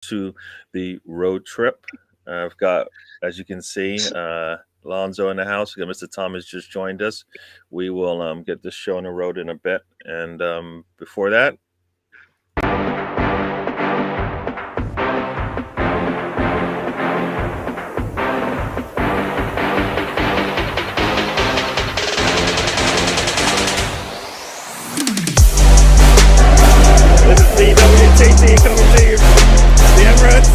to the road trip. I've got, as you can see, Lonzo in the house. Mr. Thomas just joined us. We will get this show on the road in a bit. And before that, this is DWTT coming to you from the Emirates.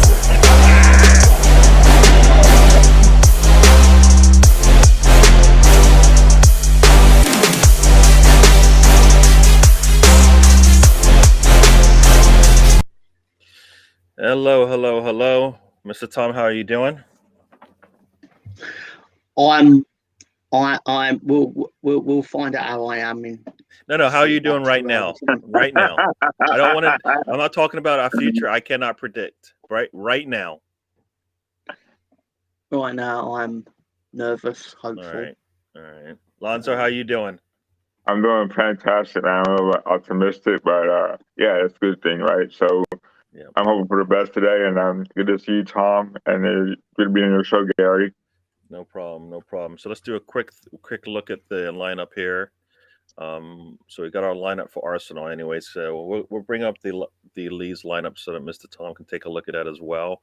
Hello, hello, hello, Mr. Tom. How are you doing? We'll find out how I am in. No. How are you doing right now? Right now. I don't want to. I'm not talking about our future. I cannot predict. Right now. Right now, I'm nervous, hopeful. All right. Lonzo, how are you doing? I'm doing fantastic. I'm a little bit optimistic, but yeah, it's a good thing, right? So Yeah. I'm hoping for the best today, and good to see you, Tom, and good to be on your show, Gary. No problem. So let's do a quick look at the lineup here. So we got our lineup for Arsenal anyway. So we'll bring up the Leeds lineup so that Mr. Tom can take a look at that as well.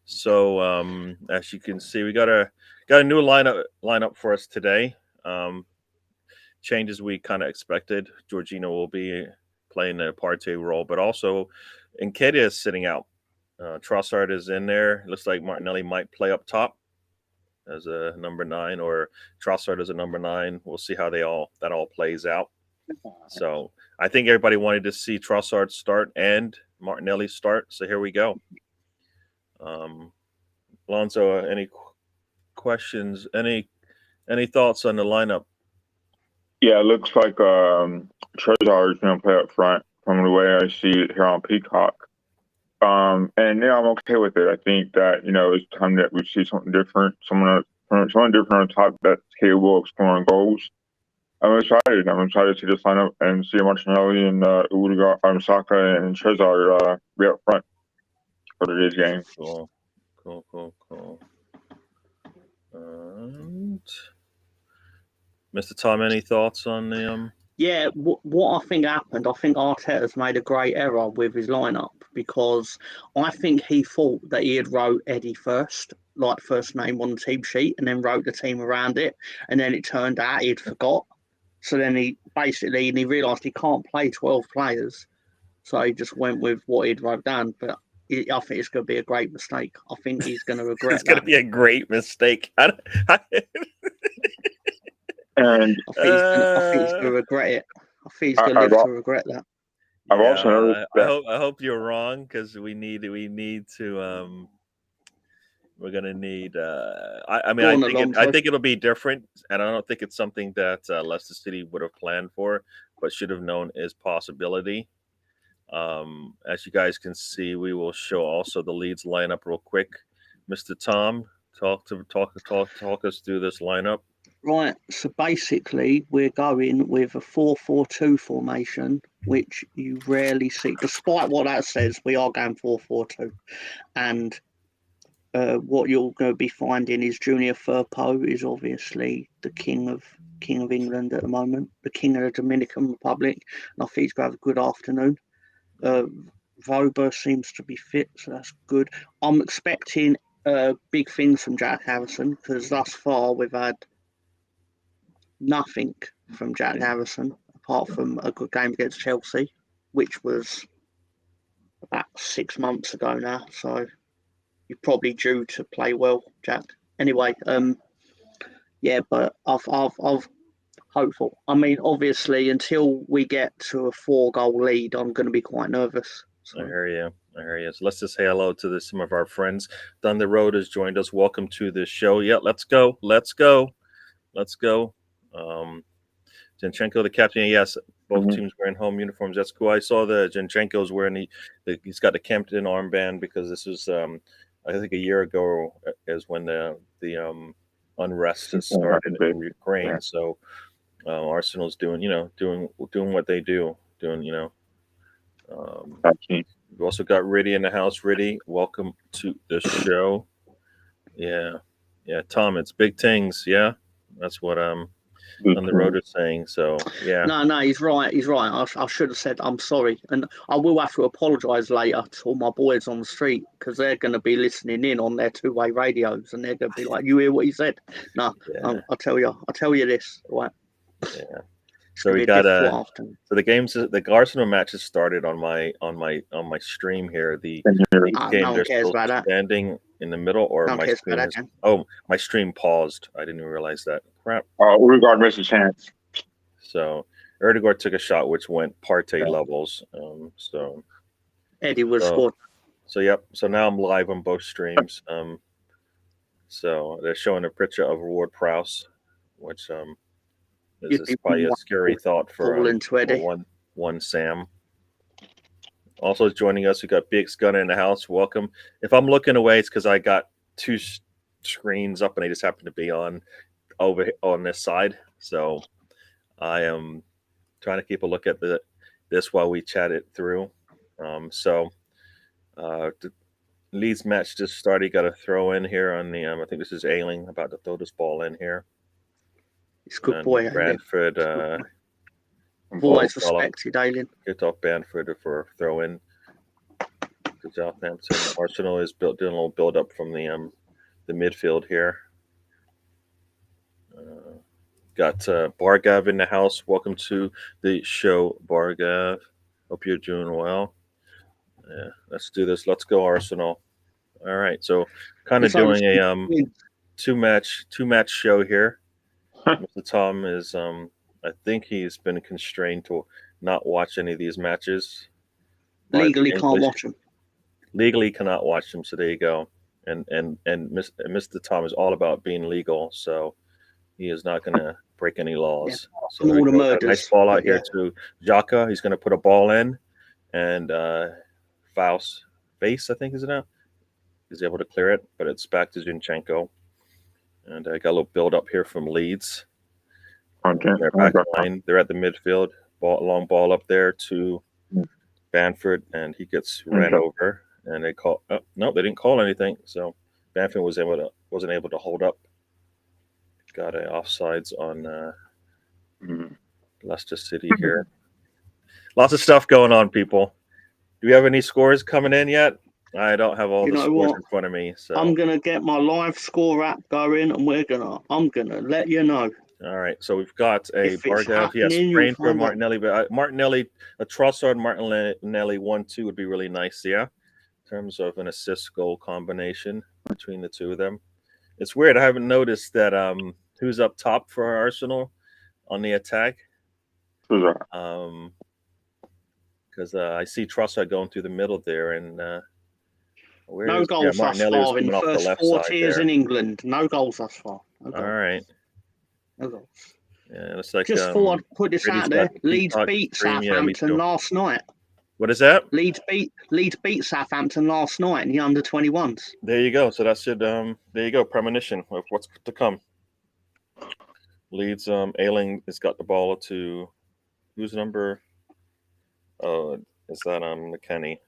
So as you can see, we got a new lineup for us today. Changes we kind of expected. Jorginho will be playing a Partey role, but also Nketiah is sitting out. Trossard is in there. Looks like Martinelli might play up top as a number 9, or Trossard as a number 9. We'll see how that all plays out. So I think everybody wanted to see Trossard start and Martinelli start. So here we go. Alonso, any questions? Any thoughts on the lineup? Yeah, it looks like Trezor is going to play up front from the way I see it here on Peacock. And yeah, I'm okay with it. I think that it's time that we see something different, someone different on top that's capable of scoring goals. I'm excited. I'm excited to see this lineup and see Martinelli and Udegaard, Saka and Trezor be up front for today's game. Cool. And Mr. Tom, any thoughts on the Yeah, what I think happened, I think Arteta's made a great error with his lineup, because I think he thought that he had wrote Eddie first, like first name on the team sheet, and then wrote the team around it, and then it turned out he'd forgot. So then he realised he can't play 12 players, so he just went with what he'd wrote down. But I think it's going to be a great mistake. I think he's going to regret it's going to be a great mistake. And I think he's going to regret it. I think he's going to live to regret that. I've also noticed that. I hope you're wrong, because we need to. We're gonna need. I think it'll be different, and I don't think it's something that Leicester City would have planned for, but should have known is possibility. As you guys can see, we will show also the Leeds lineup real quick. Mr. Tom, talk us through this lineup. Right, so basically we're going with a 4-4-2 formation, which you rarely see. Despite what that says, we are going 4-4-2. And what you're going to be finding is Junior Firpo is obviously the king of England at the moment, the king of the Dominican Republic, and I think he's going to have a good afternoon. Voba seems to be fit, so that's good. I'm expecting big things from Jack Harrison, because thus far we've had nothing from Jack Harrison apart from a good game against Chelsea, which was about 6 months ago now. So you're probably due to play well, Jack. Anyway, yeah, but I've hopeful. I mean, obviously, until we get to a 4-goal lead, I'm going to be quite nervous. So. I hear you. So let's just say hello to some of our friends. Thunder Road has joined us. Welcome to the show. Yeah, let's go. Zinchenko, the captain. Yes, both teams wearing home uniforms. That's cool. I saw the Zinchenko's wearing he's got the Kempton armband, because this was I think a year ago is when the unrest has started in Ukraine. Yeah. So Arsenal's doing what they do, We've also got Riddy in the house. Riddy, welcome to the show. Yeah, yeah, Tom, it's big things. Yeah, that's what on the road is saying. So yeah, No, he's right. He's right. I should have said I'm sorry, and I will have to apologise later to all my boys on the street because they're going to be listening in on their two-way radios, and they're going to be like, "You hear what he said?" No, yeah, I'll tell you this. Right, yeah. it's So going to we be a got difficult afternoon. so the Arsenal matches started on my stream here. The Leeds game, No one they're cares still about that. standing in the middle, or No one my cares stream about has. that. Oh, my stream paused. I didn't even realize that. Crap. Odegaard missed a chance. So Erdegaard took a shot which went Partey levels. Eddie was So scored. so yep. So now I'm live on both streams. So they're showing a picture of Ward-Prowse, which this is probably a scary thought for one Sam. Also joining us, we got Biggs Gunner in the house. Welcome. If I'm looking away, it's because I got two screens up and they just happen to be on over on this side. So I am trying to keep a look at this while we chat it through. The Leeds match just started. Got to throw in here on the. I think this is Ailing about to throw this ball in here. It's a good boy. Bradford. Always respected, Ailing. Kicked off Bamford for throw in to Southampton. Arsenal is doing a little build up from the midfield here. Got Bargav in the house. Welcome to the show, Bargav. Hope you're doing well. Yeah, let's do this. Let's go, Arsenal. All right, so kind of doing a two match show here. Mr. Tom is I think he's been constrained to not watch any of these matches. Legally can't watch them. Legally cannot watch them. So there you go. And Mr. Tom is all about being legal, so he is not going to break any laws. Yeah. So all the murders. Nice ball out here to Xhaka. He's going to put a ball in, and Faust face, I think, is it now? He's able to clear it, but it's back to Zinchenko. And I got a little build up here from Leeds. They're back line. They're at the midfield. Long ball up there to Bamford, and he gets ran over. And they call. Oh, no, they didn't call anything. So Bamford wasn't able to hold up. Got a offsides on Leicester City here. Lots of stuff going on, people. Do we have any scores coming in yet? I don't have all the scores in front of me. So I'm gonna get my live score app going, and I'm gonna let you know. All right, so we've got a Bargav. Yes, sprain for Martinelli, but Martinelli, a Trossard Martinelli 1-2 would be really nice. Yeah, in terms of an assist goal combination between the two of them. It's weird. I haven't noticed that. Who's up top for Arsenal on the attack? Because I see Trossard going through the middle there, and no goals thus far in the first 4 years in England. No goals thus far. No goals. All right. No goals. Yeah, it's like just thought I'd put this out there. Leeds beat Southampton last night. What is that? Leeds beat Southampton last night in the under-21s. There you go. So that should there you go. Premonition of what's to come. Leeds Ailing has got the ball to whose number? Oh, is that McKennie?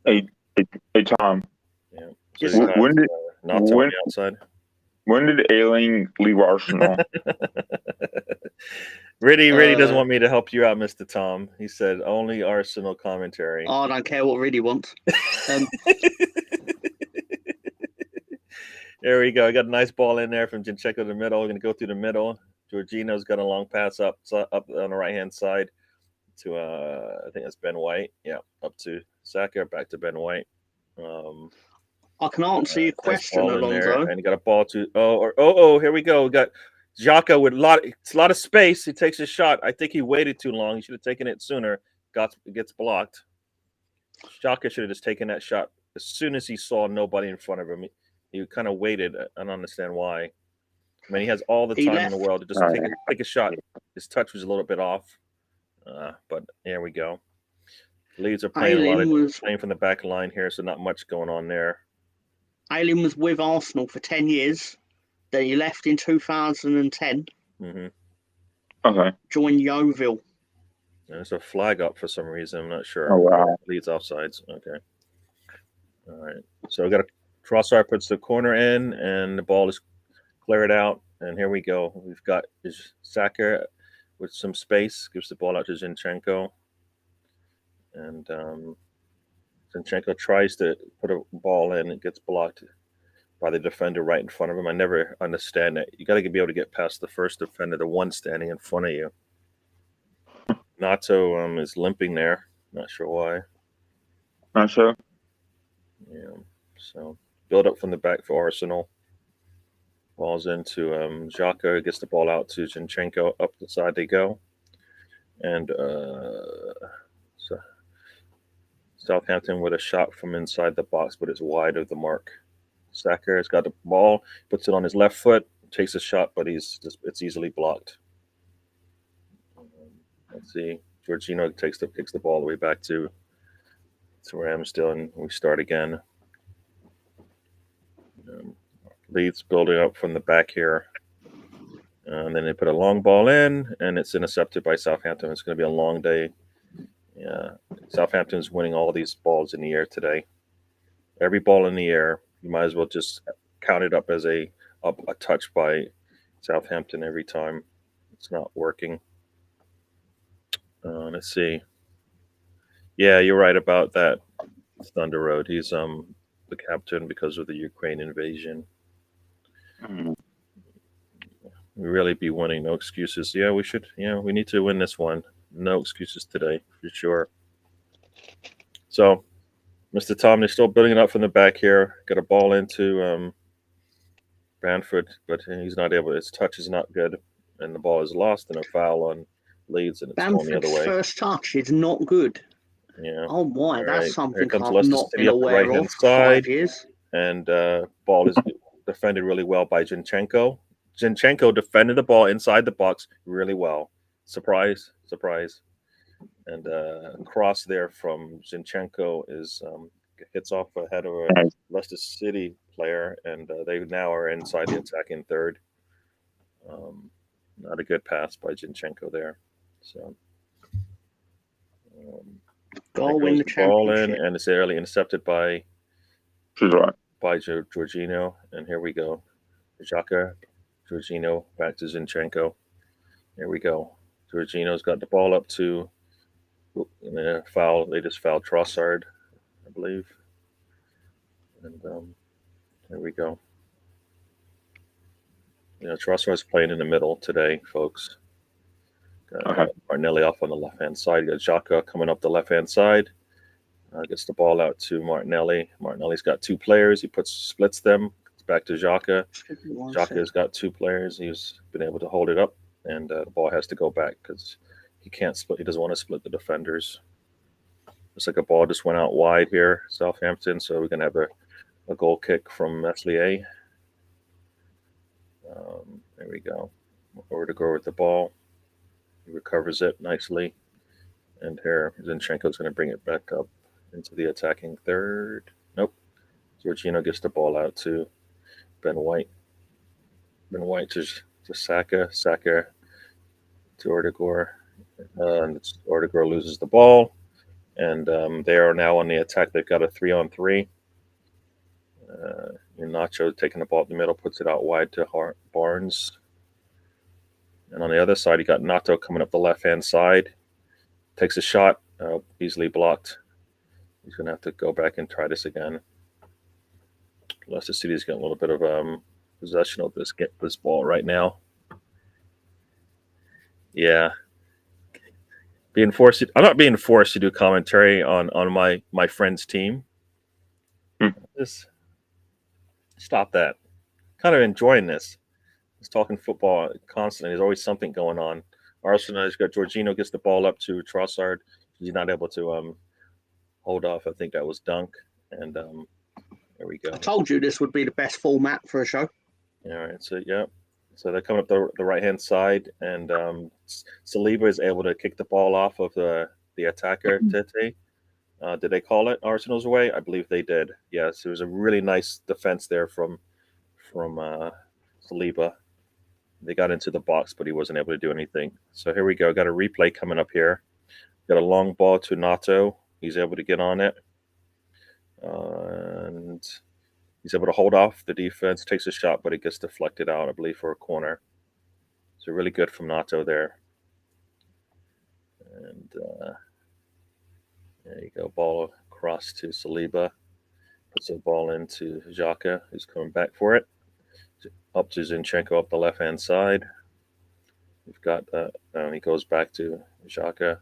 Hey, Tom. Yeah. So when did not Tony outside? When did Ailing leave Arsenal? Riddy doesn't want me to help you out, Mr. Tom. He said only Arsenal commentary. Oh, I don't care what Riddy wants. There we go. I got a nice ball in there from Zinchenko to the middle. We're going to go through the middle. Jorginho's got a long pass up on the right-hand side to, I think that's Ben White. Yeah, up to Saka, back to Ben White. I can answer your question, Alonso. And he got a ball to, here we go. We got Xhaka with a lot of space. He takes a shot. I think he waited too long. He should have taken it sooner. Gets blocked. Xhaka should have just taken that shot as soon as he saw nobody in front of him. He kind of waited. I don't understand why. I mean, he has all the time in the world to just take a shot. His touch was a little bit off, but there we go. Leeds are playing playing from the back line here, so not much going on there. Ailing was with Arsenal for 10 years. Then he left in 2010. Mm-hmm. Okay. Joined Yeovil. There's a flag up for some reason. I'm not sure. Oh wow. Leads offsides. Okay. All right. So we got a Trossard puts the corner in, and the ball is cleared out. And here we go. We've got Saka with some space, gives the ball out to Zinchenko. And Zinchenko tries to put a ball in. It gets blocked by the defender right in front of him. I never understand it. You got to be able to get past the first defender, the one standing in front of you. Nato is limping there. Not sure why. Not sure. Yeah. So build up from the back for Arsenal. Ball's into Xhaka, gets the ball out to Zinchenko. Up the side they go. And so Southampton with a shot from inside the box, but it's wide of the mark. Saka has got the ball, puts it on his left foot, takes a shot, but it's easily blocked. Let's see. Jorginho kicks the ball all the way back to Ramsdale, and we start again. Leeds building up from the back here. And then they put a long ball in, and it's intercepted by Southampton. It's going to be a long day. Yeah, Southampton's winning all these balls in the air today. Every ball in the air, you might as well just count it up as a touch by Southampton every time. It's not working. Let's see. Yeah, you're right about that. Thunder Road. He's the captain because of the Ukraine invasion. Mm. We really be winning. No excuses. Yeah, we should. Yeah, we need to win this one. No excuses today, for sure. So, Mr. Tom, they're still building it up from the back here. Got a ball into Bamford, but he's not able. His touch is not good, and the ball is lost, and a foul on Leeds, and it's going the other Bamford's way. first touch is not good. Yeah. Oh my, All that's right. something Here comes I've Leicester not City been up the aware right-hand of for side. 5 years. And ball is defended really well by Zinchenko. Zinchenko defended the ball inside the box really well. Surprise, surprise. And cross there from Zinchenko is hits off ahead of a Leicester City player, and they now are inside the attacking third. Not a good pass by Zinchenko there. So Goal win the ball in, championship. and it's early intercepted by She's right. Jorginho, and here we go. Xhaka, Jorginho, back to Zinchenko. Here we go. Jorginho's got the ball up to foul. They just fouled Trossard, I believe. And here we go. Trossard's playing in the middle today, folks. Got Martinelli off on the left-hand side. You got Xhaka coming up the left-hand side. Gets the ball out to Martinelli. Martinelli's got 2 players. He splits them. It's back to Xhaka. Xhaka's got 2 players. He's been able to hold it up, and the ball has to go back because he can't split. He doesn't want to split the defenders. Looks like a ball just went out wide here, Southampton. So we're going to have a goal kick from Meslier. There we go. Over to go with the ball. He recovers it nicely. And here, Zinchenko's going to bring it back up into the attacking third. Nope. Jorginho gets the ball out to Ben White. Ben White to Saka. Saka to Odegaard. And Odegaard loses the ball. And they are now on the attack. They've got a 3-on-3. Nacho taking the ball up the middle, puts it out wide to Barnes. And on the other side, you got Nato coming up the left-hand side. Takes a shot, easily blocked. He's going to have to go back and try this again. Leicester City's getting a little bit of possession of this ball right now. Yeah. I'm not being forced to do commentary on my friend's team. Just stop that. Kind of enjoying this. He's talking football constantly. There's always something going on. Arsenal has got Jorginho gets the ball up to Trossard. He's not able to hold off. I think that was Dunk. And there we go. I told you this would be the best format for a show. All right. So, yeah. So they're coming up the right-hand side. And Saliba is able to kick the ball off of the attacker, Tete. Did they call it Arsenal's way? I believe they did. Yes. It was a really nice defense there from Saliba. They got into the box, but he wasn't able to do anything. So here we go. Got a replay coming up here. Got a long ball to Nato. He's able to get on it. And he's able to hold off the defense, takes a shot, but it gets deflected out, I believe, for a corner. So really good from Nato there. And there you go. Ball across to Saliba. Puts the ball into Xhaka, who's coming back for it. Up to Zinchenko up the left-hand side. We've got he goes back to Xhaka,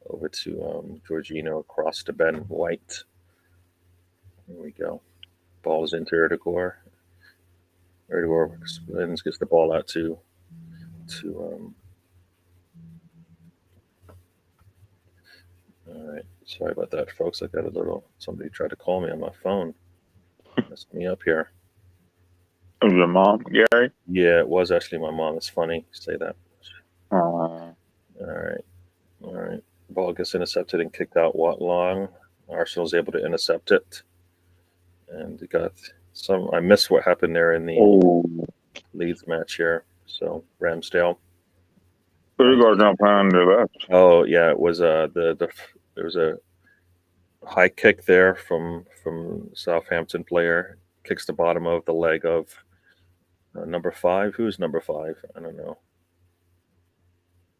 over to Jorginho, across to Ben White. There we go. Ball is into Erdegaard. Erdegaard spins, gets the ball out to all right. Sorry about that, folks. I got a little somebody tried to call me on my phone. Messed me up here. It was your mom, Gary? Yeah, it was actually my mom. It's funny you say that. Uh, All right. Ball gets intercepted and kicked out long. Arsenal's able to intercept it. And we got some. I missed what happened there in the Leeds match here. So Ramsdale. Erdegaard's not playing on the left. Oh yeah, it was there was a high kick there from Southampton player. Kicks the bottom of the leg of number 5. Who's number 5? I don't know.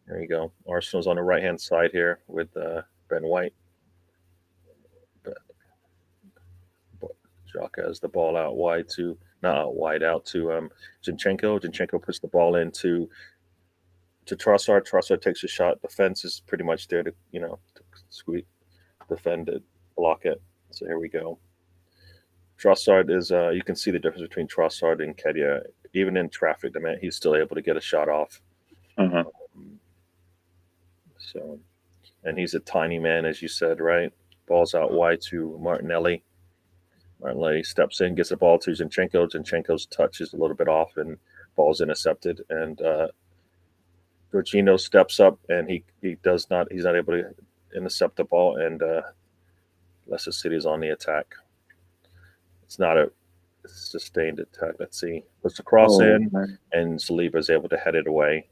There you go. Arsenal's on the right hand side here with Ben White. Xhaka has the ball out wide to out to Zinchenko. Zinchenko puts the ball into Trossard. Trossard takes a shot. The fence is pretty much there to squeeze, defend it, block it. So here we go. Trossard is you can see the difference between Trossard and Kedia. Even in traffic, man, he's still able to get a shot off. Uh-huh. So, and he's a tiny man, as you said, right? Ball's out wide to Martinelli. Martinelli steps in, gets the ball to Zinchenko. Zinchenko's touch is a little bit off, and ball's intercepted. And Jorginho steps up, and he's not able to intercept the ball, and Leicester City is on the attack. It's not a sustained attack. Let's see. Puts the cross in, man. and Saliba is able to head it away.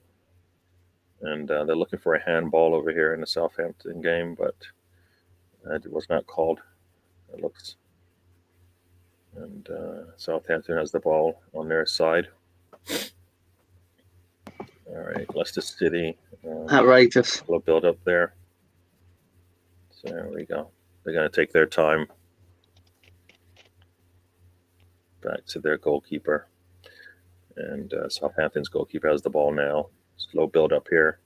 And they're looking for a handball over here in the Southampton game, but it was not called. It looks. And Southampton has the ball on their side. All right, Leicester City. Outrageous. A little build up there. So there we go. They're going to take their time. Back to their goalkeeper. And Southampton's goalkeeper has the ball now. Slow build up here.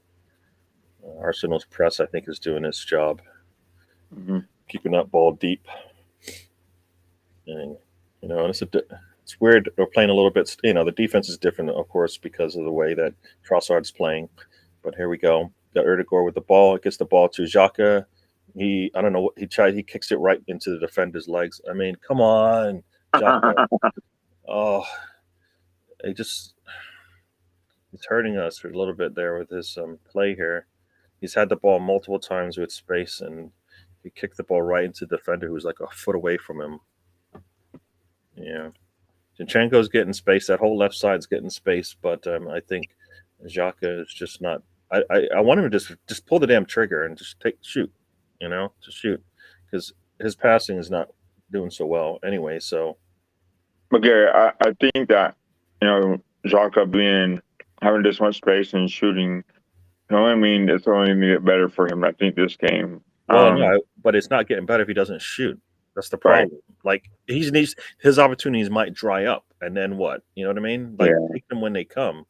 Arsenal's press, I think, is doing its job. Mm-hmm. Keeping that ball deep. And, it's weird. They're playing a little bit, the defense is different, of course, because of the way that Trossard's playing. But here we go. Got Erdegaard with the ball. Gets the ball to Xhaka. I don't know what he tried. He kicks it right into the defender's legs. I mean, come on, Xhaka. Oh, he's hurting us a little bit there with his play here. He's had the ball multiple times with space, and he kicked the ball right into the defender who was like a foot away from him. Yeah. Zinchenko's getting space. That whole left side's getting space, but I think Xhaka is just not. I want him to just pull the damn trigger and just shoot, because his passing is not doing so well anyway. So, but Gary, I think that Xhaka having this much space and shooting, it's only going to get better for him. I think this game. Well, no, but it's not getting better if he doesn't shoot. That's the problem. Right. Like his opportunities might dry up, and then what? You know what I mean? Like take them when they come.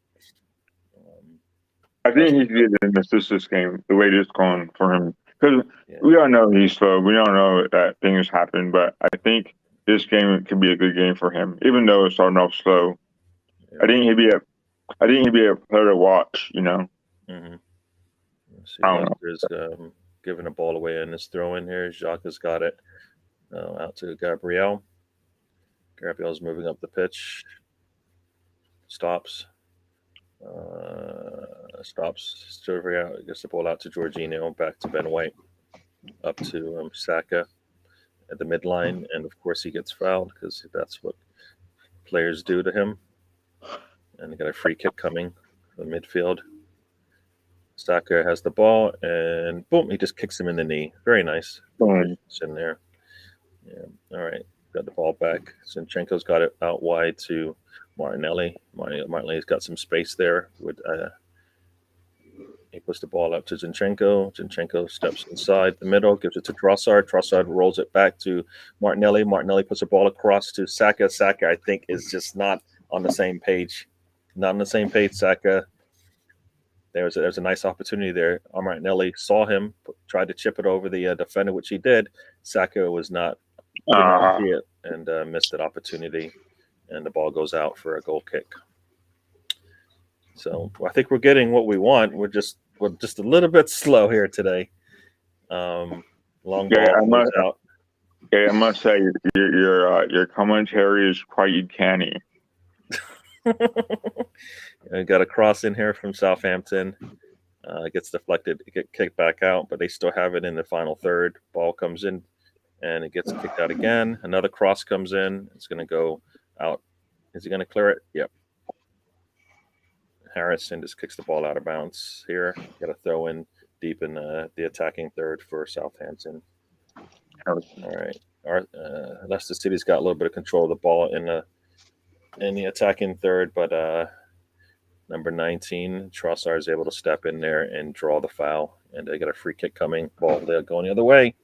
I think he did in this game the way this going for him, because we all know he's slow. We all know that things happen, but I think this game could be a good game for him, even though it's starting off slow. Yeah. I think he'd be a player to watch. Mm-hmm. Leicester's giving a ball away in this throw in here. Xhaka's got it. Out to Gabriel. Gabriel's moving up the pitch. Stops. Gets the ball out to Jorginho. Back to Ben White. Up to Saka at the midline. And of course he gets fouled because that's what players do to him. And he got a free kick coming from midfield. Saka has the ball, and boom, he just kicks him in the knee. Very nice. It's in there. Yeah. All right. Got the ball back. Zinchenko's got it out wide to Martinelli. Martinelli's got some space there. He puts the ball up to Zinchenko. Zinchenko steps inside the middle, gives it to Trossard. Trossard rolls it back to Martinelli. Martinelli puts the ball across to Saka. Saka, I think, is just not on the same page. Not on the same page, Saka. There's a nice opportunity there. Martinelli saw him, tried to chip it over the defender, which he did. Saka did not see it and missed that opportunity, and the ball goes out for a goal kick. So I think we're getting what we want. We're just a little bit slow here today. Long ball goes out. Yeah, I must say your commentary is quite canny. Got a cross in here from Southampton. Gets deflected, get kicked back out, but they still have it in the final third. Ball comes in, and it gets kicked out again. Another cross comes in. It's going to go out. Is he going to clear it? Yep. Harrison just kicks the ball out of bounds here. Got to throw in deep in the attacking third for Southampton. All right. Leicester City's got a little bit of control of the ball in the attacking third, but number 19, Trossard, is able to step in there and draw the foul, and they got a free kick coming. Ball there going the other way.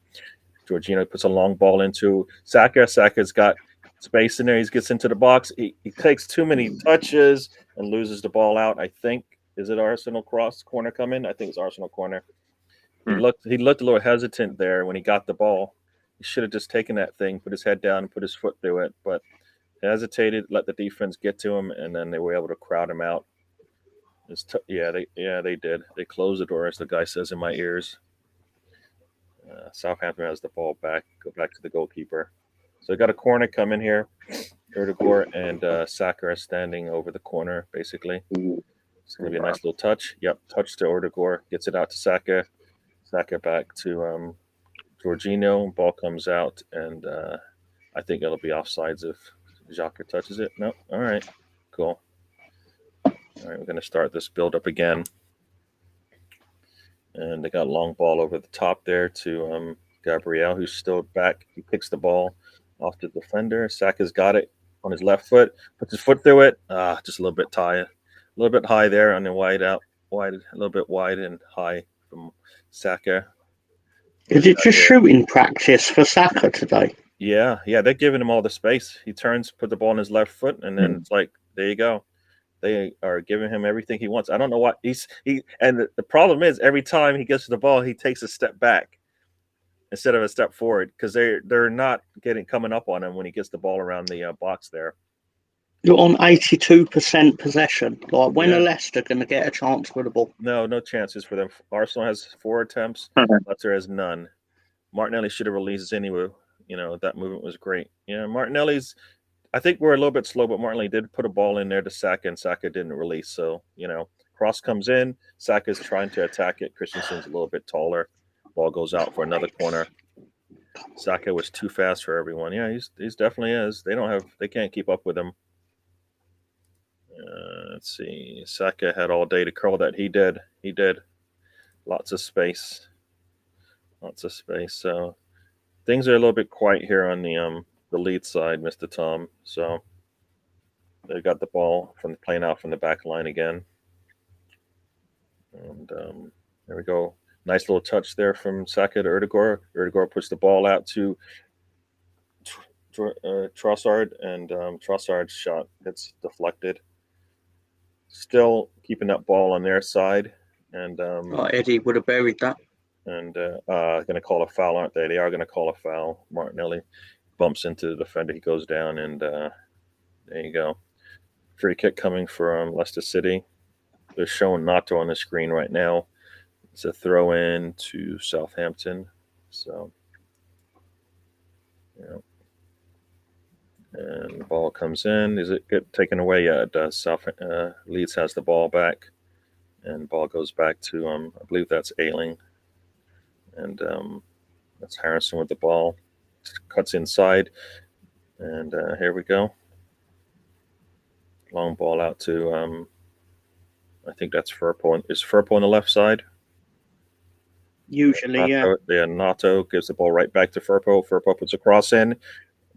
Jorginho puts a long ball into Saka. Saka's got space in there. He gets into the box. He takes too many touches and loses the ball out. I think, is it Arsenal cross corner coming? I think it's Arsenal corner. He looked a little hesitant there when he got the ball. He should have just taken that thing, put his head down, and put his foot through it, but hesitated, let the defense get to him, and then they were able to crowd him out. They did. They closed the door, as the guy says in my ears. Southampton has the ball back. Go back to the goalkeeper. So they got a corner coming here. Erdegaard and Saka are standing over the corner, basically. It's going to be a nice little touch. Yep, touch to Erdegaard. Gets it out to Saka. Saka back to Jorginho. Ball comes out, and I think it'll be offsides if Xhaka touches it. No. All right. Cool. All right, we're going to start this build up again. And they got a long ball over the top there to Gabriel, who's still back. He picks the ball off the defender. Saka's got it on his left foot, puts his foot through it. Just a little bit high there on the a little bit wide and high from Saka. Is it just shooting practice for Saka today? Yeah, they're giving him all the space. He turns, put the ball on his left foot, and then it's like, there you go. They are giving him everything he wants. I don't know why and the problem is every time he gets to the ball, he takes a step back instead of a step forward because they're not coming up on him when he gets the ball around the box there. You're on 82% possession. Like, when are Leicester going to get a chance for the ball? No chances for them. Arsenal has 4 attempts. Leicester has none. Martinelli should have released anyway. That movement was great. Yeah, Martinelli's. I think we're a little bit slow, but Martinelli did put a ball in there to Saka, and Saka didn't release. So, cross comes in. Saka's trying to attack it. Christensen's a little bit taller. Ball goes out for another corner. Saka was too fast for everyone. Yeah, he's definitely is. They can't keep up with him. Let's see. Saka had all day to curl that. He did. Lots of space. So things are a little bit quiet here on the lead side, Mr. Tom. So they got the ball playing out from the back line again. And there we go. Nice little touch there from Saka to Erdegaard. Erdegaard puts the ball out to Trossard, and Trossard's shot gets deflected. Still keeping that ball on their side. And Eddie would have buried that. And going to call a foul, aren't they? They are going to call a foul. Martinelli bumps into the defender. He goes down, and there you go. Free kick coming from Leicester City. They're showing Nato on the screen right now. It's a throw in to Southampton. So, and the ball comes in. Does it get taken away? Yeah, it does. Leeds has the ball back, and ball goes back to I believe that's Ayling, and that's Harrison with the ball. Cuts inside, and here we go. Long ball out to I think that's Firpo. Is Firpo on the left side? Usually, yeah. Nato gives the ball right back to Firpo. Firpo puts a cross in.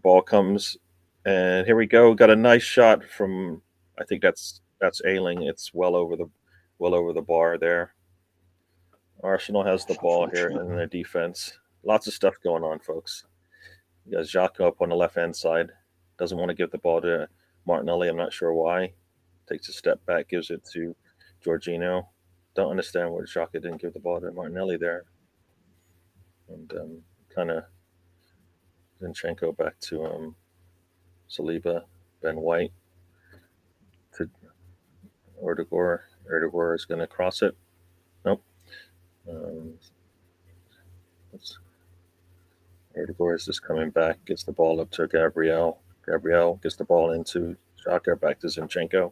Ball comes, and here we go. Got a nice shot from. I think that's Ailing. It's well over the bar there. Arsenal has the That's ball here unfortunate. in their defense. Lots of stuff going on, folks. You got Jacques up on the left hand side. Doesn't want to give the ball to Martinelli. I'm not sure why. Takes a step back, gives it to Jorginho. Don't understand why Jacques didn't give the ball to Martinelli there. And kind of Zinchenko back to Saliba, Ben White to Erdogan. Erdogan is going to cross it. Nope. Erdogan is just coming back, gets the ball up to Gabriel. Gabriel gets the ball into Xhaka, back to Zinchenko.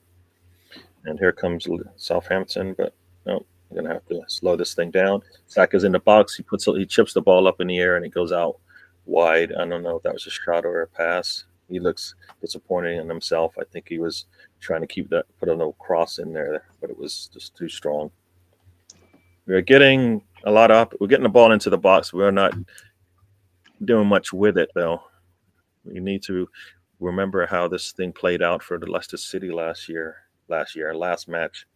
And here comes Southampton, but no, I'm going to have to slow this thing down. Saka's in the box. He chips the ball up in the air and it goes out wide. I don't know if that was a shot or a pass. He looks disappointed in himself. I think he was trying to put a little cross in there, but it was just too strong. We're getting we're getting the ball into the box. We're not doing much with it, though. We need to remember how this thing played out for the Leicester City last match.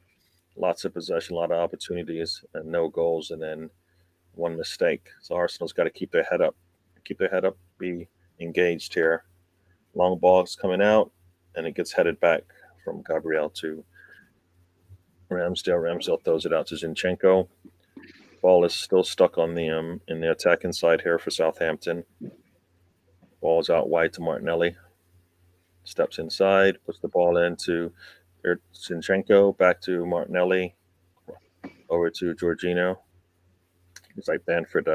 Lots of possession, a lot of opportunities, and no goals, and then one mistake. So Arsenal's got to keep their head up, be engaged here. Long ball's coming out, and it gets headed back from Gabriel to Ramsdale. Ramsdale throws it out to Zinchenko. Ball is still stuck on the in the attacking side here for Southampton. Ball is out wide to Martinelli. Steps inside, puts the ball into Zinchenko, back to Martinelli, over to Jorginho. It's like Bamford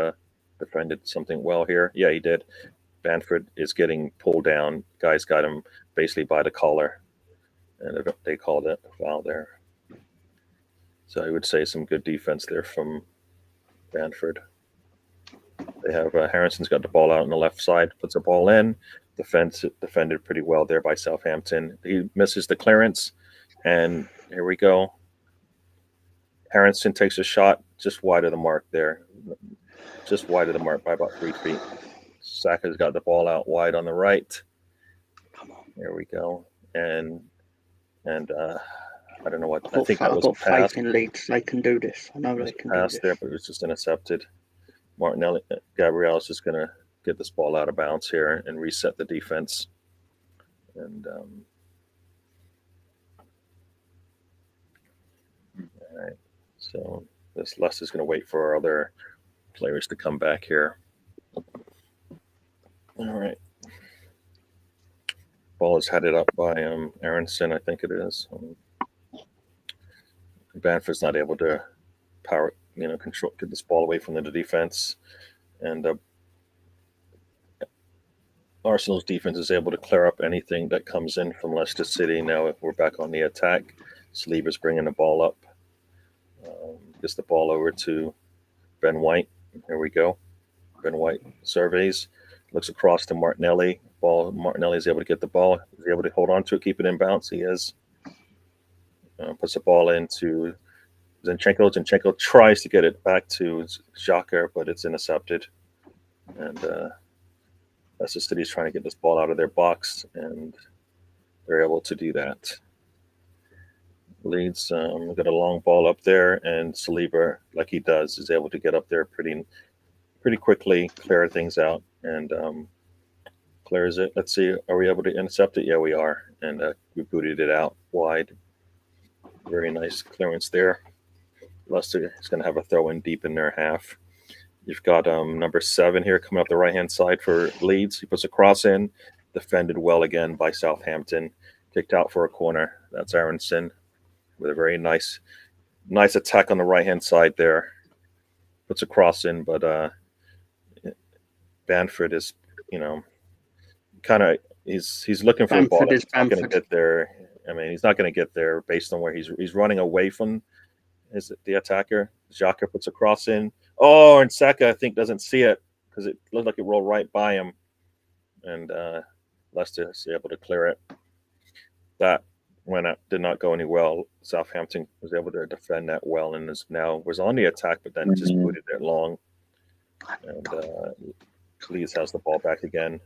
defended something well here. Yeah, he did. Bamford is getting pulled down. Guys got him basically by the collar, and they called it a foul there. So I would say some good defense there from Bamford. They have Harrison's got the ball out on the left side, puts the ball in. Defended pretty well there by Southampton. He misses the clearance, and here we go. Harrison takes a shot just wide of the mark there, just wide of the mark by about 3 feet. Saka's got the ball out wide on the right. Come on. There we go, and I don't know what. I think that was a pass. I've got faith in Leeds. They can do this. I know they can do this. There, but it was just intercepted. Martinelli, Gabriel is just going to get this ball out of bounds here and reset the defense. And all right, so this Leicester's going to wait for our other players to come back here. All right, ball is headed up by Aronson, I think it is. Bamford's not able to get this ball away from the defense, and Arsenal's defense is able to clear up anything that comes in from Leicester City. Now we're back on the attack. Saliba's bringing the ball up. Gets the ball over to Ben White. Here we go. Ben White surveys, looks across to Martinelli. Martinelli is able to get the ball. He's able to hold on to it, keep it in bounce. He is. Puts the ball into Zinchenko. Zinchenko tries to get it back to Xhaka, but it's intercepted. And Leicester City's trying to get this ball out of their box, and they're able to do that. Leeds got a long ball up there, and Saliba, like he does, is able to get up there pretty quickly, clear things out, and clears it. Let's see, are we able to intercept it? Yeah, we are, and we booted it out wide. Very nice clearance there. Leicester is going to have a throw in deep in their half. You've got number 7 here coming up the right-hand side for Leeds. He puts a cross in, defended well again by Southampton. Kicked out for a corner. That's Aronson with a very nice attack on the right-hand side there. Puts a cross in, but Bamford is, kind of he's looking for Bamford the ball. He's not going to get there. I mean, he's not going to get there based on where he's running away from. Is it the attacker? Xhaka puts a cross in. Oh, and Saka, I think, doesn't see it because it looked like it rolled right by him. And Leicester is able to clear it. That did not go any well. Southampton was able to defend that well and was on the attack, but then just booted it long. And Leeds has the ball back again.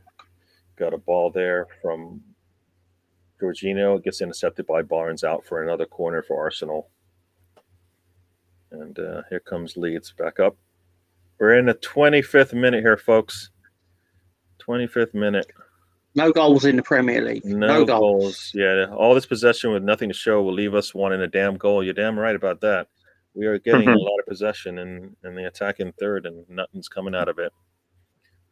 Got a ball there from Jorginho. It gets intercepted by Barnes out for another corner for Arsenal. And here comes Leeds back up. We're in the 25th minute here, folks. 25th minute. No goals in the Premier League. No goals. Yeah, all this possession with nothing to show will leave us wanting a damn goal. You're damn right about that. We are getting a lot of possession in the attacking third, and nothing's coming out of it.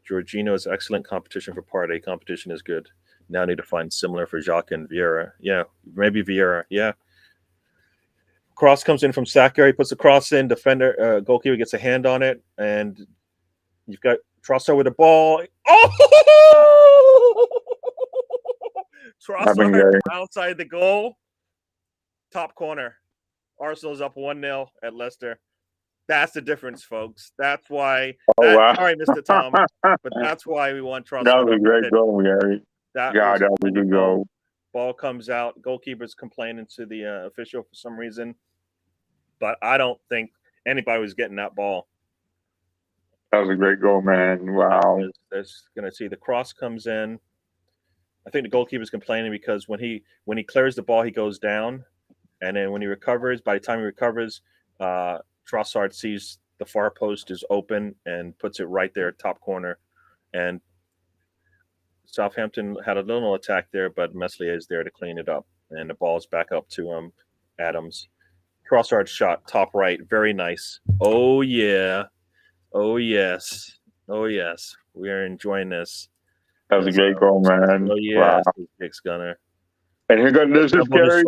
Jorginho is excellent competition for Partey. Competition is good. Now I need to find similar for Jacques and Vieira. Yeah, maybe Vieira. Yeah. Cross comes in from Saka. He puts the cross in. Defender, goalkeeper gets a hand on it, and you've got Trossard with the ball. Oh! Trossard outside the goal. Top corner. Arsenal's up 1-0 at Leicester. That's the difference, folks. That's why. Wow. Sorry, Mr. Tom, but that's why we want Trossard. That was a great goal, Gary. That was a good goal. Ball comes out. Goalkeeper's complaining to the official for some reason, but I don't think anybody was getting that ball. That was a great goal, man. Wow. There's going to see the cross comes in. I think the goalkeeper's complaining because when he clears the ball, he goes down, and then when he recovers, by the time he recovers, Trossard sees the far post is open and puts it right there, top corner, and Southampton had a little attack there, but Meslier is there to clean it up, and the ball's back up to Adams. Trossard shot, top right, very nice. Oh yeah, oh yes, oh yes, we are enjoying this. That was a great goal, man. Oh yeah, Dick's Gunner. And here goes this is Gary.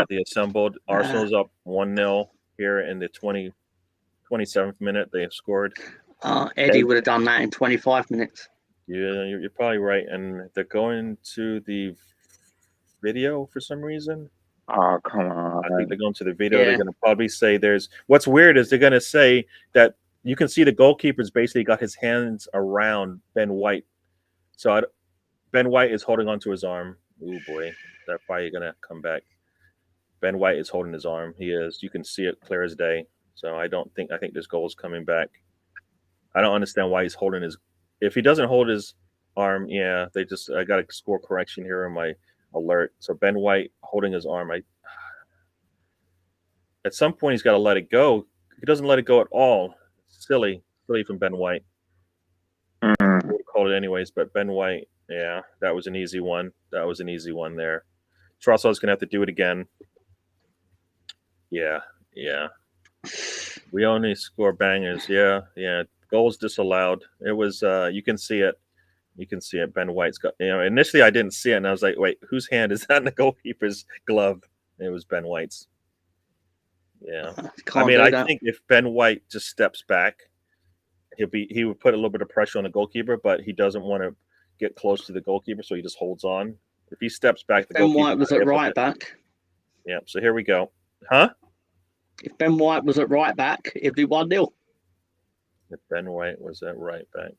The assembled Arsenal's up 1-0 here in the 27th minute. They have scored. Eddie would have done that in 25 minutes. Yeah, you're probably right. And they're going to the video for some reason. Oh, come on. I think they're going to the video. Yeah. They're going to probably say what's weird is they're going to say that you can see the goalkeeper's basically got his hands around Ben White. So Ben White is holding onto his arm. Oh, boy. That's probably going to come back. Ben White is holding his arm. He is. You can see it clear as day. So I think this goal is coming back. I don't understand why he's holding his. If he doesn't hold his arm, yeah, I got a score correction here in my alert. So Ben White holding his arm. At some point he's got to let it go. He doesn't let it go at all. Silly from Ben White. Mm-hmm. We'll call it anyways, but Ben White, yeah, that was an easy one. That was an easy one there. Trossard's gonna have to do it again. Yeah. We only score bangers. Yeah. Goals disallowed. It was you can see it. Ben White's got initially I didn't see it and I was like, wait, whose hand is that in the goalkeeper's glove? It was Ben White's. Yeah. I think if Ben White just steps back, he would put a little bit of pressure on the goalkeeper, but he doesn't want to get close to the goalkeeper, so he just holds on. If he steps back, Ben White was at right back. Yeah, so here we go. Huh? If Ben White was at right back, it'd be 1-0. If Ben White was at right back.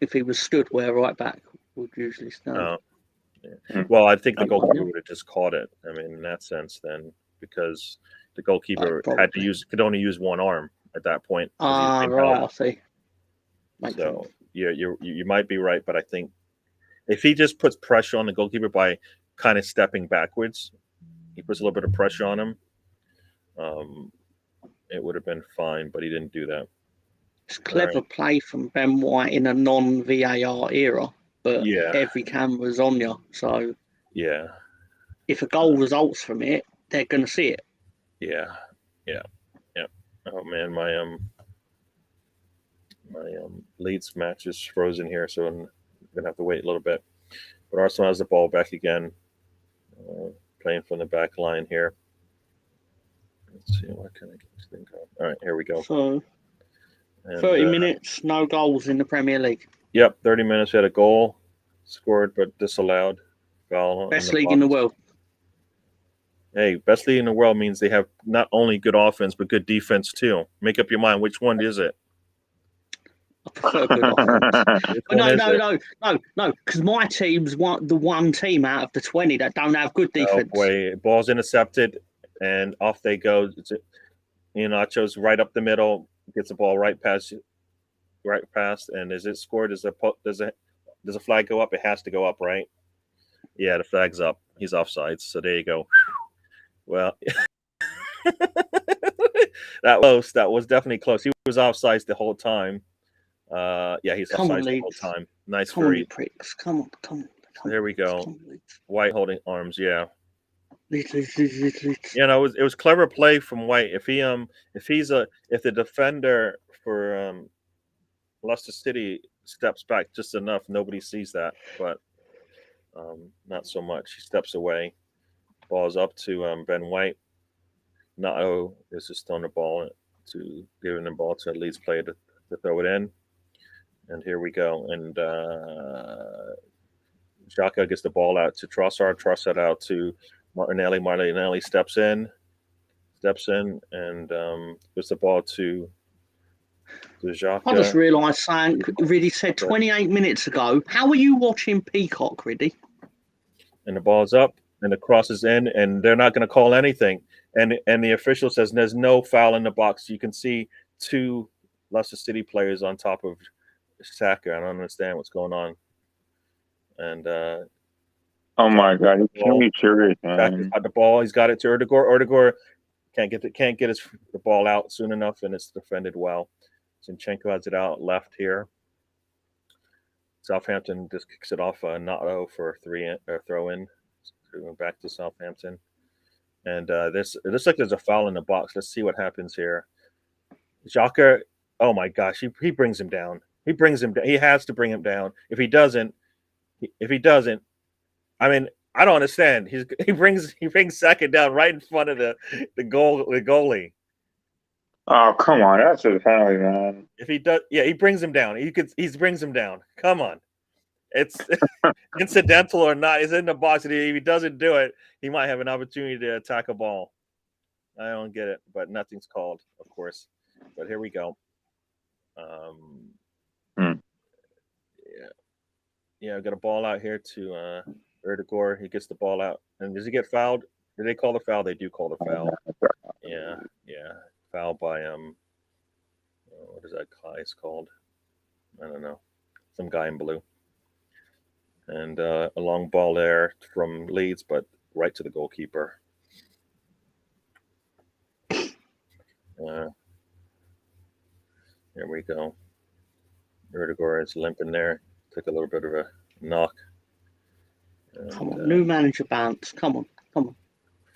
If he was stood where right back would usually stand. Oh. Yeah. Well, I think the goalkeeper would have just caught it. I mean, in that sense, then, because the goalkeeper could only use one arm at that point. Right, I see. Makes sense. Yeah, you might be right, but I think if he just puts pressure on the goalkeeper by kind of stepping backwards, he puts a little bit of pressure on him, it would have been fine, but he didn't do that. It's clever play from Ben White in a non-VAR era, but every camera's on you, so if a goal results from it, they're going to see it. Yeah. Oh man, my Leeds match is frozen here, so I'm gonna have to wait a little bit. But Arsenal has the ball back again, playing from the back line here. Let's see, what can I get this thing going? All right, here we go. So, 30 minutes, no goals in the Premier League. Yep, 30 minutes. We had a goal scored, but disallowed. Foul. Best league in the world. Hey, best league in the world means they have not only good offense but good defense too. Make up your mind. Which one is it? I prefer good offense. Which But one no, is it? no, because my team's the one team out of the 20 that don't have good Oh defense. boy, ball's intercepted, and off they go. Nacho's right up the middle, gets the ball right past, and is it scored? Does a flag go up? It has to go up, right? Yeah, the flag's up. He's offsides. So there you go. Well, that was definitely close. He was offsides the whole time. Yeah, he's Come on, offsides the whole Leeds. time. Nice Come on, free. you pricks. Come on. So there we go. Come on, Leeds. White holding arms. Yeah. Leeds. You know, it was clever play from White. If the defender for Leicester City steps back just enough, nobody sees that. But not so much. He steps away. Ball's up to Ben White. Nato is just throwing the ball giving the ball to a Leeds player to throw it in. And here we go. And Xhaka gets the ball out to Trossard. Trossard out to Martinelli. Martinelli steps in, and gives the ball to Xhaka. I just realised something Riddy said 28 minutes ago. How are you watching Peacock, Riddy? And the ball's up, and the cross is in, and they're not going to call anything. And the official says there's no foul in the box. You can see two Leicester City players on top of Saka. I don't understand what's going on. And oh my God, he can't be serious, Saka's man. got the ball. He's got it to Erdegaard. Erdegaard can't get the ball out soon enough, and it's defended well. Zinchenko has it out left here. Southampton just kicks it off Nato for a throw in. Back to Southampton. And it looks like there's a foul in the box. Let's see what happens here. Xhaka, oh my gosh, he brings him down. He brings him down. He has to bring him down. If he doesn't, I mean, I don't understand. He brings Saka down right in front of the goalie. Oh, come on, that's a penalty, man. If he does, yeah, he brings him down. He brings him down. Come on. It's incidental or not. He's in the box. And if he doesn't do it, he might have an opportunity to attack a ball. I don't get it, but nothing's called, of course. But here we go. Yeah, got a ball out here to Erdegaard. He gets the ball out. And does he get fouled? Did they call the foul? They do call the foul. Yeah. Foul by what is that guy's called? I don't know. Some guy in blue. And a long ball there from Leeds, but right to the goalkeeper. Here we go. Erdegaard is limping there. Took a little bit of a knock. And, come on, new manager bounce. Come on.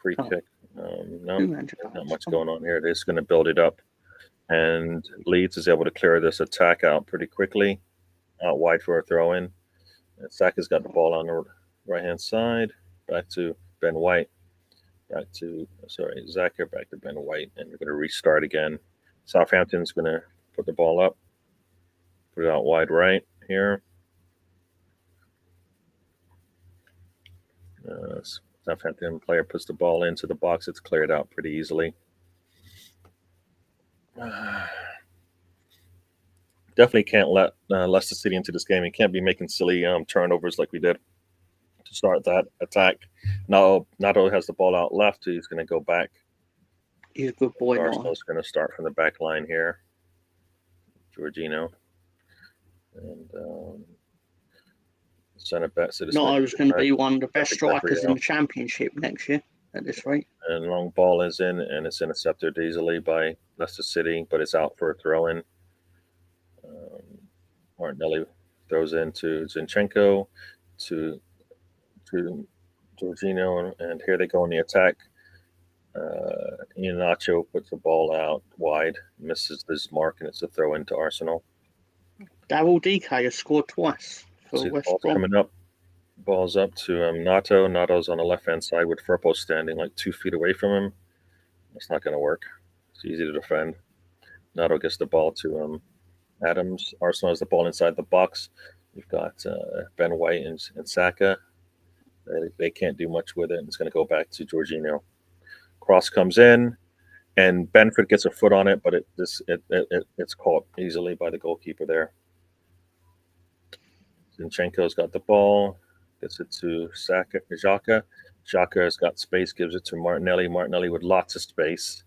Free kick. No, not much going on here. They're just going to build it up. And Leeds is able to clear this attack out pretty quickly. Out wide for a throw in. And Saka's got the ball on the right-hand side. Back to Ben White. Zaka back to Ben White. And we're going to restart again. Southampton's going to put the ball up. Put it out wide right here. Southampton player puts the ball into the box. It's cleared out pretty easily. Definitely can't let Leicester City into this game. He can't be making silly turnovers like we did to start that attack. Nato has the ball out left. He's going to go back. He's a good boy. Arsenal's going to start from the back line here. Jorginho. And center back. So Nato's going to be one of the best strikers in the championship next year at this rate. And long ball is in, and it's intercepted easily by Leicester City, but it's out for a throw-in. Martinelli throws into Zinchenko, to Jorginho, and here they go in the attack. Iheanacho puts the ball out wide, misses this mark, and it's a throw-in to Arsenal. Daryl DK has scored twice for West Brom. Coming up. Ball's up to Nato. Nato's on the left-hand side with Firpo standing like 2 feet away from him. That's not going to work. It's easy to defend. Nato gets the ball to Adams. Arsenal has the ball inside the box. You've got Ben White and Saka. They can't do much with it. It's going to go back to Jorginho. Cross comes in, and Benford gets a foot on it, but it's caught easily by the goalkeeper there. Zinchenko's got the ball, gets it to Xhaka. Xhaka has got space, gives it to Martinelli. Martinelli with lots of space.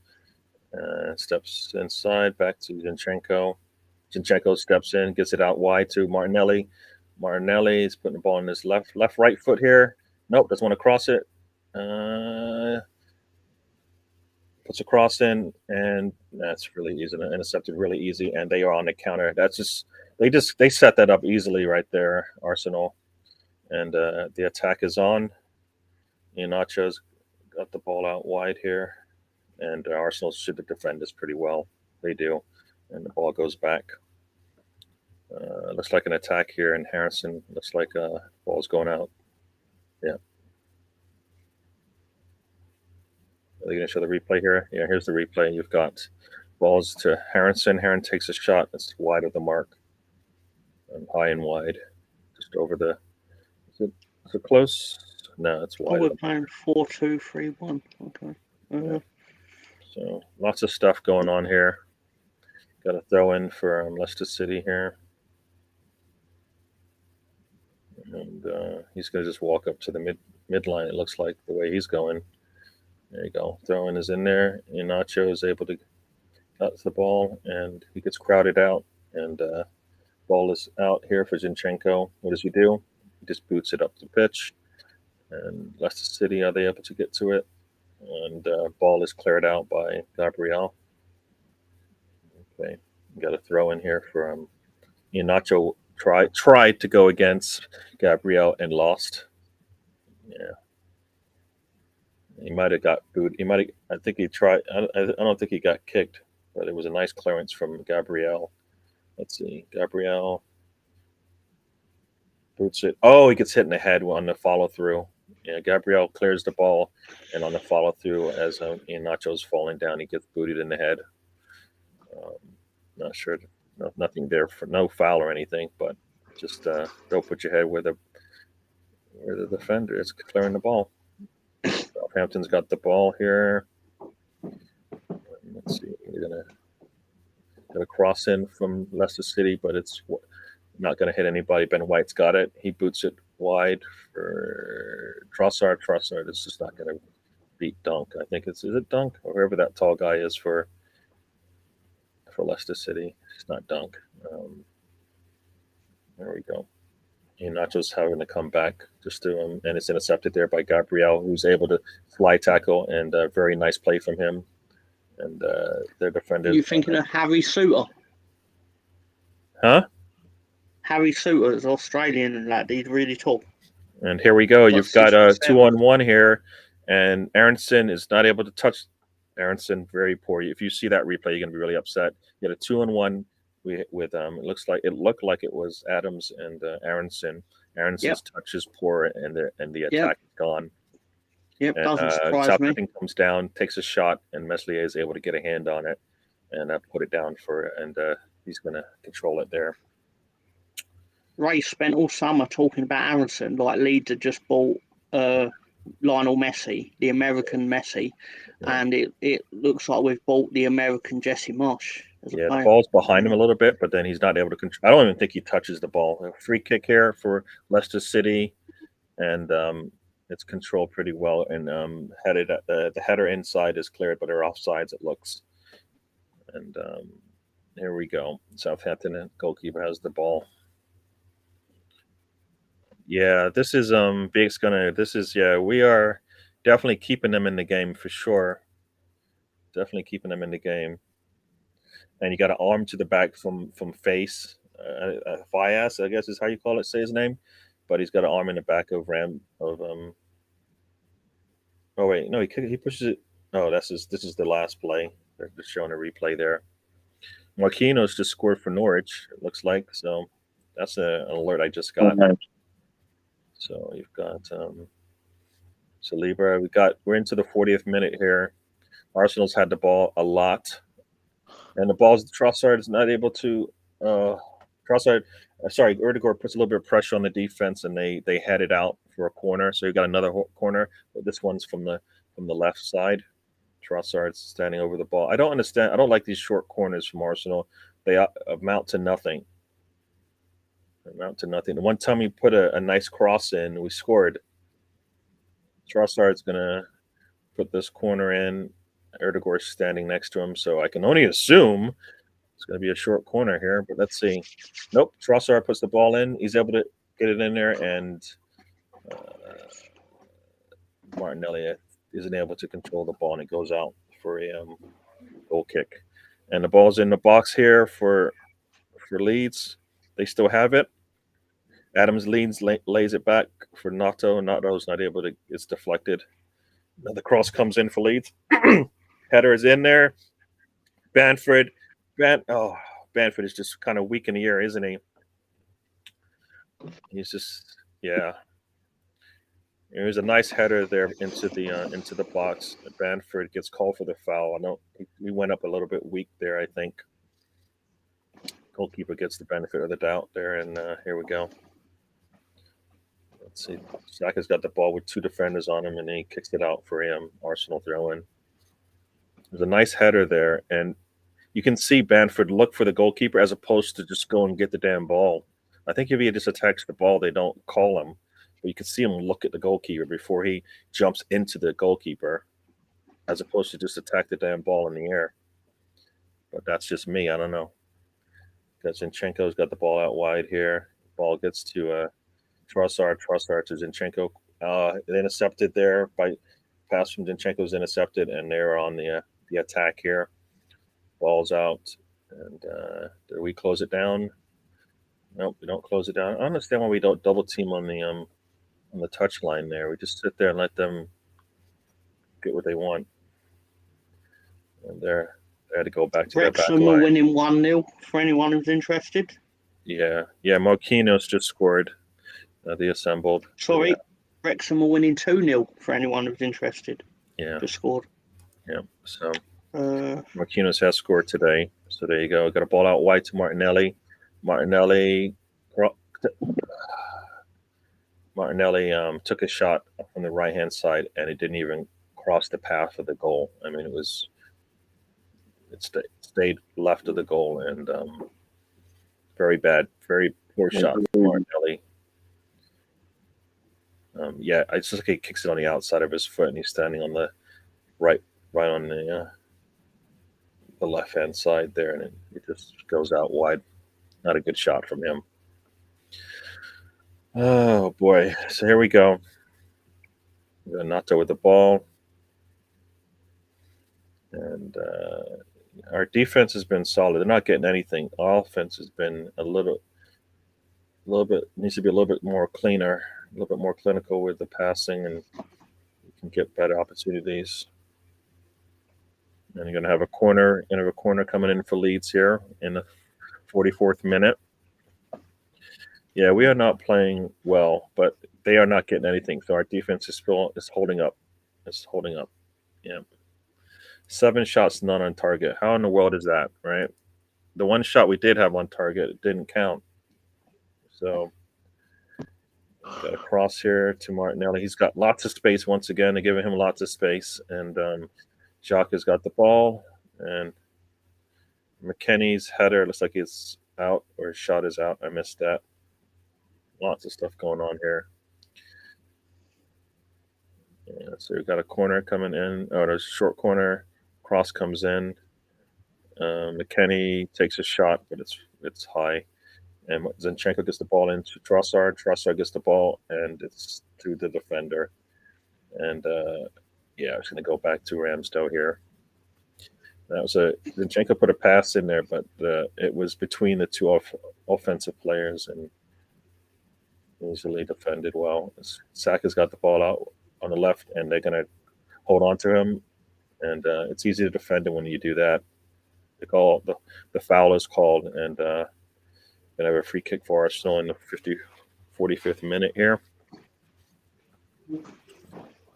Steps inside, back to Zinchenko. Zinchenko steps in, gets it out wide to Martinelli. Martinelli is putting the ball on his right foot here. Nope, doesn't want to cross it. Puts a cross in, and that's really easy. Intercepted really easy, and they are on the counter. They set that up easily right there, Arsenal. And the attack is on. Iheanacho's got the ball out wide here, and Arsenal should defend this pretty well. They do, and the ball goes back. Looks like an attack here, and Harrison looks like ball's going out. Yeah. Are they going to show the replay here? Yeah, here's the replay. You've got balls to Harrison. Harrison takes a shot. It's wide of the mark, and high and wide, just over the. Is it close? No, it's wide. Oh, we're playing 4-2-3-1. Okay. Yeah. So lots of stuff going on here. Got a throw in for Leicester City here. And he's going to just walk up to the midline, it looks like, the way he's going. There you go. Throw-in is in there. Iheanacho is able to cut the ball, and he gets crowded out. And ball is out here for Zinchenko. What does he do? He just boots it up the pitch. And Leicester City, are they able to get to it? And ball is cleared out by Gabriel. Okay, got a throw in here for Iheanacho. Tried to go against Gabriel and lost. Yeah, he might have got booed. I think he tried. I don't think he got kicked, but it was a nice clearance from Gabriel. Let's see, Gabriel boots it. Oh, he gets hit in the head on the follow through. Yeah, Gabriel clears the ball, and on the follow through, as Iheanacho's falling down, he gets booted in the head. Not sure. No, nothing there for no foul or anything, but just don't put your head where the defender is clearing the ball. Southampton's got the ball here. Let's see. We're gonna cross in from Leicester City, but it's not gonna hit anybody. Ben White's got it. He boots it wide for Trossard. Trossard is just not gonna beat Dunk. I think is it Dunk or whoever that tall guy is for Leicester City. It's not Dunk. There we go. Iheanacho's having to come back just to him, and it's intercepted there by Gabriel, who's able to fly tackle, and a very nice play from him. And their defender. You thinking of Harry Suter? Huh? Harry Suter is Australian lad. He's really tall. And here we go. You've got a 2-on-1 here, and Aronson is not able to touch. Aronson very poor. If you see that replay, you're going to be really upset. You had a 2-on-1 with it looked like it was Adams and Aronson. Aronson's touch is poor, and the attack is gone. Yep, and, doesn't surprise Southampton me. comes down, takes a shot, and Meslier is able to get a hand on it and put it down and he's going to control it there. Ray spent all summer talking about Aronson, like Leeds had just bought Lionel Messi, the American Messi, and it looks like we've bought the American Jesse Marsh. Yeah, the ball's behind him a little bit, but then he's not able to control. I don't even think he touches the ball. A free kick here for Leicester City, and it's controlled pretty well. And headed at the header inside is cleared, but they're offsides. It looks. And here we go. Southampton goalkeeper has the ball. Yeah, this is Big's gonna. This is we are definitely keeping them in the game for sure. Definitely keeping them in the game. And you got an arm to the back from face. Fias, I guess is how you call it. Say his name, but he's got an arm in the back of Oh wait, no, he pushes it. Oh, this is the last play. They're just showing a replay there. Marquinhos just scored for Norwich. It looks like so. That's an alert I just got. So you've got Saliba. We're into the 40th minute here. Arsenal's had the ball a lot. And the ball's Trossard is not able to. Erdegaard puts a little bit of pressure on the defense, and they head it out for a corner. So you got another corner, but this one's from the left side. Trossard's standing over the ball. I don't understand. I don't like these short corners from Arsenal. They amount to nothing. Amount to nothing. The one time we put a nice cross in, we scored. Trossard's gonna put this corner in. Erdegaard's standing next to him, so I can only assume it's gonna be a short corner here. But let's see. Nope. Trossard puts the ball in. He's able to get it in there, and Martinelli isn't able to control the ball, and it goes out for a goal kick. And the ball's in the box here for Leeds. They still have it. Adams leans, lays it back for Nato. Nato's not able to. It's deflected. Now the cross comes in for Leeds. Header is in there. Bamford is just kind of weak in the air, isn't he? He's just There's a nice header there into the box. Bamford gets called for the foul. I know he went up a little bit weak there, I think. Goalkeeper gets the benefit of the doubt there, and here we go. Let's see. Saka's got the ball with two defenders on him, and then he kicks it out for Arsenal throw-in. There's a nice header there, and you can see Bamford look for the goalkeeper as opposed to just go and get the damn ball. I think if he just attacks the ball, they don't call him. But you can see him look at the goalkeeper before he jumps into the goalkeeper, as opposed to just attack the damn ball in the air. But that's just me. I don't know. Zinchenko's got the ball out wide here. Ball gets to Trossard. Trossard to Zinchenko. Intercepted there by pass from Zinchenko's intercepted, and they're on the attack here. Ball's out, and do we close it down? Nope, we don't close it down. I don't understand why we don't double team on the touch line there. We just sit there and let them get what they want. And they had to go back to their back Wrexham line. are winning 1-0 for anyone who's interested. Yeah. Marquinhos just scored. They assembled. Sorry, Wrexham are winning 2-0 for anyone who's interested. Yeah. Just scored. Yeah. So Marquinhos has scored today. So there you go. Got a ball out wide to Martinelli. Martinelli took a shot from the right-hand side, and it didn't even cross the path of the goal. I mean, it stayed left of the goal, and very bad, very poor shot from Martinelli. It's just like he kicks it on the outside of his foot, and he's standing on the right on the left-hand side there, and it just goes out wide. Not a good shot from him. Oh, boy. So here we go. Nato with the ball. And our defense has been solid. They're not getting anything. Our offense has been a little bit, needs to be a little bit more cleaner, a little bit more clinical with the passing, and we can get better opportunities. And you're going to have a corner coming in for Leeds here in the 44th minute. Yeah, we are not playing well, but they are not getting anything. So our defense is holding up. It's holding up. Yeah. 7 shots, none on target. How in the world is that, right? The one shot we did have on target, it didn't count. So got a cross here to Martinelli. He's got lots of space once again. They're giving him lots of space. And Jacques has got the ball. And McKennie's header looks like it's out, or his shot is out. I missed that. Lots of stuff going on here. Yeah, so we've got a corner coming in. Oh, there's a short corner. Cross comes in. McKennie takes a shot, but it's high. And Zinchenko gets the ball into Trossard. Trossard gets the ball, and it's to the defender. And I was going to go back to Ramsdale here. That was Zinchenko put a pass in there, but it was between the two offensive players, and easily defended well. Saka's got the ball out on the left, and they're going to hold on to him. And it's easy to defend him when you do that. The foul is called, and going to have a free kick for Arsenal in the 45th minute here.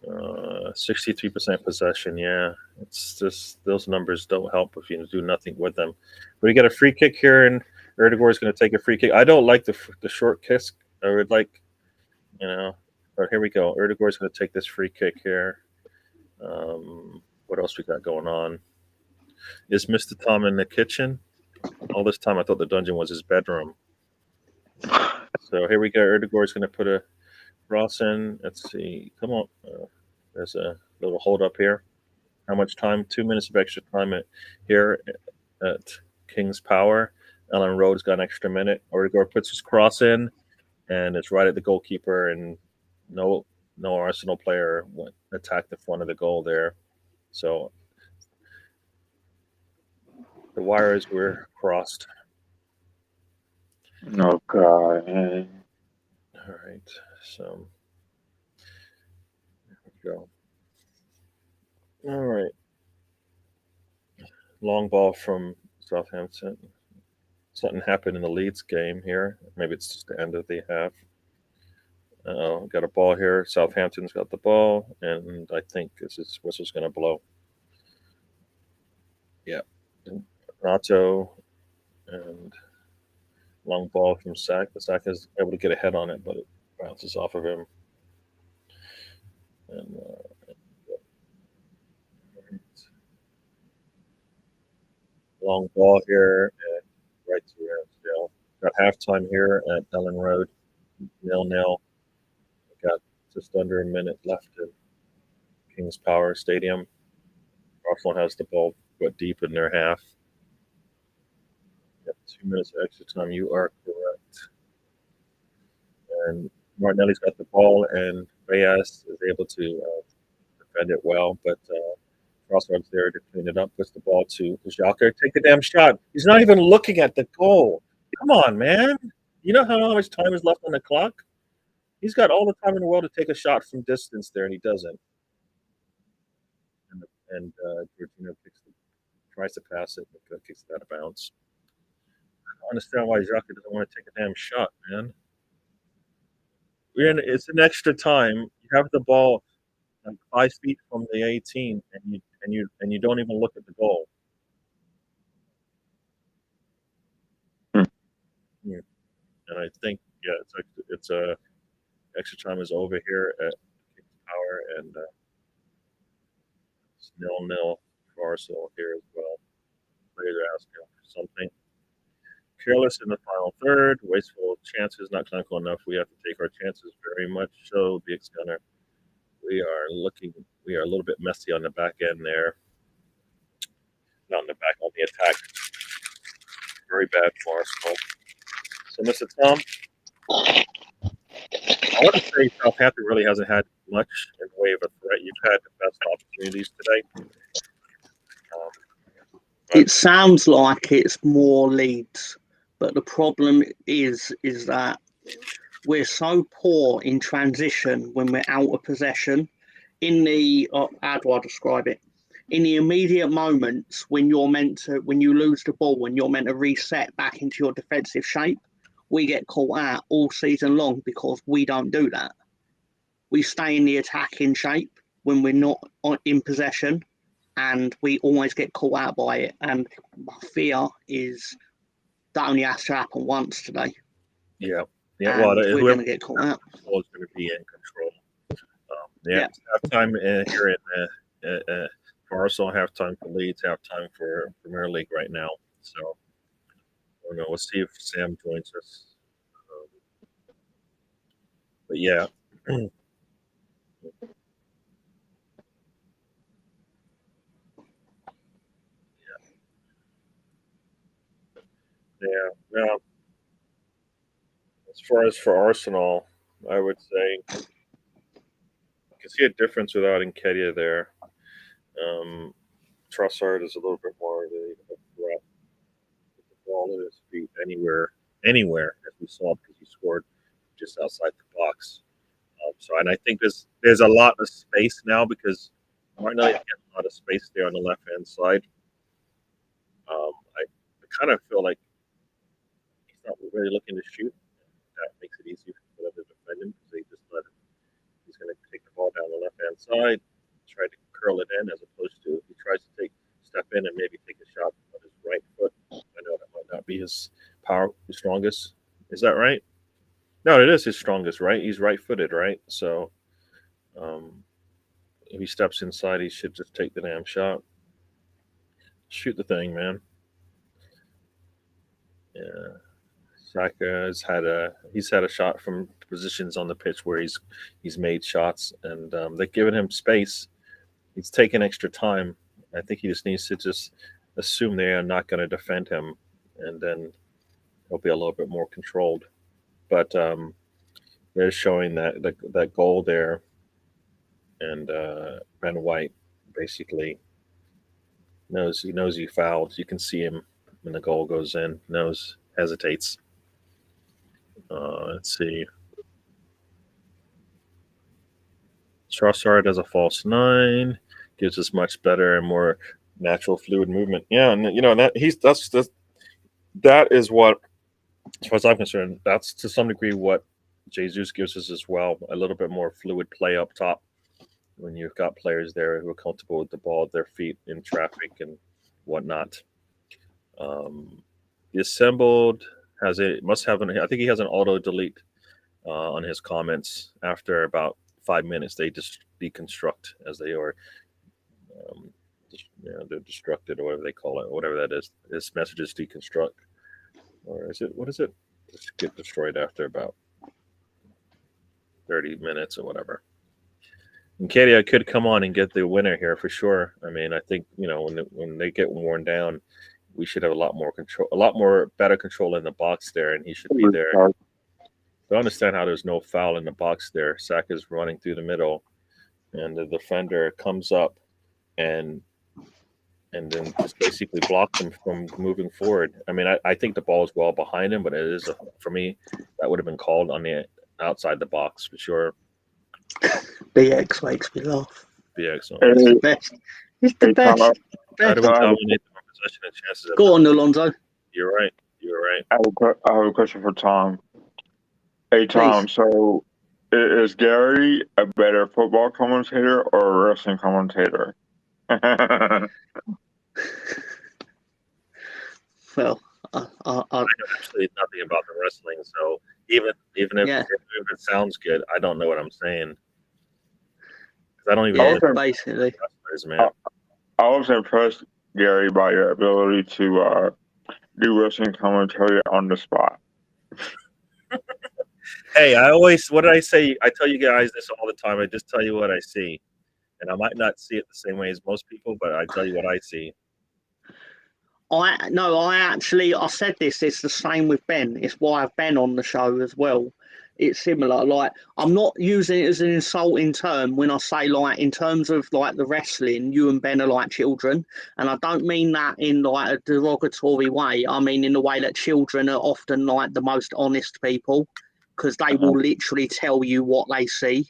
63% possession. Yeah, it's just those numbers don't help if you do nothing with them. But we got a free kick here, and Erdegaard is going to take a free kick. I don't like the short kiss. I would like, but here we go. Erdegaard is going to take this free kick here. What else we got going on? Is Mr. Tom in the kitchen? All this time I thought the dungeon was his bedroom. So here we go. Erdogan's going to put a cross in. Let's see. Come on. There's a little hold up here. How much time? 2 minutes of extra time here at King's Power. Ellen Road's got an extra minute. Erdogan puts his cross in, and it's right at the goalkeeper, and no Arsenal player went attack the front of the goal there. So the wires were crossed. Oh God, man. All right, so there we go. All right, long ball from Southampton. Something happened in the Leeds game here. Maybe it's just the end of the half. Oh, got a ball here. Southampton's got the ball, and I think this is whistle's going to blow. Yeah, Nato and long ball from Sack. The Sack is able to get a head on it, but it bounces off of him. And long ball here, and right to Ramsdale. Got halftime here at Ellen Road, 0-0. Got just under a minute left in King's Power Stadium. Arsenal has the ball, but deep in their half. Got 2 minutes of extra time. You are correct. And Martinelli's got the ball, and Reyes is able to defend it well, but Crossroads there to clean it up, puts the ball to Xhaka. Take the damn shot. He's not even looking at the goal. Come on, man. You know how much time is left on the clock? He's got all the time in the world to take a shot from distance there, and he doesn't. And Jorginho tries to pass it, but kicks it out of bounds. I don't understand why Xhaka doesn't want to take a damn shot, man. It's an extra time. You have the ball like 5 feet from the 18, and you don't even look at the goal. Yeah. And I think it's a extra time is over here at King's Power, and it's 0-0 for Arsenal here as well. Players are asking for something. Careless in the final third, wasteful chances, not clinical enough. We have to take our chances very much. So, Big Gunner, we are a little bit messy on the back end there. Not on the back, on the attack. Very bad for Arsenal. So, Mr. Tom, I want to say Southampton really hasn't had much in the way of a threat. You've had the best opportunities today. It sounds like it's more Leeds, but the problem is that we're so poor in transition when we're out of possession. In the how do I describe it? In the immediate moments when you lose the ball, when you're meant to reset back into your defensive shape, we get caught out all season long because we don't do that. We stay in the attacking shape when we're not in possession, and we always get caught out by it. And my fear is that only has to happen once today. Yeah. Well, we're going to get caught out. Is going to be in control. Halftime here in for Arsenal, halftime for Leeds, halftime for Premier League right now. So I don't know. We'll see if Sam joins us. But yeah. Yeah. Now, as far as for Arsenal, I would say you can see a difference without Nketiah there. Trossard is a little bit more of a threat. With the ball at his feet anywhere, as we saw, because he scored just outside the box. And I think there's a lot of space now because Martinelli has a lot of space there on the left hand side. I kind of feel like he's not really looking to shoot. That makes it easier for them to defend him because he's going to take the ball down the left hand side, try to curl it in, as opposed to he tries to step in and maybe take a shot on his right foot. I know that might not be his strongest. Is that right? No, it is his strongest, right? He's right-footed, right? So if he steps inside, he should just take the damn shot. Shoot the thing, man. Yeah. Saka he's had a shot from positions on the pitch where he's made shots, and they've given him space. He's taken extra time. I think he just needs to just assume they are not going to defend him, and then he'll be a little bit more controlled. But they're showing that goal there, and Ben White basically knows he fouled. You can see him when the goal goes in. Hesitates. Let's see. Trossard as a false 9 gives us much better and more natural fluid movement. Yeah, and that is what, as far as I'm concerned, that's to some degree what Jesus gives us as well. A little bit more fluid play up top when you've got players there who are comfortable with the ball at their feet in traffic and whatnot. The assembled I think he has an auto delete on his comments. After about 5 minutes, they just deconstruct as they are. They're destructed, or whatever they call it, or whatever that is. This messages deconstruct, or is it? What is it? Just get destroyed after about 30 minutes or whatever. And Katie, I could come on and get the winner here for sure. I mean, I think when they get worn down, we should have a lot more control, a lot more better control in the box there, and he should be there. I understand how there's no foul in the box there. Saka's running through the middle, and the defender comes up and then just basically blocks him from moving forward. I mean, I think the ball is well behind him, but it is for me that would have been called on the outside the box for sure. BX makes me laugh. BX, it's the best. It's the best. How do we dominate the possession and chances? Go on, Alonso. You're right. I have a question for Tom. Hey, Tom. Please. So, is Gary a better football commentator or a wrestling commentator? Well, I know actually nothing about the wrestling, so even if it sounds good, I don't know what I'm saying. I don't even know basically. Man. I was impressed, Gary, by your ability to do wrestling commentary on the spot. Hey, what did I say? I tell you guys this all the time. I just tell you what I see. And I might not see it the same way as most people, but I tell you what I see. I said this. It's the same with Ben. It's why I've Ben on the show as well. It's similar. Like, I'm not using it as an insulting term when I say, like, in terms of like the wrestling, you and Ben are like children, and I don't mean that in like a derogatory way. I mean in the way that children are often like the most honest people, because they will literally tell you what they see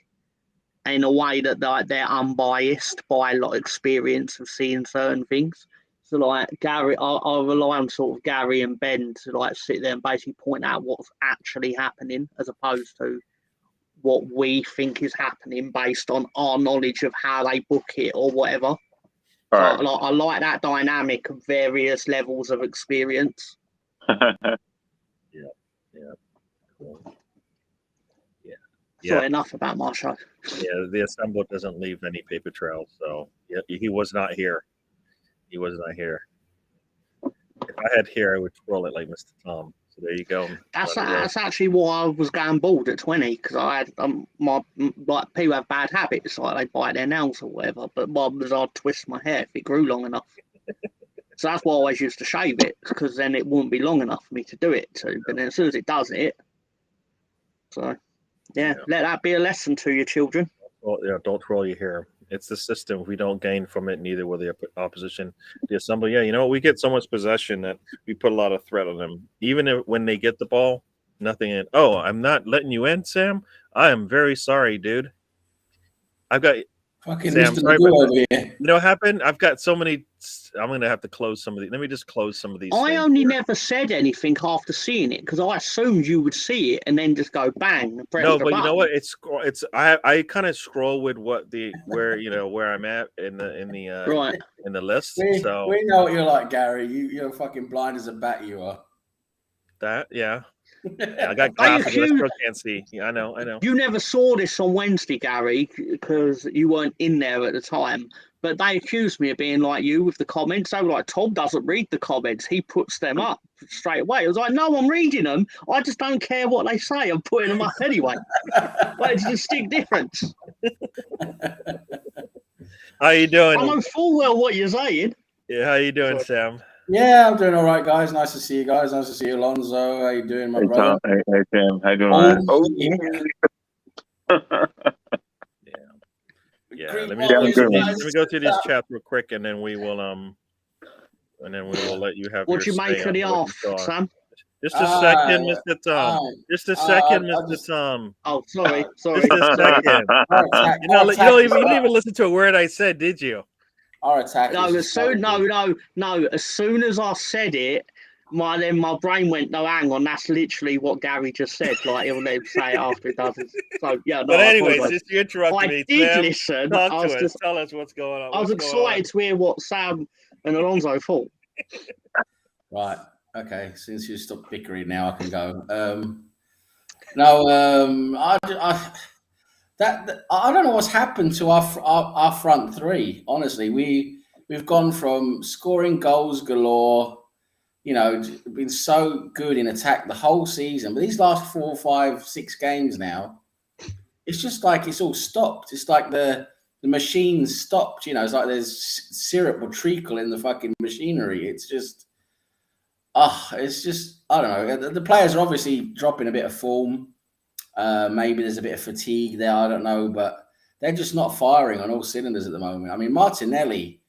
in a way that they're unbiased by a lot of experience of seeing certain things. So, like, Gary, I rely on sort of Gary and Ben to, like, sit there and basically point out what's actually happening as opposed to what we think is happening based on our knowledge of how they book it or whatever. Right. So, I like that dynamic of various levels of experience. Yeah. Cool. So enough about my show. Yeah, the assembled doesn't leave any paper trails, so he was not here. He was not here. If I had here, I would twirl it like Mr. Tom. So there you go. That's actually why I was going bald at 20, because I had like people have bad habits, like they bite their nails or whatever. But mine was I'd twist my hair if it grew long enough. So that's why I always used to shave it, because then it wouldn't be long enough for me to do it to. But then as soon as it does it, so let that be a lesson to your children. Well, don't twirl your hair. It's the system. If we don't gain from it, neither will the opposition. The assembly, we get so much possession that we put a lot of threat on them. Even when they get the ball, nothing in. Oh, I'm not letting you in, Sam. I am very sorry, dude. I've got fucking Sam. Mr. Sorry Magoo about over here. You know what happened? I've got so many. I'm going to have to close some of these. Let me just close some of these. I only never said anything after seeing it because I assumed you would see it and then just go bang. And press no, the but button. You know what? It's I kind of scroll with where I'm at in the right in the list. We So we know what you're like, Gary. You're fucking blind as a bat. You are. That I got glasses, but I still can't see. Yeah, I know. You never saw this on Wednesday, Gary, because you weren't in there at the time. But they accused me of being like you with the comments. They were like, Tom doesn't read the comments. He puts them up. straight away. It was like, no, I'm reading them. I just don't care what they say. I'm putting them up anyway. But it's a distinct difference. How you doing? I know full well what you're saying. Yeah, how you doing, Sam? Yeah, I'm doing all right, guys. Nice to see you guys. Nice to see you, Alonso. How you doing, my Hey, brother? Tom. Hey, Tim. How you doing, Oh, man? Oh, yeah. Yeah. Green Let me Yeah, I'm good, man. let me go through these chats real quick, and then we will let you have What your you make say of on the what you off, saw. Sam? Just a second, yeah. Mr. Tom. Just a I second, Mr. just- Tom. Oh, sorry. Just a second. Our attack, You didn't even listen to a word I said, did you? our attack No, is as soon, no. As soon as I said it, my brain went, no, hang on, that's literally what Gary just said. Like he'll never say it after it does it. So yeah, no. But anyways, I just you interrupted me. did Sam, listen. talk I to was us. just, Tell us what's going on. I was excited to hear what Sam and Alonso thought. Right. Okay. Since you stopped bickering, now I can go. I don't know what's happened to our front three. Honestly, we've gone from scoring goals galore, been so good in attack the whole season, but these last 4, 5, 6 games now, it's just like it's all stopped. It's like the machine's stopped. It's like there's syrup or treacle in the fucking machinery. It's just, it's just, I don't know. The players are obviously dropping a bit of form. Maybe there's a bit of fatigue there. I don't know, but they're just not firing on all cylinders at the moment. I mean, Martinelli,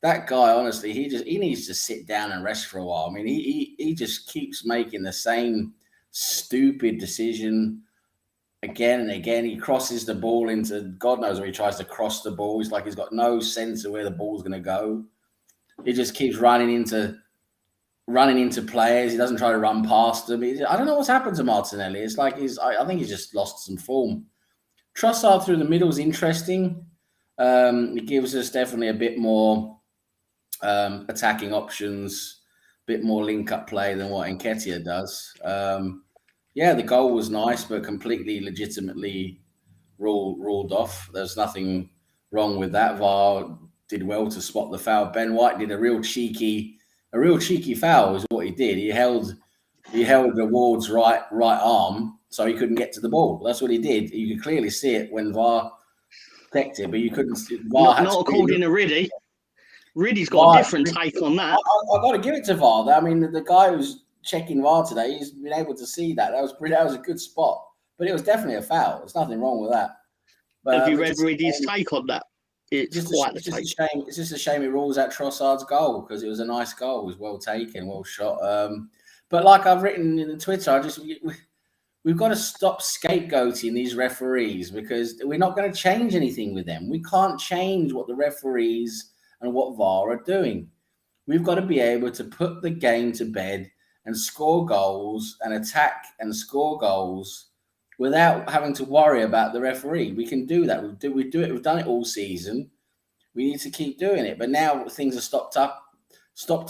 that guy, honestly, he needs to sit down and rest for a while. I mean, he just keeps making the same stupid decision again and again. He crosses the ball into God knows where he tries to cross the ball. It's like he's got no sense of where the ball's going to go. He just keeps running into players. He doesn't try to run past them. I don't know what's happened to Martinelli. It's like I think he's just lost some form. Trossard through the middle is interesting. It gives us definitely a bit more attacking options, a bit more link-up play than what Nketiah does. The goal was nice, but completely legitimately ruled off. There's nothing wrong with that. VAR did well to spot the foul. Ben White did a real cheeky foul is what he did. He held the Ward's right arm so he couldn't get to the ball. That's what he did. You could clearly see it when VAR checked it, but you couldn't see VAR. Not according to Riddy. Riddy's got a different take on that. I got to give it to VAR. I mean, the guy who's checking VAR today, he's been able to see that. That was a good spot, but it was definitely a foul. There's nothing wrong with that. But have you read Riddy's take on that? It's just quite the take. It's just a shame it rules out Trossard's goal because it was a nice goal. It was well taken, well shot. But like I've written in Twitter, we've got to stop scapegoating these referees because we're not going to change anything with them. We can't change what the referees and what VAR are doing. We've got to be able to put the game to bed and score goals and attack and score goals without having to worry about the referee. We can do that. We do it. We've done it all season. We need to keep doing it. But now things are stopped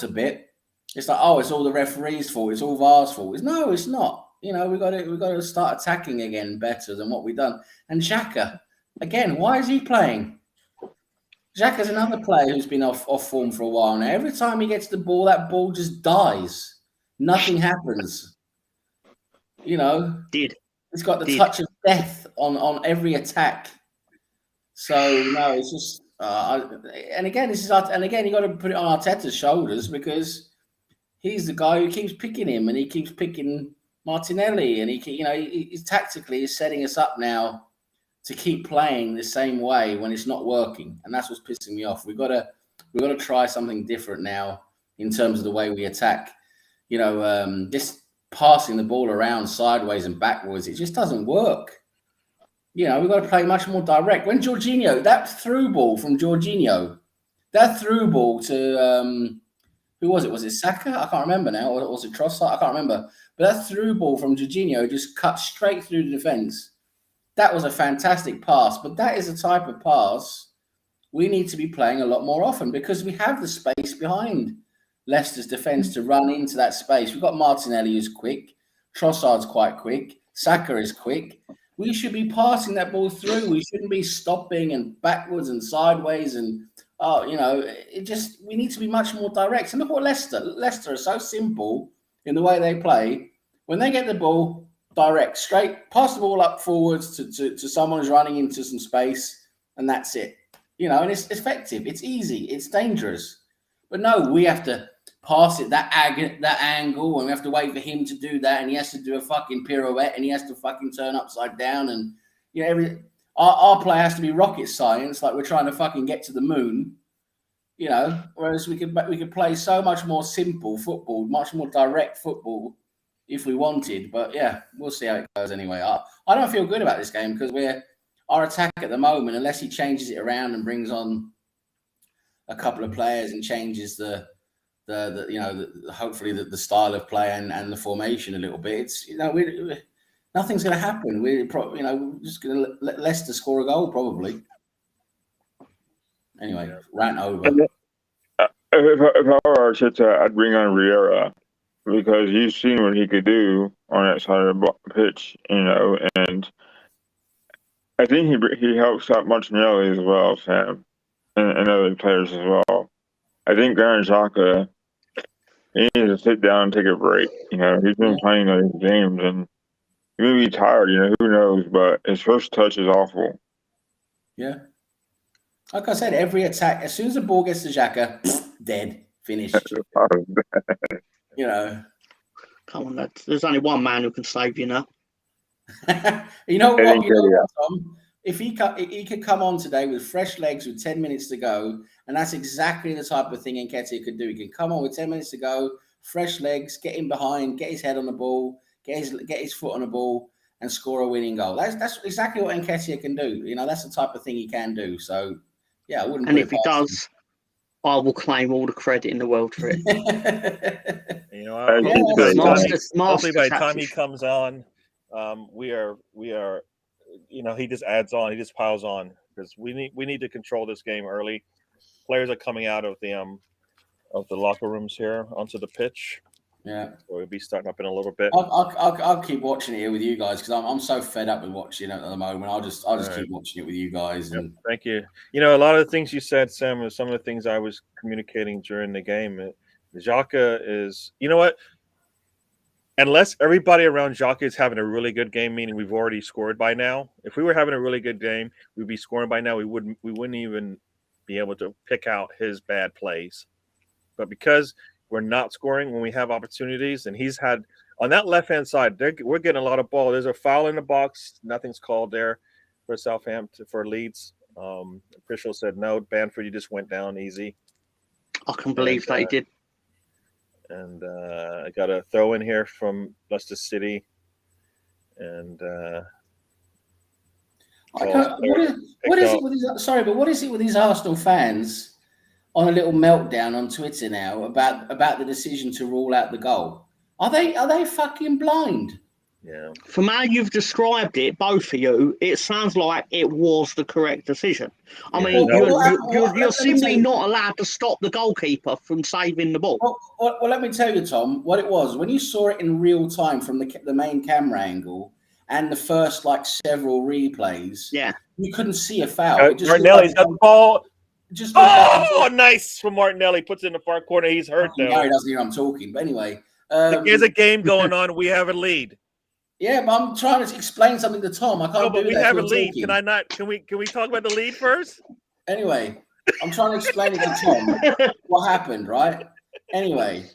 a bit. It's like, it's all the referee's fault. It's all VAR's fault. No, it's not. We've got to start attacking again better than what we've done. And Xhaka, again, why is he playing? Xhaka's another player who's been off form for a while now. Every time he gets the ball, that ball just dies. Nothing happens. He's got the touch of death on every attack. So no, it's just and again you got to put it on Arteta's shoulders because he's the guy who keeps picking him and he keeps picking Martinelli and he's tactically setting us up now to keep playing the same way when it's not working, and that's what's pissing me off. We've got to try something different now in terms of the way we attack. This passing the ball around sideways and backwards, it just doesn't work. We've got to play much more direct. When Jorginho, that through ball from Jorginho, that through ball to who was it? Was it Saka? I can't remember now. Or was it Trossard? I can't remember. But that through ball from Jorginho just cut straight through the defence. That was a fantastic pass, but that is a type of pass we need to be playing a lot more often because we have the space behind Leicester's defence to run into that space. We've got Martinelli who's quick. Trossard's quite quick. Saka is quick. We should be passing that ball through. We shouldn't be stopping and backwards and sideways and, we need to be much more direct. And look what Leicester are so simple. in the way they play. When they get the ball, direct, straight, pass the ball up forwards to someone who's running into some space, and that's it. And it's effective. It's easy. It's dangerous. But no, we have to pass it that angle, and we have to wait for him to do that, and he has to do a fucking pirouette, and he has to fucking turn upside down, and our play has to be rocket science, like we're trying to fucking get to the moon, whereas we could play so much more simple football, much more direct football if we wanted. But yeah, we'll see how it goes anyway. I don't feel good about this game because our attack at the moment, unless he changes it around and brings on a couple of players and changes the hopefully the style of play and the formation a little bit, it's nothing's going to happen. We're just going to let Leicester score a goal probably. Anyway, rant over. If I were Arteta, I'd bring on Riera because you've seen what he could do on that side of the pitch, and I think he helps out Martinelli as well, Sam, and other players as well. I think Granit Xhaka, he needs to sit down and take a break. He's been playing those games and he may be tired. Who knows? But his first touch is awful. Yeah. Like I said, every attack, as soon as the ball gets to Xhaka, dead, finished. Come on, there's only one man who can save you now. You know what, Tom? If he could come on today with fresh legs with 10 minutes to go, and that's exactly the type of thing Nketiah could do. He can come on with 10 minutes to go, fresh legs, get in behind, get his head on the ball, get his foot on the ball, and score a winning goal. That's exactly what Nketiah can do. That's the type of thing he can do. So, yeah, I wouldn't. And if he does, I will claim all the credit in the world for it. Hopefully by the time he comes on, we are. He just adds on. He just piles on because we need to control this game early. Players are coming out of the locker rooms here onto the pitch. Yeah, so we'll be starting up in a little bit. I'll keep watching it here with you guys because I'm so fed up with watching it at the moment. I'll just keep watching it with you guys. Yep, thank you. A lot of the things you said, Sam, are some of the things I was communicating during the game. Xhaka is, what? Unless everybody around Xhaka is having a really good game, meaning we've already scored by now. If we were having a really good game, we'd be scoring by now. We wouldn't even be able to pick out his bad plays. But because we're not scoring when we have opportunities, and he's had on that left-hand side, we're getting a lot of ball. There's a foul in the box. Nothing's called there for Southampton, for Leeds. Official said no. Bamford, you just went down easy. I can believe that he did. And I got a throw in here from Leicester City. And what is it with these Arsenal fans on a little meltdown on Twitter now about the decision to rule out the goal? Are they fucking blind? Yeah. From how you've described it, both of you, it sounds like it was the correct decision. I mean, you're simply not allowed to stop the goalkeeper from saving the ball. Well, let me tell you, Tom, what it was. When you saw it in real time from the main camera angle and the first, several replays, you couldn't see a foul. Martinelli's got the ball. Nice from Martinelli. Puts it in the far corner. He's hurt, though. Gary doesn't hear I'm talking. But anyway. There's a game going on. We have a lead. Yeah, but I'm trying to explain something to Tom. I can't do that. We have a lead. Talking. Can I not? Can we talk about the lead first? Anyway, I'm trying to explain it to Tom what happened, right? Anyway,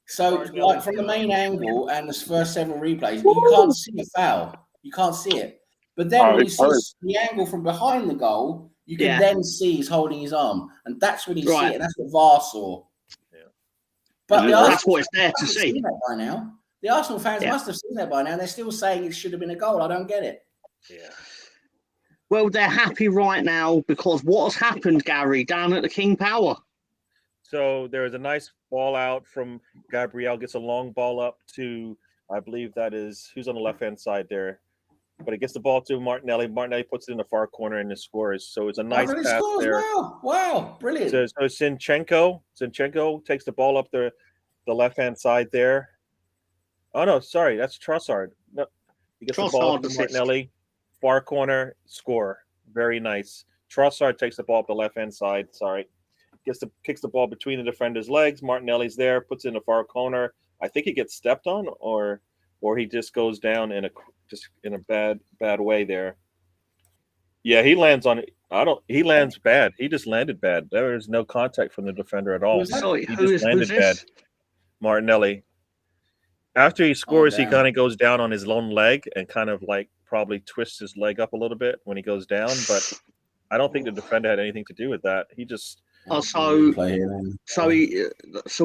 so from the main angle and the first several replays, you can't see a foul. You can't see it. But then when you see the angle from behind the goal, you can then see he's holding his arm, and that's when you see it. And that's what VAR saw. Yeah. But that's what it's there to see. That by now. The Arsenal fans must have seen that by now. They're still saying it should have been a goal. I don't get it. Yeah. Well, they're happy right now because what has happened, Gary, down at the King Power? So there is a nice ball out from Gabriel. Gets a long ball up to, I believe that is, who's on the left-hand side there. But it gets the ball to Martinelli. Martinelli puts it in the far corner and it scores. So it's a nice pass there. Wow, brilliant. So Zinchenko takes the ball up the left-hand side there. Oh, no, sorry. That's Trossard. No, he gets the ball to Martinelli. Far corner, score. Very nice. Trossard takes the ball up the left-hand side. Sorry. Kicks the ball between the defender's legs. Martinelli's there, puts it in the far corner. I think he gets stepped on, or he just goes down in a bad way there. Yeah, he lands on it. He lands bad. He just landed bad. There is no contact from the defender at all. Sorry, He who's just landed bad. this? Martinelli. After he scores, he damn. kind of goes down on his lone leg and kind of like probably twists his leg up a little bit when he goes down. But I don't think the defender had anything to do with that. He just So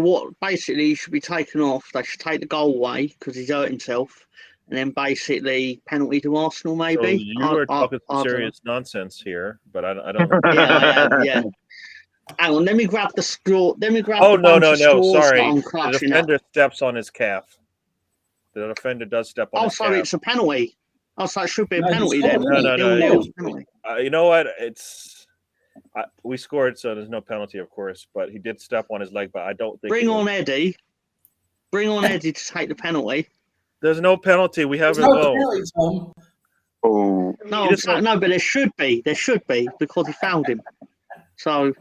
what? Basically, he should be taken off. They should take the goal away because he's hurt himself, and then basically penalty to Arsenal. Maybe. So you were talking some serious nonsense here, but I don't. Yeah, I am. Yeah. Hang on, let me grab the score. Let me grab. Oh no! Sorry, I'm the defender steps on his calf. The defender does step on his calf. It's a penalty. So it should be a penalty then. No. Penalty. You know what? We scored, so there's no penalty, of course. But he did step on his leg. But I don't think. Bring on Eddie. Bring on Eddie to take the penalty. There's no penalty. We have a goal. Oh no, but there should be. There should be because he fouled him. So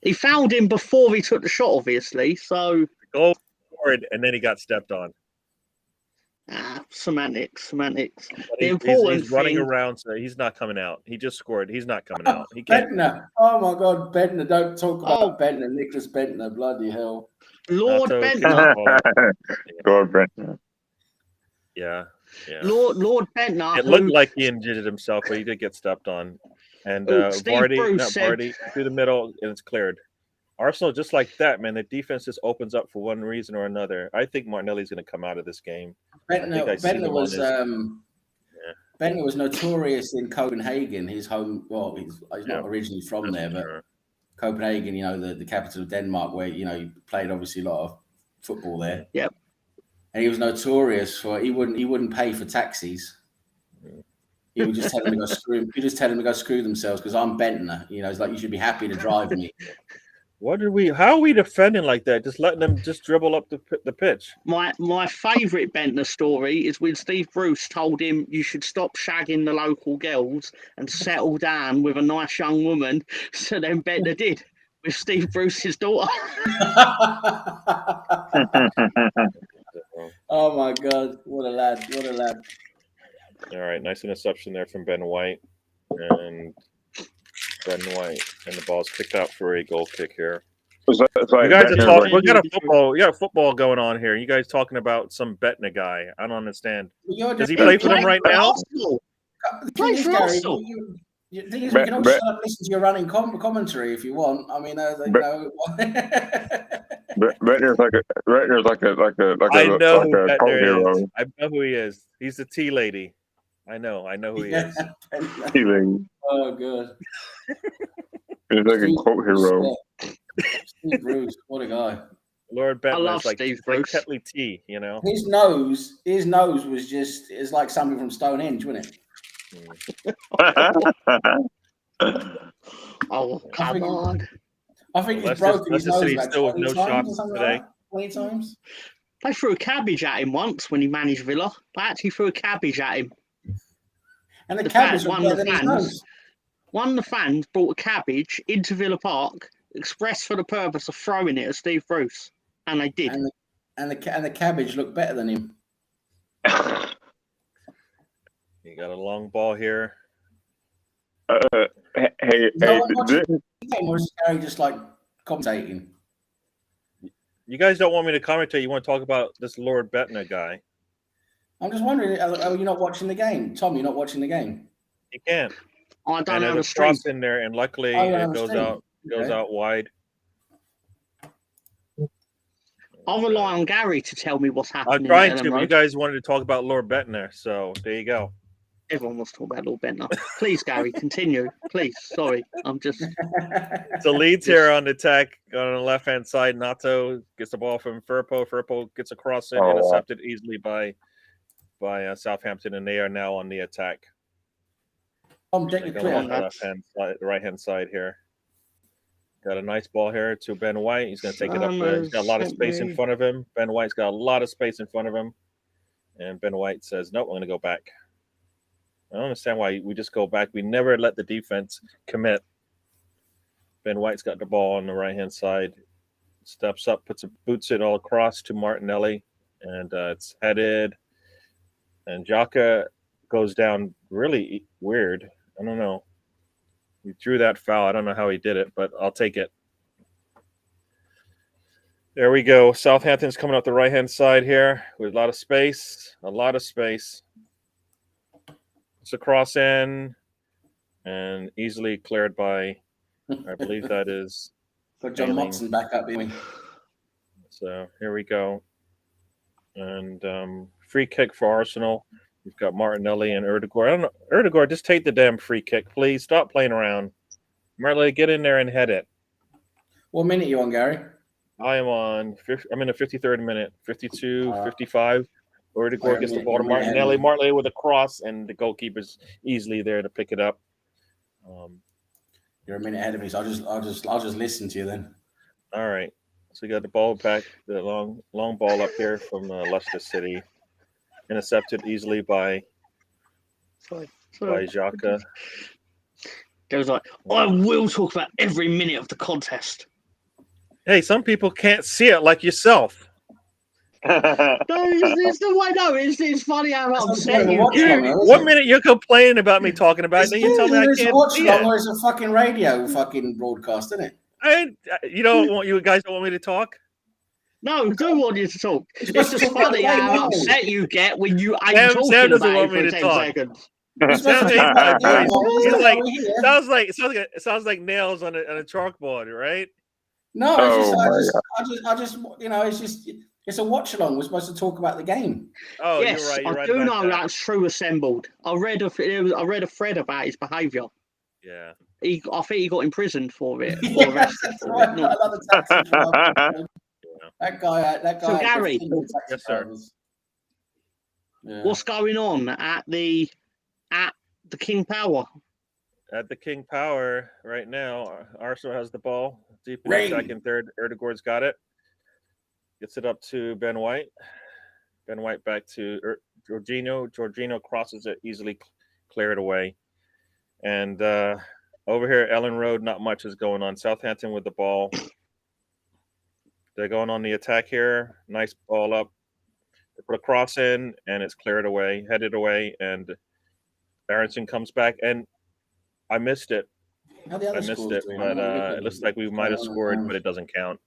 he fouled him before he took the shot, obviously. So goal forward, and then he got stepped on. Semantics. He's running around, so he's not coming out. He just scored. He's not coming out. He can't. Bentner. Oh my God, Bentner! Don't talk about Bentner. Nicholas Bentner. Bloody hell. Lord Bentner. Lord Bentner. Yeah. Lord Bentner. It looked like he injured himself, but he did get stepped on. And Vardy through the middle, and it's cleared. Arsenal, just like that, man, the defense just opens up for one reason or another. I think Martinelli's going to come out of this game. Bentner was notorious in Copenhagen, his home. Well, he's not originally from there, but Copenhagen, the capital of Denmark, where he played obviously a lot of football there. Yep. And he was notorious for he wouldn't pay for taxis. He would just tell them to go screw. He just tell them to go screw themselves because I'm Bentner. It's like you should be happy to drive me. How are we defending like that? Just letting them just dribble up the pitch. My favourite Bentner story is when Steve Bruce told him you should stop shagging the local girls and settle down with a nice young woman. So then Bentner did with Steve Bruce's daughter. Oh my God! What a lad! All right, nice interception there from Ben White, and the ball's kicked out for a goal kick here. You guys are talking. We got football going on here. You guys talking about some Bentner guy? I don't understand. Does he play for them right now? Plays for Arsenal. The thing is, we can also listen to your running commentary if you want. I mean, Bentner's like a I know who Bentner is. I know who he is. He's the tea lady. I know who he is. Tea lady. Oh, good. He's like a quote hero. Steve Bruce, what a guy. Lord Bentner. I love Steve Bruce. Like Tetley tea, His nose was it's like something from Stonehenge, wasn't it? Oh, come on. I think he's broken his nose about 20 times or something today. like that. 20 times. They threw a cabbage at him once when he managed Villa. They actually threw a cabbage at him. And the cabbage was better than his nose. One of the fans brought a cabbage into Villa Park, expressed for the purpose of throwing it at Steve Bruce, and they did. And the cabbage looked better than him. You got a long ball here. Hey, or is Gary just like commentating? You guys don't want me to commentate. You want to talk about this Lord Bentner guy? I'm just wondering, are you not watching the game? Tom, you're not watching the game? You can't. I don't know the cross in there, and luckily it goes out wide. I'll rely on Gary to tell me what's happening. I'm trying to, but you guys wanted to talk about Lord Bentner, so there you go. Everyone wants to talk about Lord Bentner. Please, Gary, continue. Please. Sorry, I'm just. So Leeds here on the attack on the left-hand side. Nato gets the ball from Firpo. Firpo gets a cross in, intercepted easily by Southampton, and they are now on the attack. On the right-hand side here. Got a nice ball here to Ben White. He's going to take it up there. He's got a lot of space in front of him. Ben White's got a lot of space in front of him. And Ben White says, nope, I'm going to go back. I don't understand why we just go back. We never let the defense commit. Ben White's got the ball on the right-hand side. steps up, boots it all across to Martinelli, and it's headed. And Xhaka goes down really weird. I don't know. He drew that foul. I don't know how he did it, but I'll take it. There we go. Southampton's coming up the right-hand side here with a lot of space. A lot of space. It's a cross in and easily cleared by, I believe that is. Got John Moxon back up, didn't we? So here we go. And free kick for Arsenal. We've got Martinelli and Erdegaard. I don't know. Erdegaard, just take the damn free kick, please. Stop playing around. Martinelli, get in there and head it. What minute are you on, Gary? I'm in the 53rd minute, 52, 55. Erdegaard gets the ball to Martinelli. Martinelli with a cross, and the goalkeeper's easily there to pick it up. You're a minute ahead of me, so I'll just listen to you then. All right. So we got the ball back, the long ball up here from Leicester City, intercepted easily by Xhaka. There was like, I will talk about every minute of the contest. Hey, some people can't see it like yourself. No, it's the way. No, it's funny how upset you get. What minute you're complaining about me talking about it? Then you tell me I can't see it. It's a fucking radio broadcast, isn't it? You guys don't want me to talk? No, I don't want you to talk. It's just funny how upset you get when you ain't talking Sam doesn't about want it me for to 10 talk. seconds. It sounds like nails on a chalkboard, right? No, I just it's a watch along. We're supposed to talk about the game. Oh, yes, you're right. I do know that's true. Assembled. I read a thread about his behaviour. Yeah. I think he got imprisoned for it. Yeah, that guy. So Gary, yes, sir. Yeah. What's going on at the King Power? At the King Power right now, Arsenal has the ball deep in the second, third. Erdegaard's got it. Gets it up to Ben White. Ben White back to Jorginho. Jorginho crosses it, easily cleared away. And over here, Ellen Road, not much is going on. Southampton with the ball. They're going on the attack here. Nice ball up. They put a cross in, and it's cleared away, headed away, and Aronson comes back. And I missed it. But it looks like we might have scored, but it doesn't count.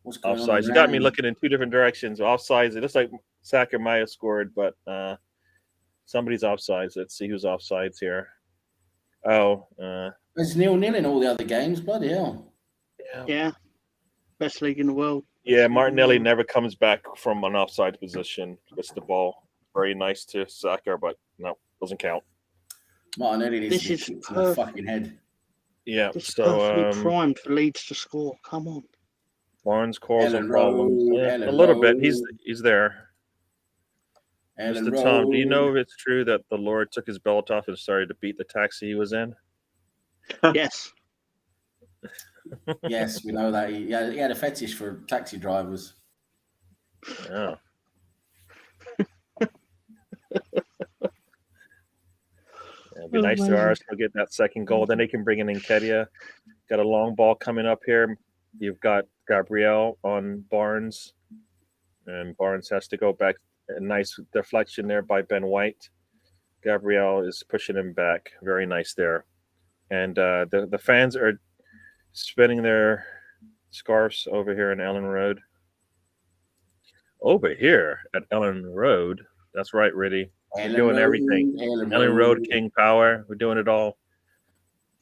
Offsides. You got me looking in two different directions. Offsides. It looks like Saka might have scored, but somebody's offsides. Let's see who's offsides here. Oh, it's 0-0 in all the other games. Bloody hell! Yeah, best league in the world. Yeah, Martinelli never comes back from an offside position. Gets the ball. Very nice to Saka, but no, doesn't count. Martinelli needs to get to the fucking head. Yeah, this is perfectly primed for Leeds to score. Come on. Barnes calls some problems. A little bit. He's there. Mr. Tom, do you know if it's true that the Lord took his belt off and started to beat the taxi he was in? Yes. Yes, we know that. He had a fetish for taxi drivers. Yeah. It'd be nice to Arsenal get that second goal. Then they can bring in Nketiah. Got a long ball coming up here. You've got Gabriel on Barnes, and Barnes has to go back. A nice deflection there by Ben White. Gabriel is pushing him back. Very nice there. And the fans are spinning their scarves over here in Ellen Road. Over here at Ellen Road. That's right, Riddy. We're doing everything. Ellen Road, King Power. We're doing it all.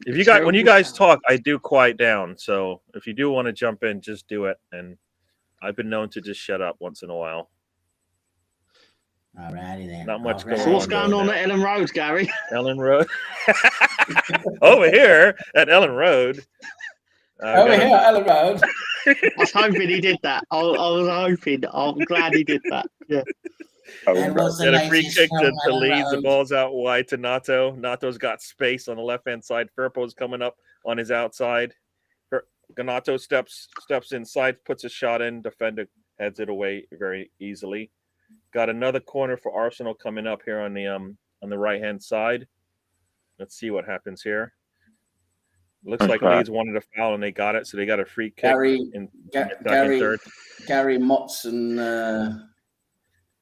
When you guys talk, I do quiet down. So if you do want to jump in, just do it. And I've been known to just shut up once in a while. Alrighty then. Not much going on. So what's going on at Ellen Road, Gary? Ellen Road. Over here at Ellen Road. Over here at Ellen Road. I was hoping he did that. I was hoping. I'm glad he did that. Yeah. And a free kick to Leeds. The ball's out wide to Nato. Nato's got space on the left-hand side. Firpo's coming up on his outside. Ganato steps inside, puts a shot in. Defender heads it away very easily. Got another corner for Arsenal coming up here on the right-hand side. Let's see what happens here. Looks like Okay. Leeds wanted a foul and they got it, so they got a free kick in Gary third. Gary Motson.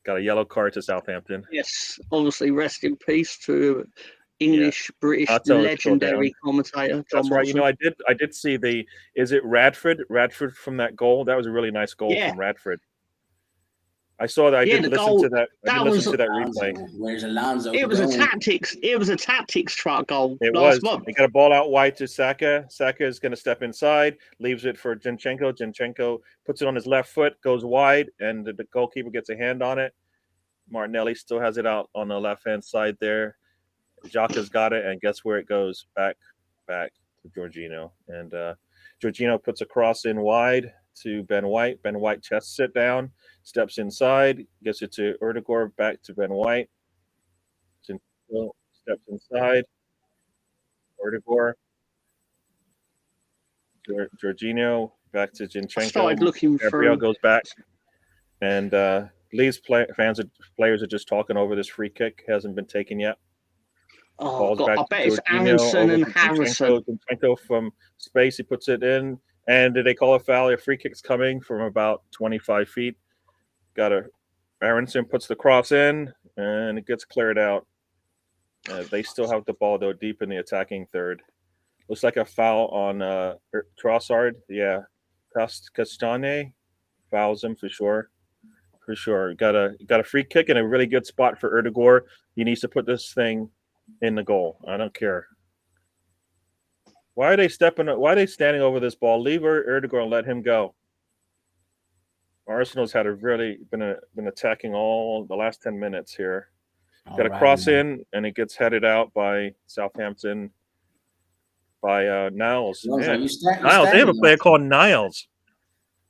Got a yellow card to Southampton. Yes, obviously, rest in peace to English, British Otto is legendary commentator John That's right. Motson. You know, I did see is it Radford? Radford from that goal. That was a really nice goal from Radford. I saw that. I did listen to that. I did listen to that replay. Where's Alonso? It was a tactics. It was a tactics truck goal. It last was. month. They got a ball out wide to Saka. Saka is going to step inside, leaves it for Zinchenko. Zinchenko puts it on his left foot, goes wide, and the goalkeeper gets a hand on it. Martinelli still has it out on the left-hand side there. Xhaka's got it, and guess where it goes? Back to Jorginho. And Jorginho puts a cross in wide to Ben White. Ben White chest sit down, steps inside, gets it to Erdegaard, back to Ben White. Zinchenko steps inside. Erdegaard. Jorginho, back to Zinchenko. I started looking Gabriel for... goes back. And Leeds players are just talking over this free kick. Hasn't been taken yet. Oh, God, I bet it's Aaronson and Harrison. Zinchenko from space, he puts it in. And did they call a foul? A free kick's coming from about 25 feet. Aaronson puts the cross in, and it gets cleared out. They still have the ball, though, deep in the attacking third. Looks like a foul on Trossard. Yeah. Castane fouls him for sure. For sure. Got a free kick and a really good spot for Erdegaard. He needs to put this thing in the goal. I don't care. Why are they standing over this ball? Leave Erdegaard and let him go. Arsenal's been attacking all the last 10 minutes here. Got a cross in, and it gets headed out by Southampton by Niles. Niles. They have a player called Niles.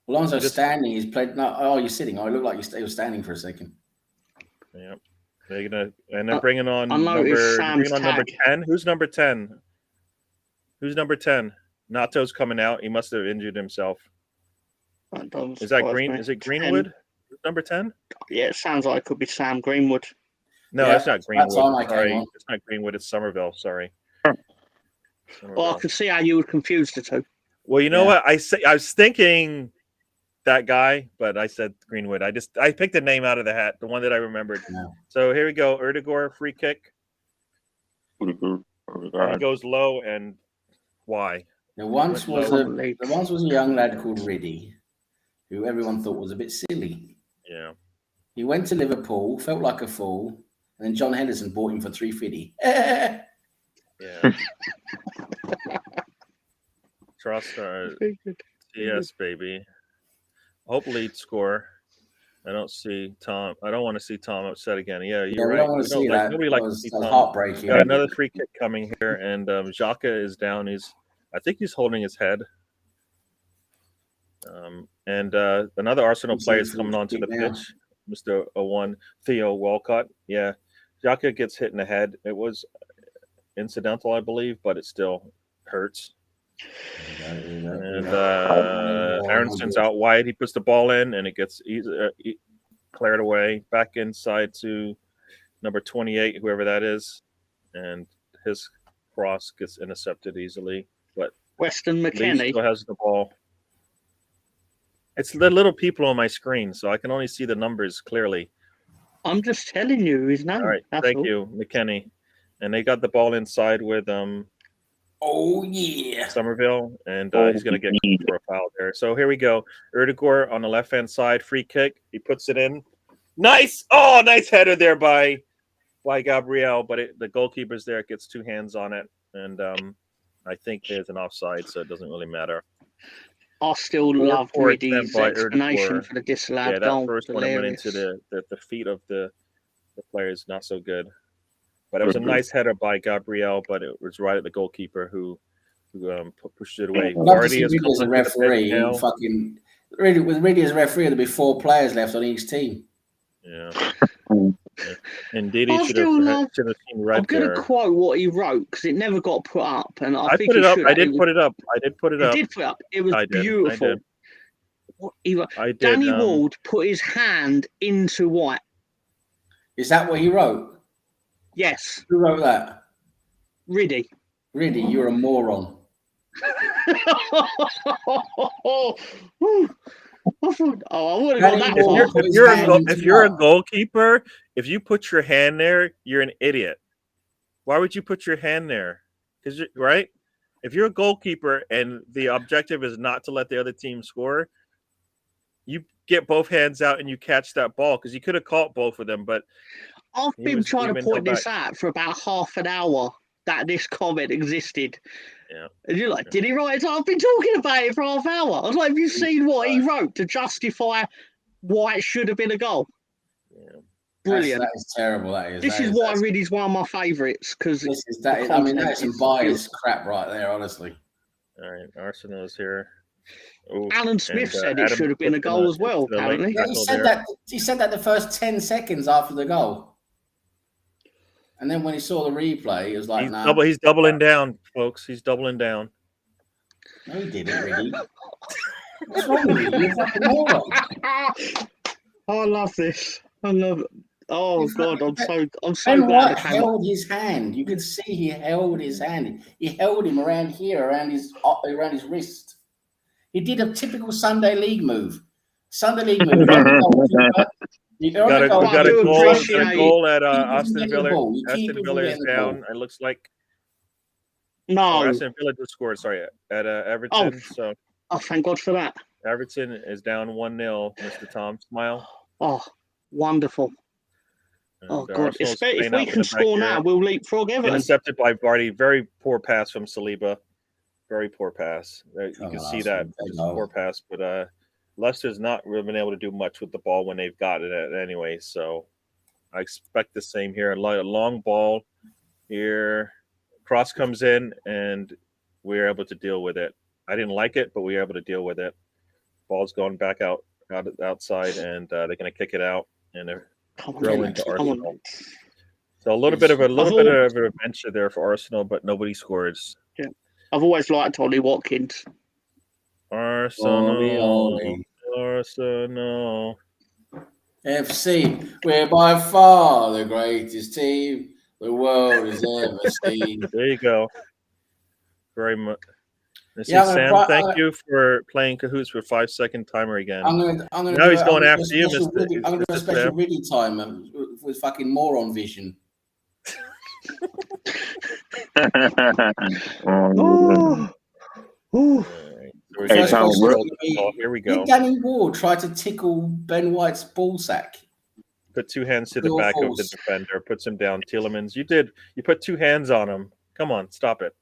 Alonso's standing. He's played. No, oh, you're sitting. Oh, it looked like he was standing for a second. Yeah, they're bringing on number 10. Who's number 10? Who's number 10? Nato's coming out. He must have injured himself. Is that Green? Is it Greenwood? Number 10? Yeah, it sounds like it could be Sam Greenwood. No, it's not Greenwood. Sorry, it's not Greenwood. It's Somerville. Sorry. Well, I could see how you would confuse the two. Well, you know what? I was thinking that guy, but I said Greenwood. I picked the name out of the hat, the one that I remembered. Yeah. So here we go. Erdegaard free kick. It goes low, and why? There once was a young lad called Riddy, who everyone thought was a bit silly. Yeah. He went to Liverpool, felt like a fool, and then John Henderson bought him for $350. Yeah. Trust yes, baby. Hopefully score. I don't see Tom. I don't want to see Tom upset again. Yeah, you're right. Don't want to see that. Nobody likes to see Tom. Heartbreaking. Got another free kick coming here, and Xhaka is down. I think he's holding his head. And another Arsenal player is coming onto the pitch. Mr. O1, Theo Walcott. Yeah, Xhaka gets hit in the head. It was incidental, I believe, but it still hurts. And Aronson's out wide. He puts the ball in, and it gets cleared away. Back inside to number 28, whoever that is. And his cross gets intercepted easily. But Weston McKennie still has the ball. It's the little people on my screen, so I can only see the numbers clearly. I'm just telling you his name. All right, thank you, McKennie. And they got the ball inside with Somerville, and he's going to get for a foul there. So here we go. Erdegaard on the left-hand side, free kick. He puts it in. Nice! Oh, nice header there by Gabriel, but the goalkeeper's there. It gets two hands on it, and I think there's an offside, so it doesn't really matter. I still love Riddy's explanation for the disallowed goal. That first one went into the feet of the players, not so good. But it was a nice header by Gabriel, but it was right at the goalkeeper who pushed it away. Riddy as a referee, with Riddy as a referee, there'd be 4 players left on each team. Yeah. Indeed, he should have seen red. I'm going to quote what he wrote because it never got put up, and I think put it up. I did put it up. You did put it up. It was beautiful. Danny Ward put his hand into White. Is that what he wrote? Yes. Who wrote that? Riddy. Riddy, you're a moron. I would have Danny got that Ward far. put his hand into If you're a mud. goalkeeper, if you put your hand there, you're an idiot. Why would you put your hand there? Because right, if you're a goalkeeper and the objective is not to let the other team score, you get both hands out and you catch that ball because you could have caught both of them, but I've he been was trying to even point held this back. out for about half an hour that this comment existed. Yeah. And you're like, did he write it? I've been talking about it for half an hour. I was like, have you seen what he wrote to justify why it should have been a goal? Yeah. Brilliant. That is terrible. That is. This is why Riddy's one of my favourites because I mean, that is some biased crap right there, honestly. All right, Arsenal's here. Ooh, Alan Smith said it Adam should have been a goal as well, apparently. Yeah, he said that the first 10 seconds after the goal. And then when he saw the replay, he was like, he's doubling down, folks. He's doubling down. No, he didn't, really. What's wrong with you? You're a fucking moron. I love this. I love it. Oh God, I'm so Ben glad. White held his hand. You could see he held his hand. He held him around here, around his wrist. He did a typical Sunday League move. Sunday League move. We got a goal at Aston Villa. Aston Villa is down. It looks like. No. Aston Villa just scored. Sorry, at Everton. Oh, thank God for that. Everton is down 1-0. Mr. Tom, smile. Oh, wonderful. And God! If we can score now, we'll leapfrog Everton. Intercepted by Vardy. Very poor pass from Saliba. Very poor pass. You can see that. It's a poor pass, but Leicester's not really been able to do much with the ball when they've got it anyway. So I expect the same here. A long ball here. Cross comes in, and we're able to deal with it. I didn't like it, but we were able to deal with it. Ball's going back outside, and they're going to kick it out and throw into Arsenal. So a little bit of an adventure there for Arsenal, but nobody scores. Yeah, I've always liked Ollie Watkins. Arsenal. FC, we're by far the greatest team the world has ever seen. There you go. Very much. Sam, thank you for playing Cahoots for 5-second timer again. Now he's going after you, Mr. I'm going to do a special Riddy timer with fucking moron vision. Here we go. Did Danny Ward try to tickle Ben White's ball sack? Put two hands to the back of the defender. Puts him down. Tielemans, you put two hands on him. Come on, stop it.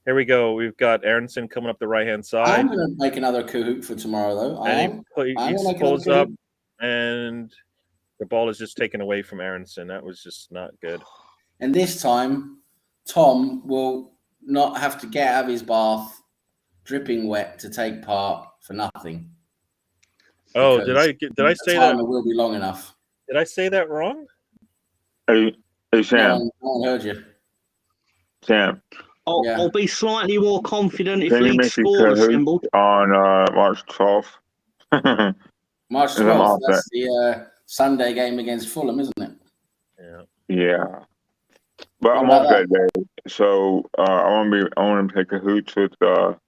Here we go. We've got Aronson coming up the right-hand side. I'm going to make another Cahoot for tomorrow, though. He pulls up, and the ball is just taken away from Aronson. That was just not good. And this time, Tom will not have to get out of his bath, dripping wet, to take part for nothing. Oh, did I say that? It will be long enough. Did I say that wrong? Hey, Sam. No one heard you. Sam. I'll be slightly more confident if League score assembled. On March 12th. March 12th, that's the Sunday game against Fulham, isn't it? Yeah. But I'm off that day. So I want to play Cahoots with Cahoots,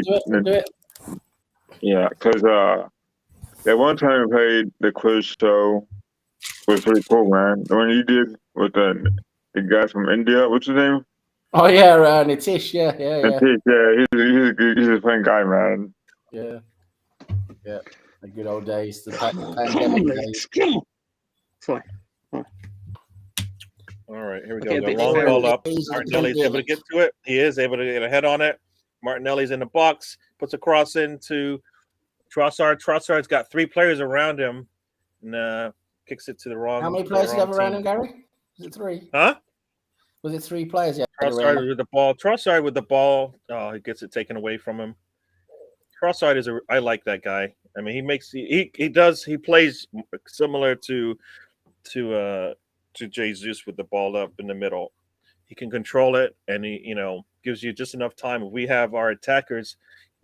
do it. Yeah, because that one time we played the quiz show was pretty cool, man. The one you did with the guy from India, what's his name? Oh yeah, Nitish. Yeah. Nitish, yeah, he's a fun guy, man. Yeah, the good old days, the pandemic days. Sorry. All right, here we go. The long ball up. Martinelli's able to get to it. He is able to get a head on it. Martinelli's in the box, puts a cross into Trossard. Trossard's got three players around him, and kicks it to the wrong. How many players do you have around him, Gary? Was it three? Huh? Was it three players? Yeah. Trossard with the ball. Trossard with the ball. Oh, he gets it taken away from him. Trossard is I like that guy. I mean, he plays similar to Jesus with the ball up in the middle. He can control it, and he gives you just enough time. If we have our attackers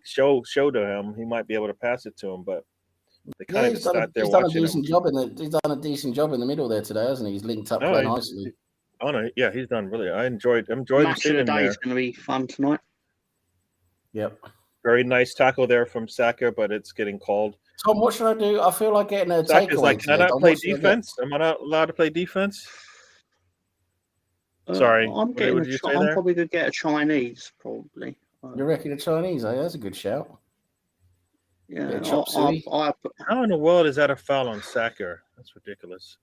show to him, he might be able to pass it to him, but they kind of sat there watching him. He's done a decent job in the middle there today, hasn't he? He's linked up quite nicely. Oh no, yeah, he's done really. I enjoyed him Match seeing of him the day there. is going to be fun tonight. Yep. Very nice tackle there from Saka, but it's getting called. Tom, what should I do? I feel like getting a Saka's takeaway. like, can I today, not Tom. play What should I get? defense? Am I not allowed to play defense? Sorry, I'm what getting. did you say I'm there? probably going to get a Chinese. Probably. You reckon a Chinese? Eh? That's a good shout. Yeah. Bit of chop suey. How in the world is that a foul on Saka? That's ridiculous.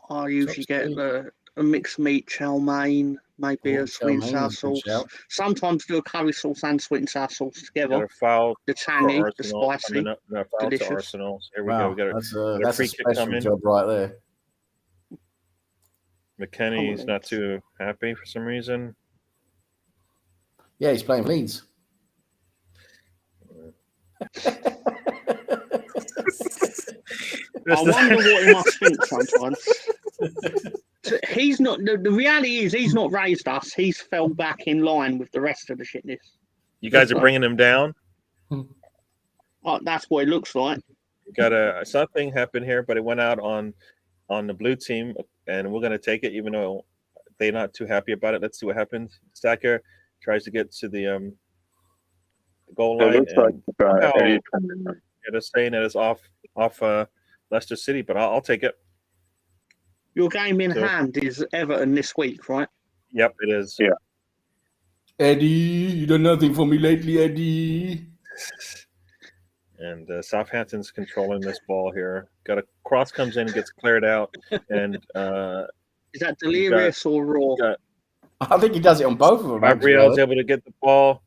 I usually Chop get suey. a mixed meat chow mein, maybe Oh, a sweet and chow sour mein is a good sauce. shout. Sometimes do a curry sauce and sweet and sour sauce Got together. a foul The for tangy, the Arsenal spicy. coming up. No, foul delicious. to Arsenal. Here we Wow, go. We got a that's a free kick special coming. job right there. McKennie's Oh, not too happy for some reason. Yeah, he's playing for Leeds. I wonder what he must think sometimes. He's not. The reality is, he's not raised us. He's fell back in line with the rest of the shitness. You guys are bringing him down. That's what it looks like. Got something happened here, but it went out on the blue team, and we're gonna take it, even though they're not too happy about it. Let's see what happens. Saka tries to get to the goal line. It looks like Eddie. They're saying that it's off Leicester City, but I'll take it. Your game in hand is Everton this week, right? Yep, it is. Yeah. Eddie, you done nothing for me lately, Eddie. And Southampton's controlling this ball here. Got a cross comes in and gets cleared out. And is that delirious or raw? I think he does it on both of them. Gabriel's able to get the ball.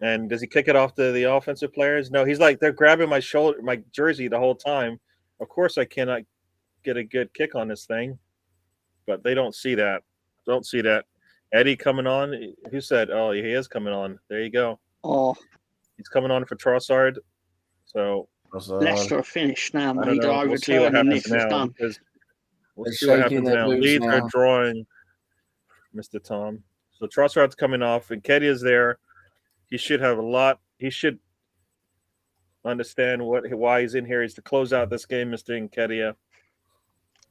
And does he kick it off to the offensive players? No, he's like, they're grabbing my shoulder, my jersey the whole time. Of course, I cannot get a good kick on this thing. But they don't see that. Don't see that. Eddie coming on. Who said, oh, he is coming on. There you go. Oh, he's coming on for Trossard. So Leicester are finished now, mate. We'll see what happens now. We'll see what happens now. Leeds are drawing, Mr. Tom. So Trossard's coming off, and Nketiah's there. He should have a lot. He should understand why he's in here. He's to close out this game, Mr. Nketiah.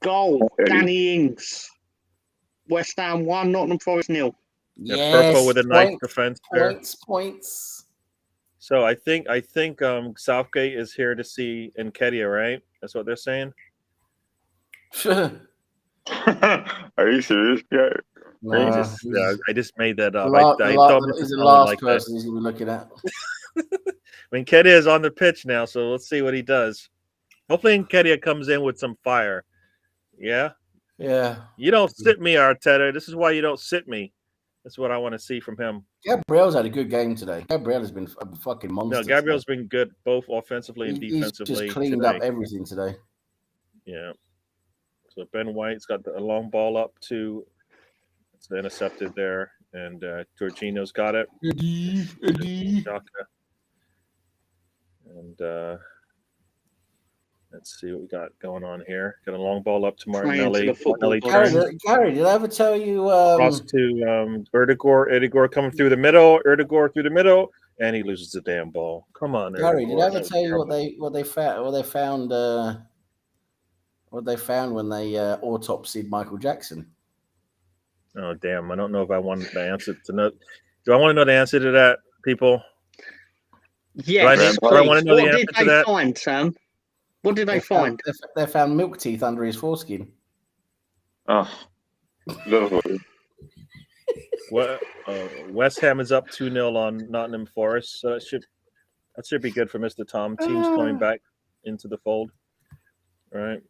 Goal, Danny Ings. West Ham 1, Nottingham Forest 0. Yes, Purple with a nice defense there. Points. So I think Southgate is here to see Nketiah, right? That's what they're saying. Are you serious? Yeah. I just made that up. He's the last person he's going to be looking at. Nketiah is on the pitch now, so let's see what he does. Hopefully Nketiah comes in with some fire. Yeah? Yeah. You don't sit me, Arteta. This is why you don't sit me. That's what I want to see from him. Gabriel's had a good game today. Gabriel has been a fucking monster. No, Gabriel's been good both offensively and defensively. He's just cleaned up everything today. Yeah. So Ben White's got a long ball up to it's intercepted there, and Jorginho's got it. Eddie. And let's see what we got going on here. Got a long ball up to Martinelli. Gary, did I ever tell you? Cross to Erdegaard coming through the middle. Erdegaard through the middle, and he loses the damn ball. Come on, Gary. Did I ever tell you what they found when they autopsied Michael Jackson? Oh damn! I don't know if I want the answer to know. Do I want to know the answer to that, people? Yes. Do I want to know the answer to that? What did they find, Sam? What did they find? They found milk teeth under his foreskin. Oh, What? West Ham is up 2-0 on Nottingham Forest, so that should be good for Mr. Tom. Team's coming back into the fold, right?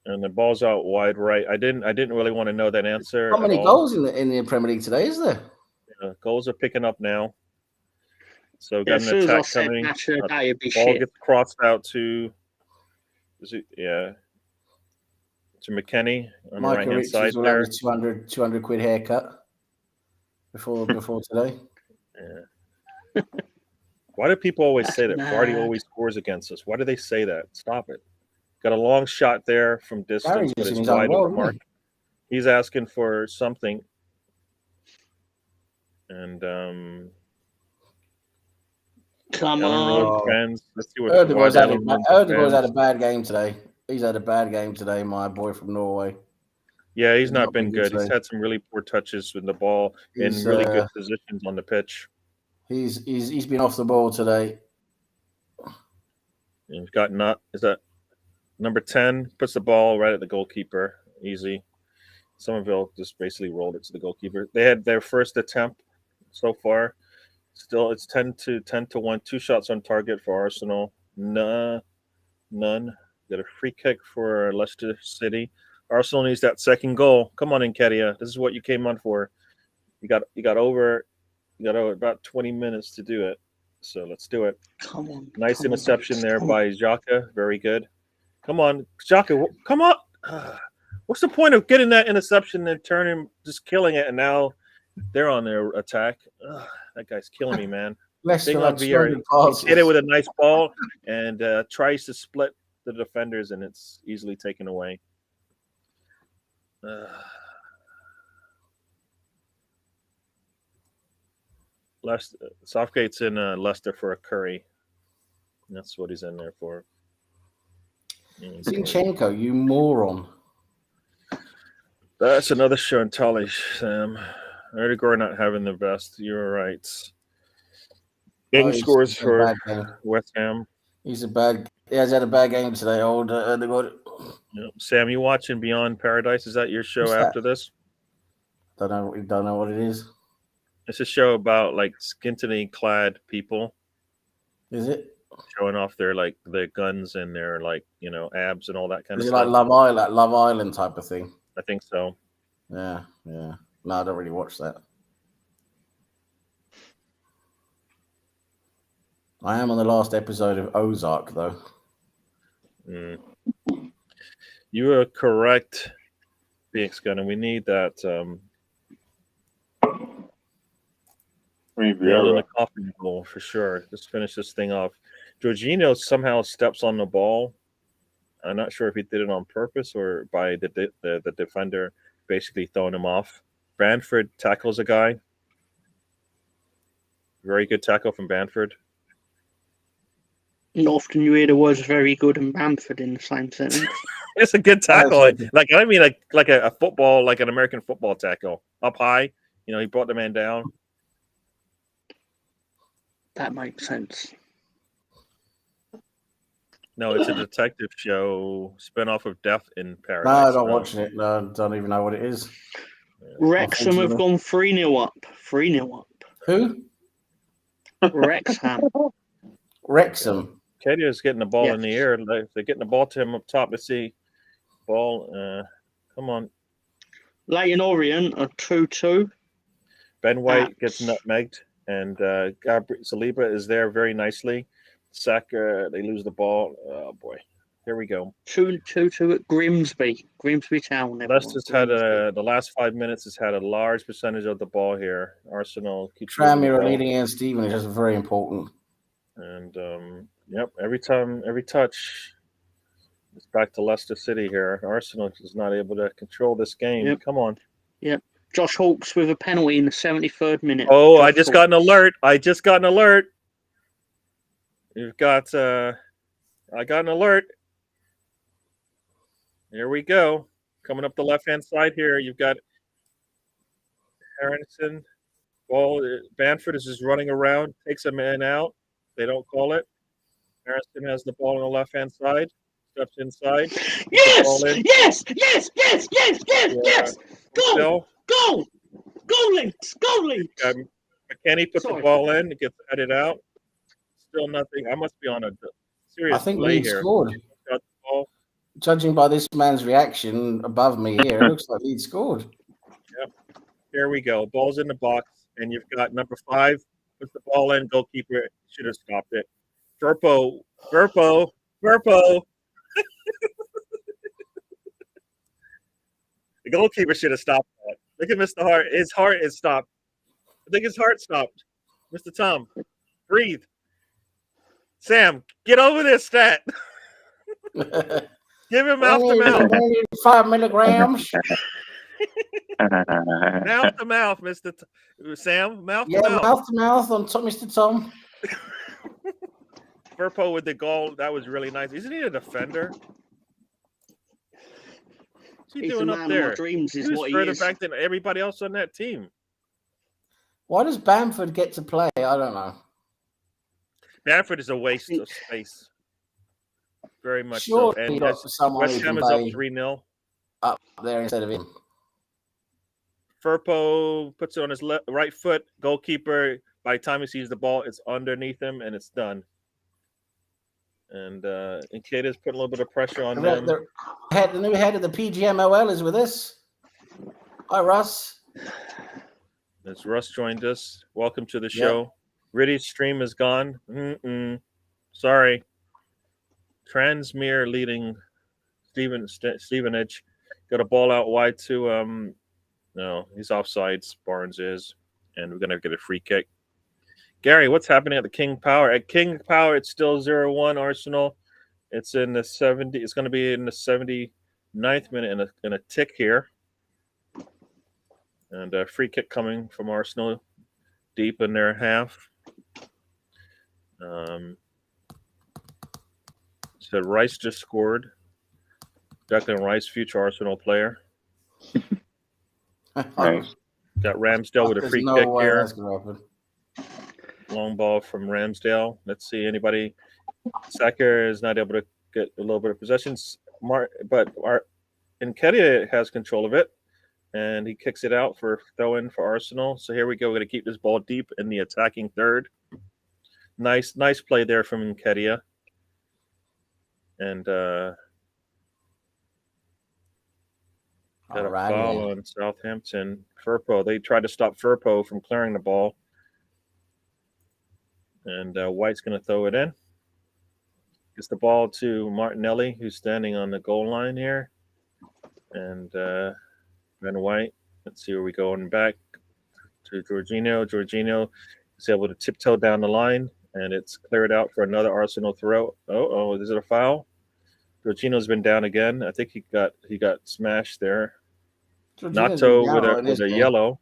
And the ball's out wide right. I didn't really want to know that answer. How many goals in the Premier League today? Is there? Goals are picking up now. So got an attack coming. Ball gets crossed out to. To McKennie on the right hand side there. 200 quid haircut before today. Yeah. Why do people always say that Vardy always scores against us? Why do they say that? Stop it. Got a long shot there from distance, but it's wide of the mark. He's asking for something. And come on. Let's see what Erdegaard's had a bad game today. He's had a bad game today, my boy from Norway. Yeah, he's He's not not been been good good. He's today. had some really poor touches with the ball in He's really good positions on the pitch. he's been off the ball today. And he's got is that number 10 puts the ball right at the goalkeeper. Easy. Somerville just basically rolled it to the goalkeeper. They had their first attempt so far. Still, it's 10 to 1. 2 shots on target for Arsenal. None. Got a free kick for Leicester City. Arsenal needs that second goal. Come on, Nketiah. This is what you came on for. You got over about 20 minutes to do it. So let's do it. Come on. Nice come interception on, there come by Xhaka. Very good. Come on, Xhaka. Come on. What's the point of getting that interception and just killing it, and now they're on their attack? That guy's killing me, man. Leicester Thing on had Vieira. 200 passes. He hit it with a nice ball and tries to split the defenders, and it's easily taken away. Southgate's in Leicester for a curry. That's what he's in there for. Zinchenko, you moron. That's another Shantali, Sam. Erdegaard not having the best. You're right. Big scores for West Ham. He has had a bad game today, old Erdegaard. Yep. Sam, you watching Beyond Paradise? Is that your show after this? Don't know what it is. It's a show about like scantily clad people. Is it? Showing off their guns and their abs and all that kind of stuff. Is it like Love Island type of thing? I think so. Yeah. No, I don't really watch that. I am on the last episode of Ozark, though. You are correct, Phoenix Gunner. We need that. Nail in the coffin goal for sure. Just finish this thing off. Jorginho somehow steps on the ball. I'm not sure if he did it on purpose or by the defender basically throwing him off. Bamford tackles a guy. Very good tackle from Bamford. And often you hear the words "very good" and Bamford in the same sentence. It's a good tackle. Like a football, like an American football tackle. Up high. He brought the man down. That makes sense. No, it's a detective show spin-off of Death in Paradise. No, I'm not watching it. No, I don't even know what it is. Wrexham have gone 3-0 up. 3-0 up. Who? Wrexham. Wrexham. Katie is getting the ball in the air. They're getting the ball to him up top. Let's see. Ball. Come on. Leyton Orient are 2-2. Ben White gets nutmegged, and Gabriel Saliba is there very nicely. Saka, they lose the ball. Oh, boy. Here we go. 2-2 at Grimsby. Grimsby Town. Leicester's had the last 5 minutes has had a large percentage of the ball here. Arsenal keeps Tranmere leading against Stevenage. That's very important. And, every touch, it's back to Leicester City here. Arsenal is not able to control this game. Yep. Come on. Yep. Josh Hawkes with a penalty in the 73rd minute. Oh, I just got an alert. You've got I got an alert. Here we go. Coming up the left-hand side here, you've got Harrison. Ball. Bamford is just running around, takes a man out. They don't call it. Harrison has the ball on the left-hand side. Steps inside. Yes! Goal! Goal, Leeds! McKennie puts the ball in. It gets headed out. Still nothing. I must be on a serious delay here. Scored. Got the ball. Judging by this man's reaction above me here, it looks like Leeds scored. Yep. Here we go. Ball's in the box, and you've got number 5. Puts the ball in. Goalkeeper should have stopped it. Verpo. The goalkeeper should have stopped that. Look at Mr. Hart. His heart is stopped. I think his heart stopped. Mr. Tom, breathe. Sam, get over this stat. Give him mouth to mouth. 5 milligrams. Mouth to mouth, Mr. Sam. Mouth to mouth. Yeah, mouth to mouth on Mr. Tom. Verpo with the goal. That was really nice. Isn't he a defender? What's he He's the doing man up of my there? dreams, is He was what he further is. back than everybody else on that team. Why does Bamford get to play? I don't know. Bamford is a waste of space. Very much Sure, so. And he got someone West who Ham can is up play 3-0. up there instead of him. Firpo puts it on his right foot. Goalkeeper, by the time he sees the ball, it's underneath him and it's done. And Nkeda's putting a little bit of pressure on them. The new head of the PGMOL is with us. Hi, Russ. As Russ joined us, welcome to the show. Riddy's stream is gone. Sorry. Transmere leading Stevenage. Got a ball out wide to no, he's offsides. Barnes is, and we're gonna get a free kick. Gary, what's happening at the King Power? At King Power, it's still 0-1 Arsenal. It's in the 70. It's going to be in the 79th minute in a tick here, and a free kick coming from Arsenal, deep in their half. So Rice just scored. Declan Rice, future Arsenal player. Nice. Got Ramsdale with a free kick here. Long ball from Ramsdale. Let's see anybody. Saka is not able to get a little bit of possessions, but Nketiah has control of it, and he kicks it out for throw-in for Arsenal. So here we go. We're going to keep this ball deep in the attacking third. Nice play there from Nketiah. And got a foul on Southampton. Firpo, they tried to stop Firpo from clearing the ball. And White's going to throw it in. Gets the ball to Martinelli, who's standing on the goal line here. And Ben White, let's see where we go. And back to Jorginho. Jorginho is able to tiptoe down the line, and it's cleared out for another Arsenal throw. Oh, is it a foul? Jorginho's been down again. I think he got smashed there. Nato with a yellow.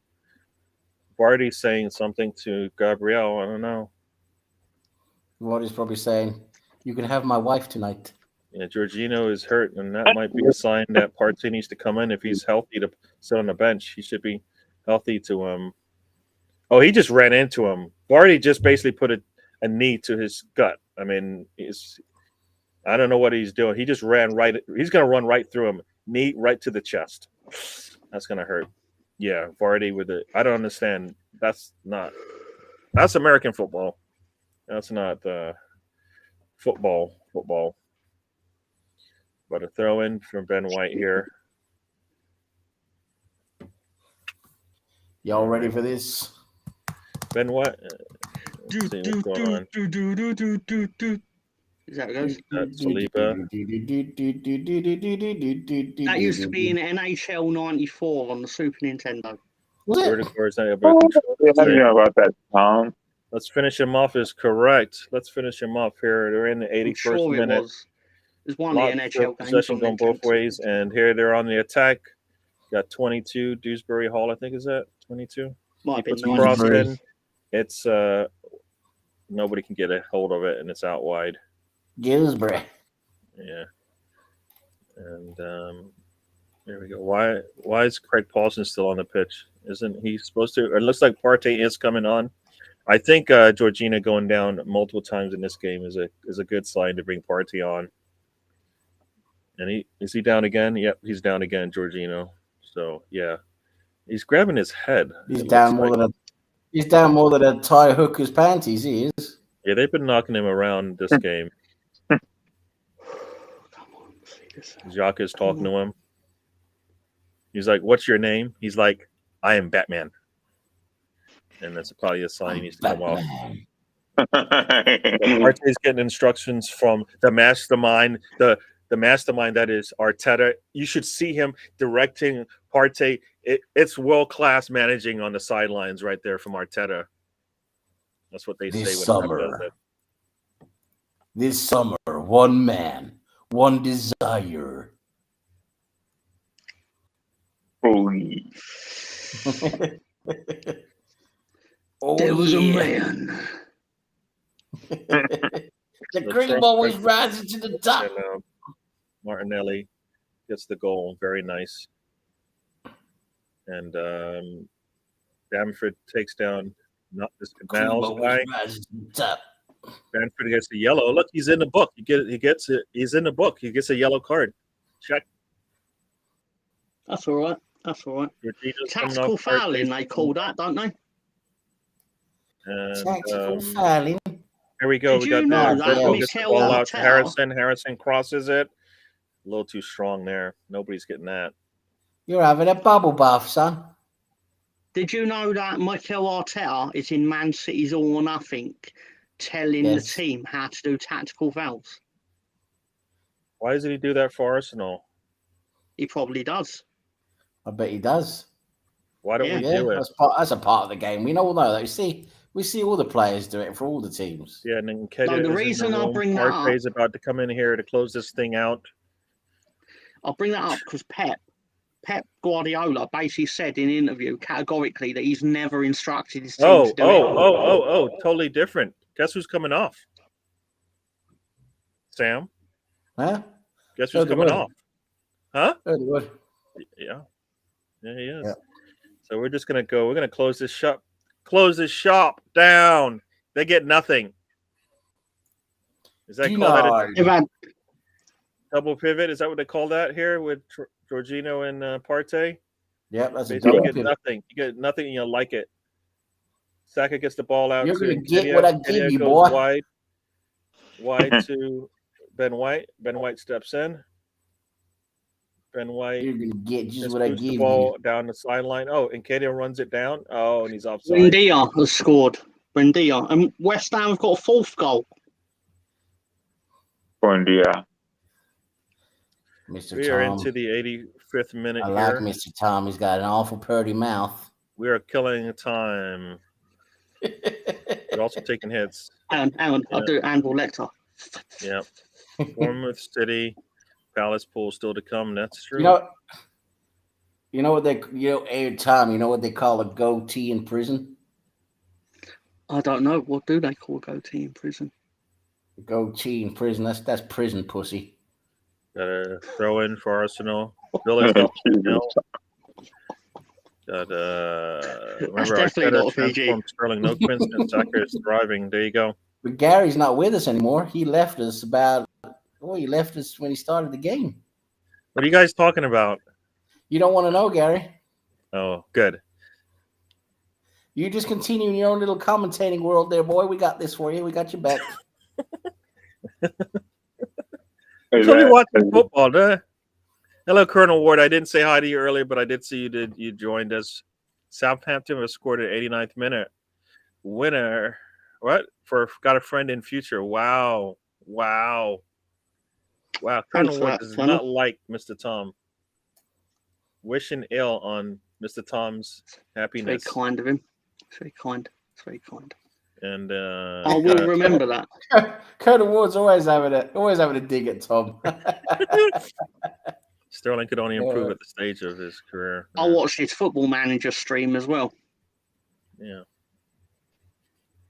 Vardy saying something to Gabriel. I don't know. Vardy's probably saying, "You can have my wife tonight." Yeah, Jorginho is hurt, and that might be a sign that Partey needs to come in. If he's healthy to sit on the bench, he should be healthy to Oh, he just ran into him. Vardy just basically put a knee to his gut. I mean, I don't know what he's doing. He just ran right. He's going to run right through him. Knee right to the chest. That's going to hurt. Yeah, Vardy with it. I don't understand. That's American football. That's not football. But a throw in from Ben White here. Y'all ready for this? Ben White. Let's see what's going on. Is that what it goes? Saliba. That used to be in NHL 94 on the Super Nintendo. Verticor's not able Oh, to I don't know about that, Tom. Let's finish him off is correct. Let's finish him off here. They're in the 81st minute. It was one of the NHL games. Possession going both ways, and here they're on the attack. Got 22. Dewsbury Hall, I think, is that 22? Might be Puts a cross in. It's nobody can get a hold of it, and it's out wide. Dewsbury. Yeah. And there we go. Why is Craig Paulson still on the pitch? Isn't he supposed to? It looks like Partey is coming on. I think Jorginho going down multiple times in this game is a good sign to bring Partey on. And is he down again? Yep, he's down again, Jorginho. So yeah, he's grabbing his head. He's down more than a tie hooker's panties. He is. Yeah, they've been knocking him around this game. Jacques is talking to him. He's like, "What's your name?" He's like, "I am Batman." And that's probably a sign he needs to come off. Partey's getting instructions from the mastermind, the mastermind that is Arteta. You should see him directing Partey. It's world-class managing on the sidelines right there from Arteta. That's what they say. This summer, one man, one desire. Holy. There was a man. The cream always rises to the top. And, Martinelli gets the goal. Very nice. And Bamford takes down not this Canals guy. Bamford gets the yellow. Look, he's in the book. He gets it. He's in the book. He gets a yellow card. Check. That's all right. That's all right. Jorginho's Tactical fouling, they call that, don't they? And, Tactical fouling. Here we go. Did We you got know the that Virgo gets the Mikel ball out to Arteta- Harrison. Harrison crosses it. A little too strong there. Nobody's getting that. You're having a bubble bath, son. Did you know that Mikel Arteta is in Man City's All or Nothing, telling Yes. the team how to do tactical fouls? Why doesn't he do that for Arsenal? He probably does. I bet he does. Why don't we Yeah, do it? that's a part of the game. We all know that. We see all the players do it for all the teams. Yeah, and then Kedia No, the is reason in the I'll room. bring that up- Partey's about to come in here to close this thing out. I'll bring that up because Pep Guardiola basically said in an interview categorically that he's never instructed his team to do it. Totally different. Guess who's coming off? Sam? Huh? Guess who's coming off? Huh? Very good. Yeah. Yeah, he is. Yeah. So we're just gonna go. We're gonna close this shop. Close this shop down. They get nothing. Is that called that a double pivot? Is that what they call that here with Jorginho and Partey? Yep, that's a Basically, double you get pivot. nothing. You get nothing, and you like it. Saka gets the ball out. You're to gonna get Nketiah. what I Nketiah give you, goes boy. wide to Ben White. Ben White steps in. Ben White You're gonna get just what shoots I the give ball you. down the sideline. Oh, and Nketiah runs it down. Oh, and he's offside. Buendia has scored. Buendia. And West Ham have got a fourth goal. Buendia. Mr. We Tom. are into the 85th minute I like here. Mr. Tom. He's got an awful purty mouth. We are killing time. We're also taking hits. Hang on. I'll do Anvil Lecter. Yeah. Bournemouth City, Palace Pool still to come. That's true. You know what Tom, you know what they call a goatee in prison? I don't know. What do they call goatee in prison? Goatee in prison. That's prison pussy. Got a throw in for Arsenal. Villa's up. Got remember definitely not Arteta a PG. transformed Sterling no coincidence. Saka is thriving. There you go. But Gary's not with us anymore. He left us he left us when he started the game. What are you guys talking about? You don't want to know, Gary. Oh, good. You just continue in your own little commentating world there, boy. We got this for you. We got your back. Hey, So you watching football, huh? Hello, Colonel Ward. I didn't say hi to you earlier, but I did see you did. You joined us. Southampton was scored at 89th minute. Winner. What? For got a friend in future. Wow. Colonel Ward does not like Mr. Tom. Wishing ill on Mr. Tom's happiness. Very kind of him. It's very kind. It's very kind. And I will remember that. Colonel Ward's always having a dig at Tom. Sterling could only improve at the stage of his career. I watched his Football Manager stream as well. Yeah.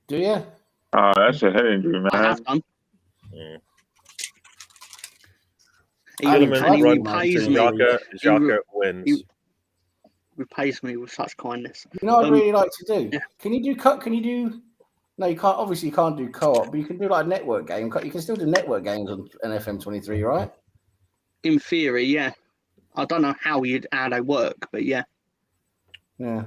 Do you? That's a head injury, man. I have done. Yeah. He Tielemans runs repays to me. Xhaka wins. He repays me with such kindness. You know what I'd really like to do? Yeah. Can you do? No, you can't. Obviously, you can't do co-op, but you can do like a network game. You can still do network games on FM23, right? In theory, yeah. I don't know how they work, but yeah. Yeah.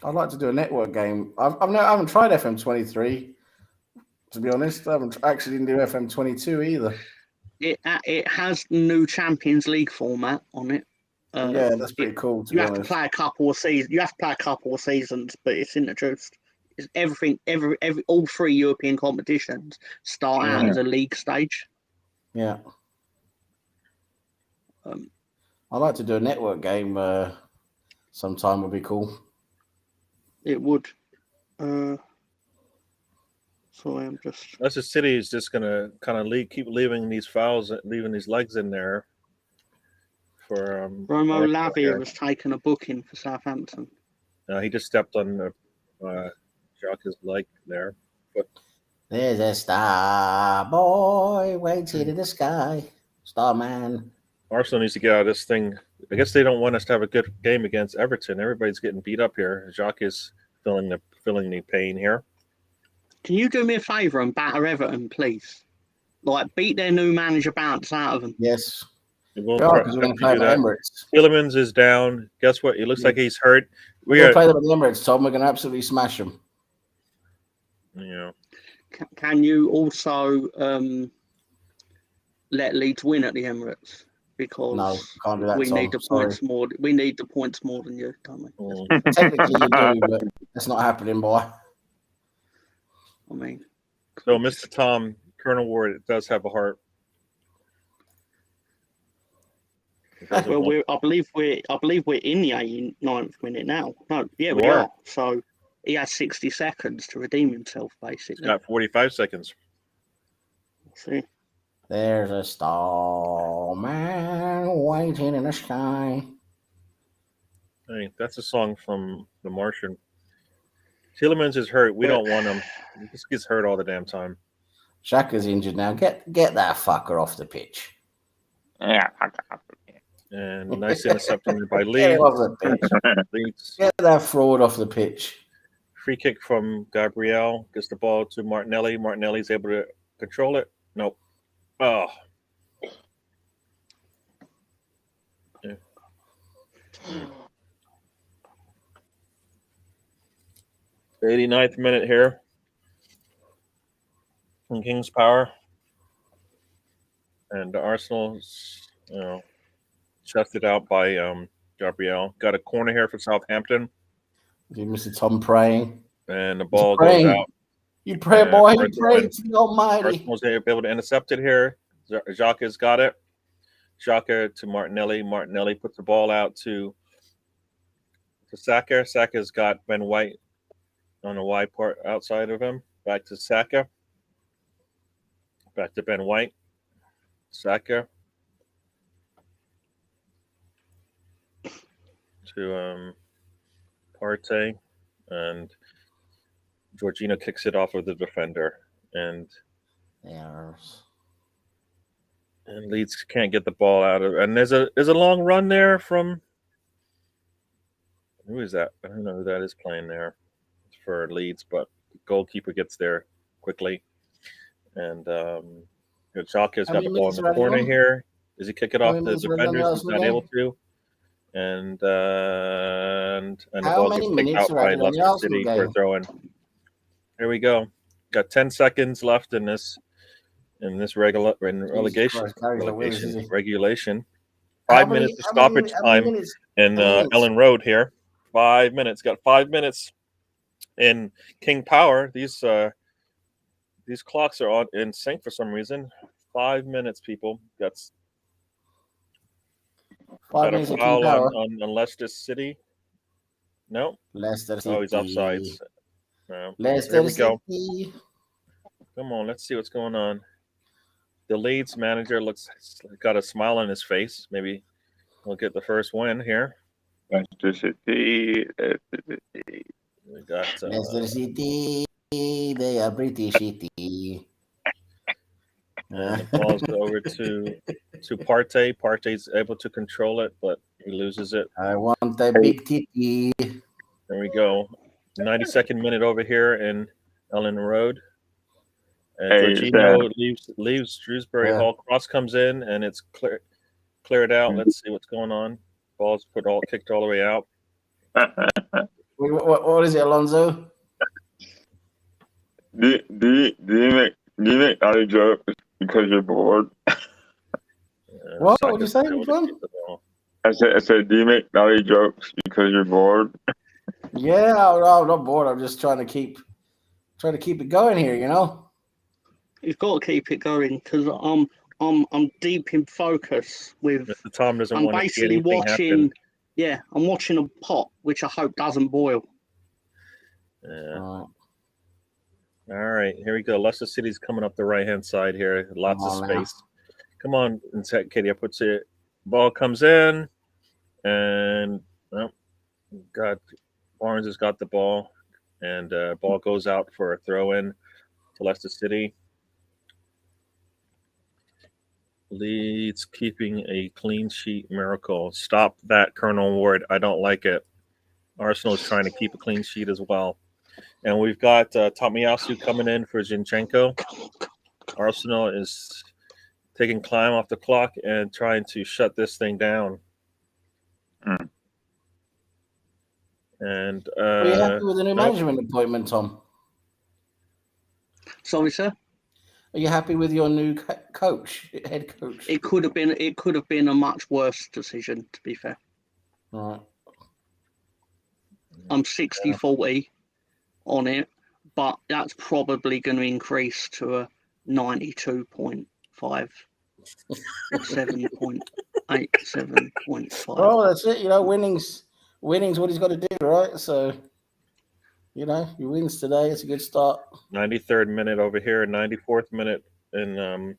I'd like to do a network game. I haven't tried FM23, to be honest. I haven't actually didn't do FM22 either. It has new Champions League format on it. Yeah, that's pretty cool. You have to play a couple of seasons. You have to play a couple of seasons, but it's introduced. It's everything. All three European competitions start out as a league stage. Yeah. I'd like to do a network game. Sometime would be cool. It would. So I'm just. Leicester City is just gonna kind of keep leaving these fouls, leaving these legs in there. For Romo Lavia has taken a booking for Southampton. He just stepped on Xhaka's leg there. But There's a star boy waiting in the sky. Starman. Arsenal needs to get out of this thing. I guess they don't want us to have a good game against Everton. Everybody's getting beat up here. Jacques is feeling the pain here. Can you do me a favour and batter Everton, please? Like, beat their new manager bounce out of them. Yes. We'll Yeah, try because we're to going to play do them at that. Emirates. Tielemans is down. Guess what? It looks like he's hurt. We're going to play them at the Emirates, Tom. We're going to absolutely smash them. Yeah. Can you also let Leeds win at the Emirates? Because No, can't do that, we Tom. need the points more. We need the points more than you, don't we? Technically, you do, but that's not happening, boy. I mean, So, Mr. Tom, Colonel Ward does have a heart. well, I believe we're in the 89th minute now. No, yeah, we You are. are. So he has 60 seconds to redeem himself, He's basically. got 45 seconds. See, There's a starman waiting in the sky. Hey, that's a song from The Martian. Tielemans is hurt. We don't want him. He just gets hurt all the damn time. Shaka's injured now. Get that fucker off the pitch. Yeah. And nice interception by Get Leeds. him off the pitch. Leeds. Get that fraud off the pitch. Free kick from Gabriel. Gets the ball to Martinelli. Martinelli's able to control it. Nope. Oh. Yeah. 89th minute here in King's Power. And Arsenal's, chested out by Gabriel. Got a corner here for Southampton. Mr. Tom praying. And the ball goes out. You pray, boy. You Arsenal- pray to the Almighty. Arsenal's able to intercept it here. Jacques has got it. Jacques to Martinelli. Martinelli puts the ball out to Saka. Saka's got Ben White on the wide part outside of him. Back to Saka. Back to Ben White. Saka. To Partey. And Jorginho kicks it off of the defender. And Leeds can't get the ball out of, and there's a long run there from, who is that? I don't know who that is playing there for Leeds, but the goalkeeper gets there quickly, and Jacques has got the ball in the corner here. Does he kick it off the defenders? He's not able to, and the ball gets kicked out by Leicester City for a throw-in. Here we go. Got 10 seconds left in this regulation. 5 minutes of stoppage time in Ellen Road here. 5 minutes. Got 5 minutes in King Power. These clocks are on in sync for some reason. 5 minutes, people. Got a foul on Leicester City. No. Leicester City. Oh, he's offside. No. Leicester Here we City. go. Come on, let's see what's going on. The Leeds manager got a smile on his face. Maybe we'll get the first win here. Leicester City. We got Leicester City. They are British City. And the ball's over to Partey. Partey's able to control it, but he loses it. I want a big titty. There we go. 92nd minute over here in Ellen Road. And Jorginho leaves Shrewsbury Hall. Cross comes in and it's cleared out. Let's see what's going on. Ball's kicked all the way out. What is it, Alonso? Do you make naughty jokes because you're bored? What would you say? I said, do you make naughty jokes because you're bored? Yeah, I'm not bored. I'm just trying to keep it going here, you know. You've got to keep it going because I'm deep in focus with. Mr. Tom doesn't I'm want basically to see watching. happen. Yeah, I'm watching a pot which I hope doesn't boil. Yeah. All right, here we go. Leicester City's coming up the right-hand side here. Lots of space. Come on, Katie. Puts it. Ball comes in, and Barnes has got the ball, and ball goes out for a throw-in to Leicester City. Leeds keeping a clean sheet miracle. Stop that, Colonel Ward. I don't like it. Arsenal is trying to keep a clean sheet as well. And we've got Tomiyasu coming in for Zinchenko. Arsenal is taking climb off the clock and trying to shut this thing down. Mm. And Are you happy with the new management appointment, Tom? Sorry, sir. Are you happy with your new coach, head coach? It could have been a much worse decision, to be fair. All right. I'm 60-40 on it, but that's probably going to increase to a 92.5, 7.87.5. Oh, that's it. You know, winning's what he's got to do, right? So, you know, he wins today. It's a good start. 93rd minute over here, 94th minute in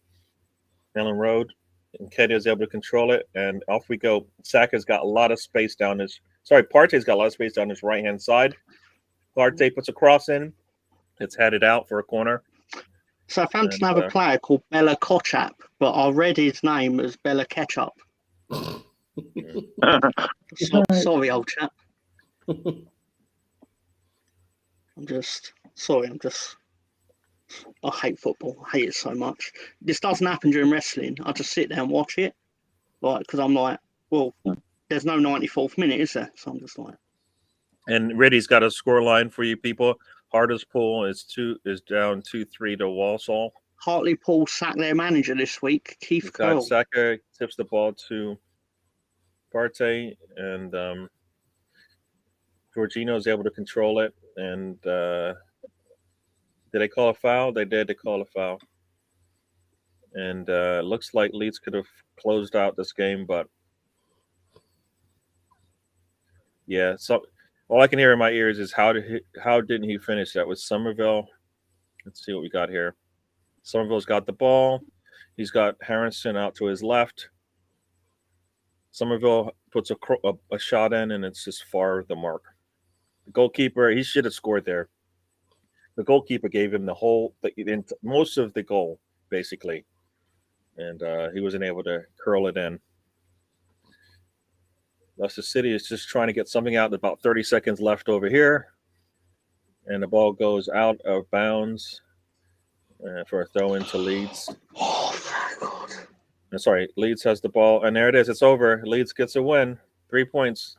Ellen Road. And Kedia is able to control it, and off we go. Saka's got a lot of space down his. Sorry, Partey's got a lot of space down his right-hand side. Partey puts a cross in. It's headed out for a corner. Southampton have a player called Bella Kochap, but I read his name as Bella Ketchup. Sorry, old chap. I hate football. I hate it so much. This doesn't happen during wrestling. I just sit there and watch it, like, because I'm like, well, there's no 94th minute, is there? So I'm just like. And Reddy's got a score line for you people. Hartlepool is down 2-3 to Walsall. Hartlepool sacked their manager this week, Keith Curl. Saka tips the ball to Partey, and Jorginho is able to control it. And did they call a foul? They did. They call a foul. And it looks like Leeds could have closed out this game, but yeah. So all I can hear in my ears is how didn't he finish that with Somerville? Let's see what we got here. Somerville's got the ball. He's got Harrison out to his left. Somerville puts a shot in, and it's just far of the mark. The goalkeeper, he should have scored there. The goalkeeper gave him most of the goal, basically. And he wasn't able to curl it in. Leicester City is just trying to get something out. There's about 30 seconds left over here. And the ball goes out of bounds for a throw into Leeds. Oh, thank God. Sorry, Leeds has the ball. And there it is. It's over. Leeds gets a win. 3 points.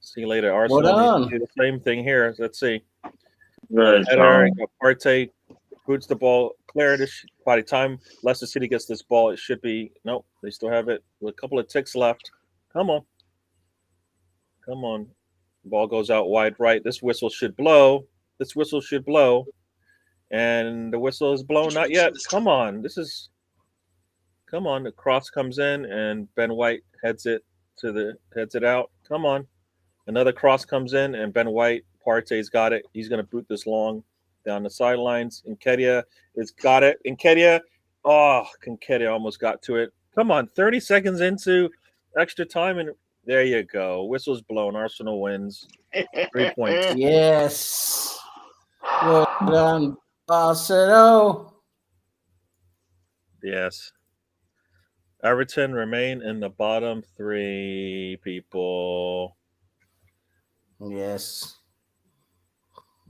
See you later. Arsenal needs to do the same thing here. Let's see. Partey boots the ball clear. By the time Leicester City gets this ball, it should be. Nope, they still have it with a couple of ticks left. Come on. The ball goes out wide right. This whistle should blow. And the whistle is blown. Not yet. Come on. The cross comes in, and Ben White heads it out. Come on. Another cross comes in, and Ben White, Partey's got it. He's going to boot this long down the sidelines. Nketiah has got it. Nketiah almost got to it. Come on, 30 seconds into extra time, and there you go. Whistle's blown. Arsenal wins. 3 points. Yes. Well done, Arsenal. Yes. Everton remain in the bottom 3, people. Yes.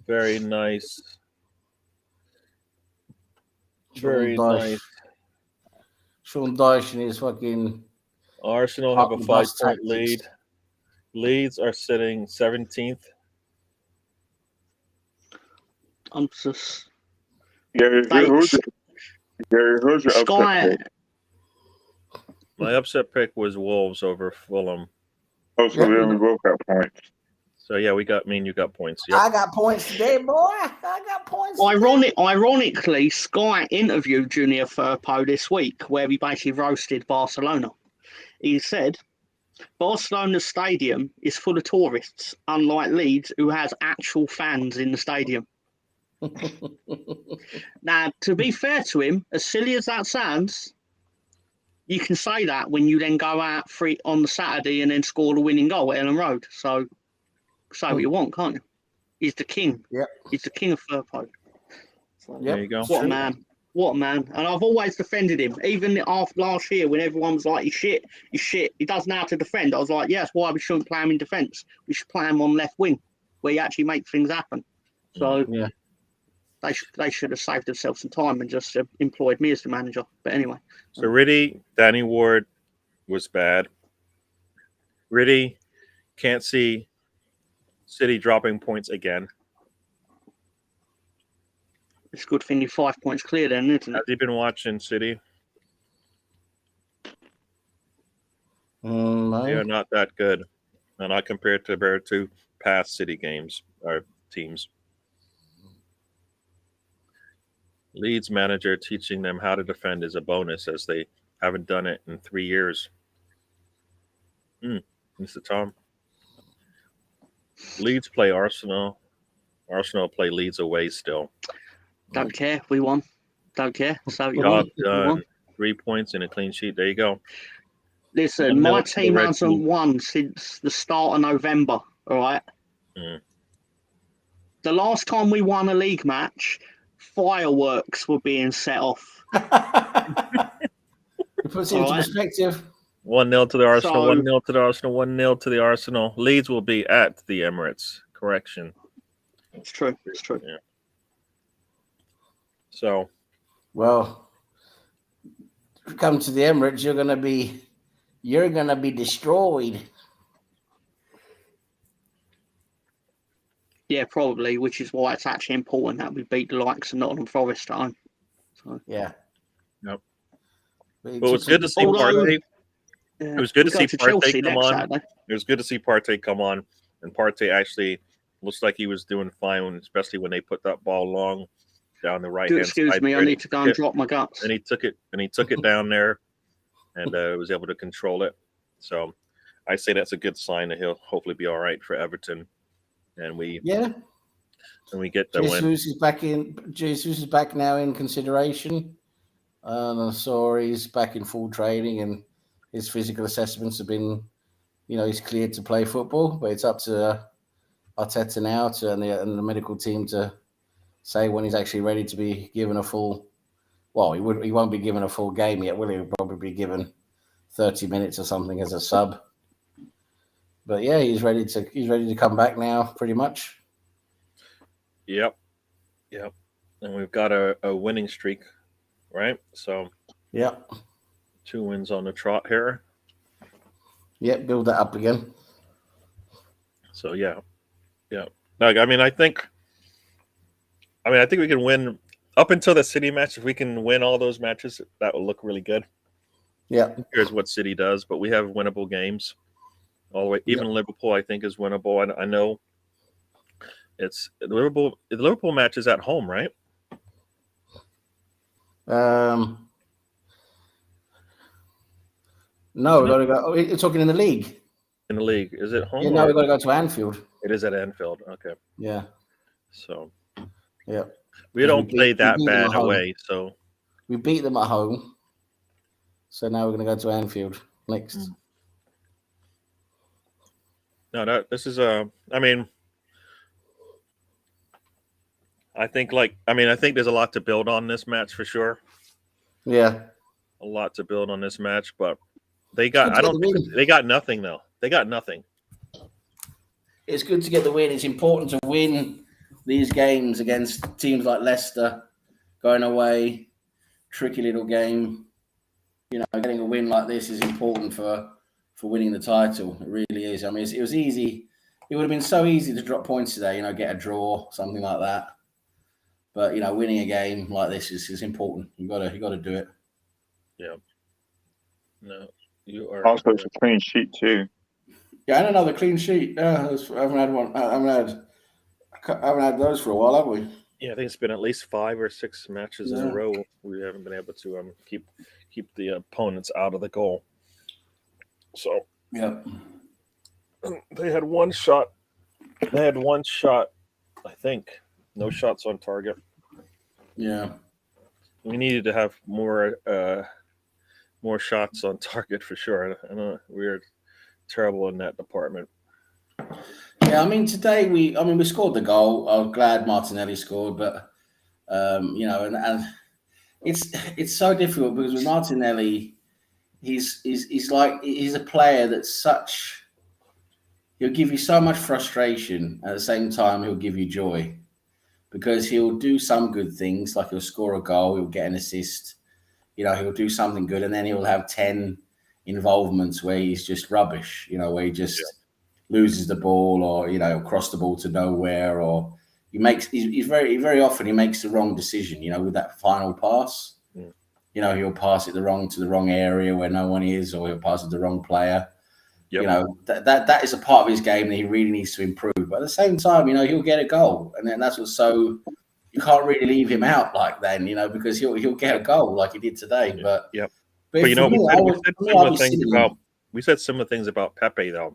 Very nice. Very nice. Sean Dyche and his fucking. Arsenal have a 5-point lead. Leeds are sitting 17th. I'm just. Who's your upset pick? My upset pick was Wolves over Fulham. Oh, so then we both got points. So yeah, you got points. Yep. I got points today, boy. I got points. Ironically, Sky interviewed Junior Firpo this week, where he basically roasted Barcelona. He said, Barcelona's stadium is full of tourists, unlike Leeds, who has actual fans in the stadium. Now, to be fair to him, as silly as that sounds, you can say that when you then go out free on the Saturday and then score the winning goal at Ellen Road. So, say what you want, can't you? He's the king. Yep. He's the king of Firpo. So, There you go. What a man. What a man. And I've always defended him. Even after last year when everyone was like, he's shit. He doesn't know how to defend. I was like, yeah, that's why we shouldn't play him in defence. We should play him on left wing where he actually makes things happen. So Yeah. they should have saved themselves some time and just employed me as the manager. But anyway. So Riddy, Danny Ward was bad. Riddy can't see City dropping points again. It's a good thing you're 5 points clear then, isn't it? Have you been watching City? No. They are not that good. And not compared to past City games or teams. Leeds manager teaching them how to defend is a bonus as they haven't done it in 3 years. Mr. Tom. Leeds play Arsenal. Arsenal play Leeds away still. Don't care. We won. Don't care. So you Job won. done. 3 points and a clean sheet. There you go. Listen, my team hasn't won since the start of November. All right. The last time we won a league match, fireworks were being set off. It puts it into perspective. 1-0 to the Arsenal. So- 1-0 to the Arsenal. 1-0 to the Arsenal. Leeds will be at the Emirates. Correction. It's true. It's true. Yeah. So, Well, if you come to the Emirates, you're gonna be destroyed. Yeah, probably, which is why it's actually important that we beat the likes of Nottingham Forest at home. So, Yeah. Yep. But it was good to see Partey. It was good to see Partey come on. Saturday. It was good to see Partey come on, and Partey actually looks like he was doing fine, especially when they put that ball long down the right hand side. Excuse me, I need to go and drop my guts. And he took it down there, and was able to control it. So I say that's a good sign that he'll hopefully be all right for Everton, and we get the win. Jesus is back in. Jesus is back now in consideration. I saw he's back in full training, and his physical assessments have been, he's cleared to play football. But it's up to Arteta now and the medical team to say when he's actually ready to be given a full. Well, he won't be given a full game yet, will he? He'll probably be given 30 minutes or something as a sub. But yeah, he's ready to come back now, pretty much. Yep. And we've got a winning streak, right? So, Yep. 2 wins on the trot here. Yep, build that up again. So yeah. I think we can win up until the City match. If we can win all those matches, that will look really good. Yeah. Here's what City does, but we have winnable games all the way. Even Liverpool, I think, is winnable. I know it's the Liverpool match is at home, right? No, we've got to go. Oh, you're talking in the league. In the league, is it home? Yeah, no, we've got to go to Anfield. It is at Anfield. Okay. Yeah. So. Yeah. We don't play that bad away, so we beat them at home. So now we're going to go to Anfield next. No, this is I think there's a lot to build on this match for sure. Yeah. A lot to build on this match, but they got nothing though. They got nothing. It's good to get the win. It's important to win these games against teams like Leicester, going away, tricky little game. Getting a win like this is important for winning the title. It really is. I mean, it was easy. It would have been so easy to drop points today, get a draw, something like that. But, winning a game like this is important. You got to do it. Yeah. No, you are. Also, it's a clean sheet too. Yeah, and another clean sheet. Yeah, I haven't had one. I haven't had those for a while, have we? Yeah, I think it's been at least 5 or 6 matches in a row. We haven't been able to keep the opponents out of the goal. So yeah, they had one shot. I think. No shots on target. Yeah, we needed to have more shots on target for sure. I know we're terrible in that department. Yeah, I mean today we scored the goal. I'm glad Martinelli scored, but and it's so difficult because with Martinelli, he's a player that's such. He'll give you so much frustration. At the same time, he'll give you joy because he'll do some good things, like he'll score a goal, he'll get an assist. He'll do something good, and then he'll have 10 involvements where he's just rubbish. Where he just loses the ball, or cross the ball to nowhere, or he's very often he makes the wrong decision. With that final pass, he'll pass it to the wrong area where no one is, or he'll pass it to the wrong player. Yep. That is a part of his game that he really needs to improve. But at the same time, he'll get a goal, and then that's what's so. You can't really leave him out like then, because he'll get a goal like he did today. But we said similar things about Pepe though.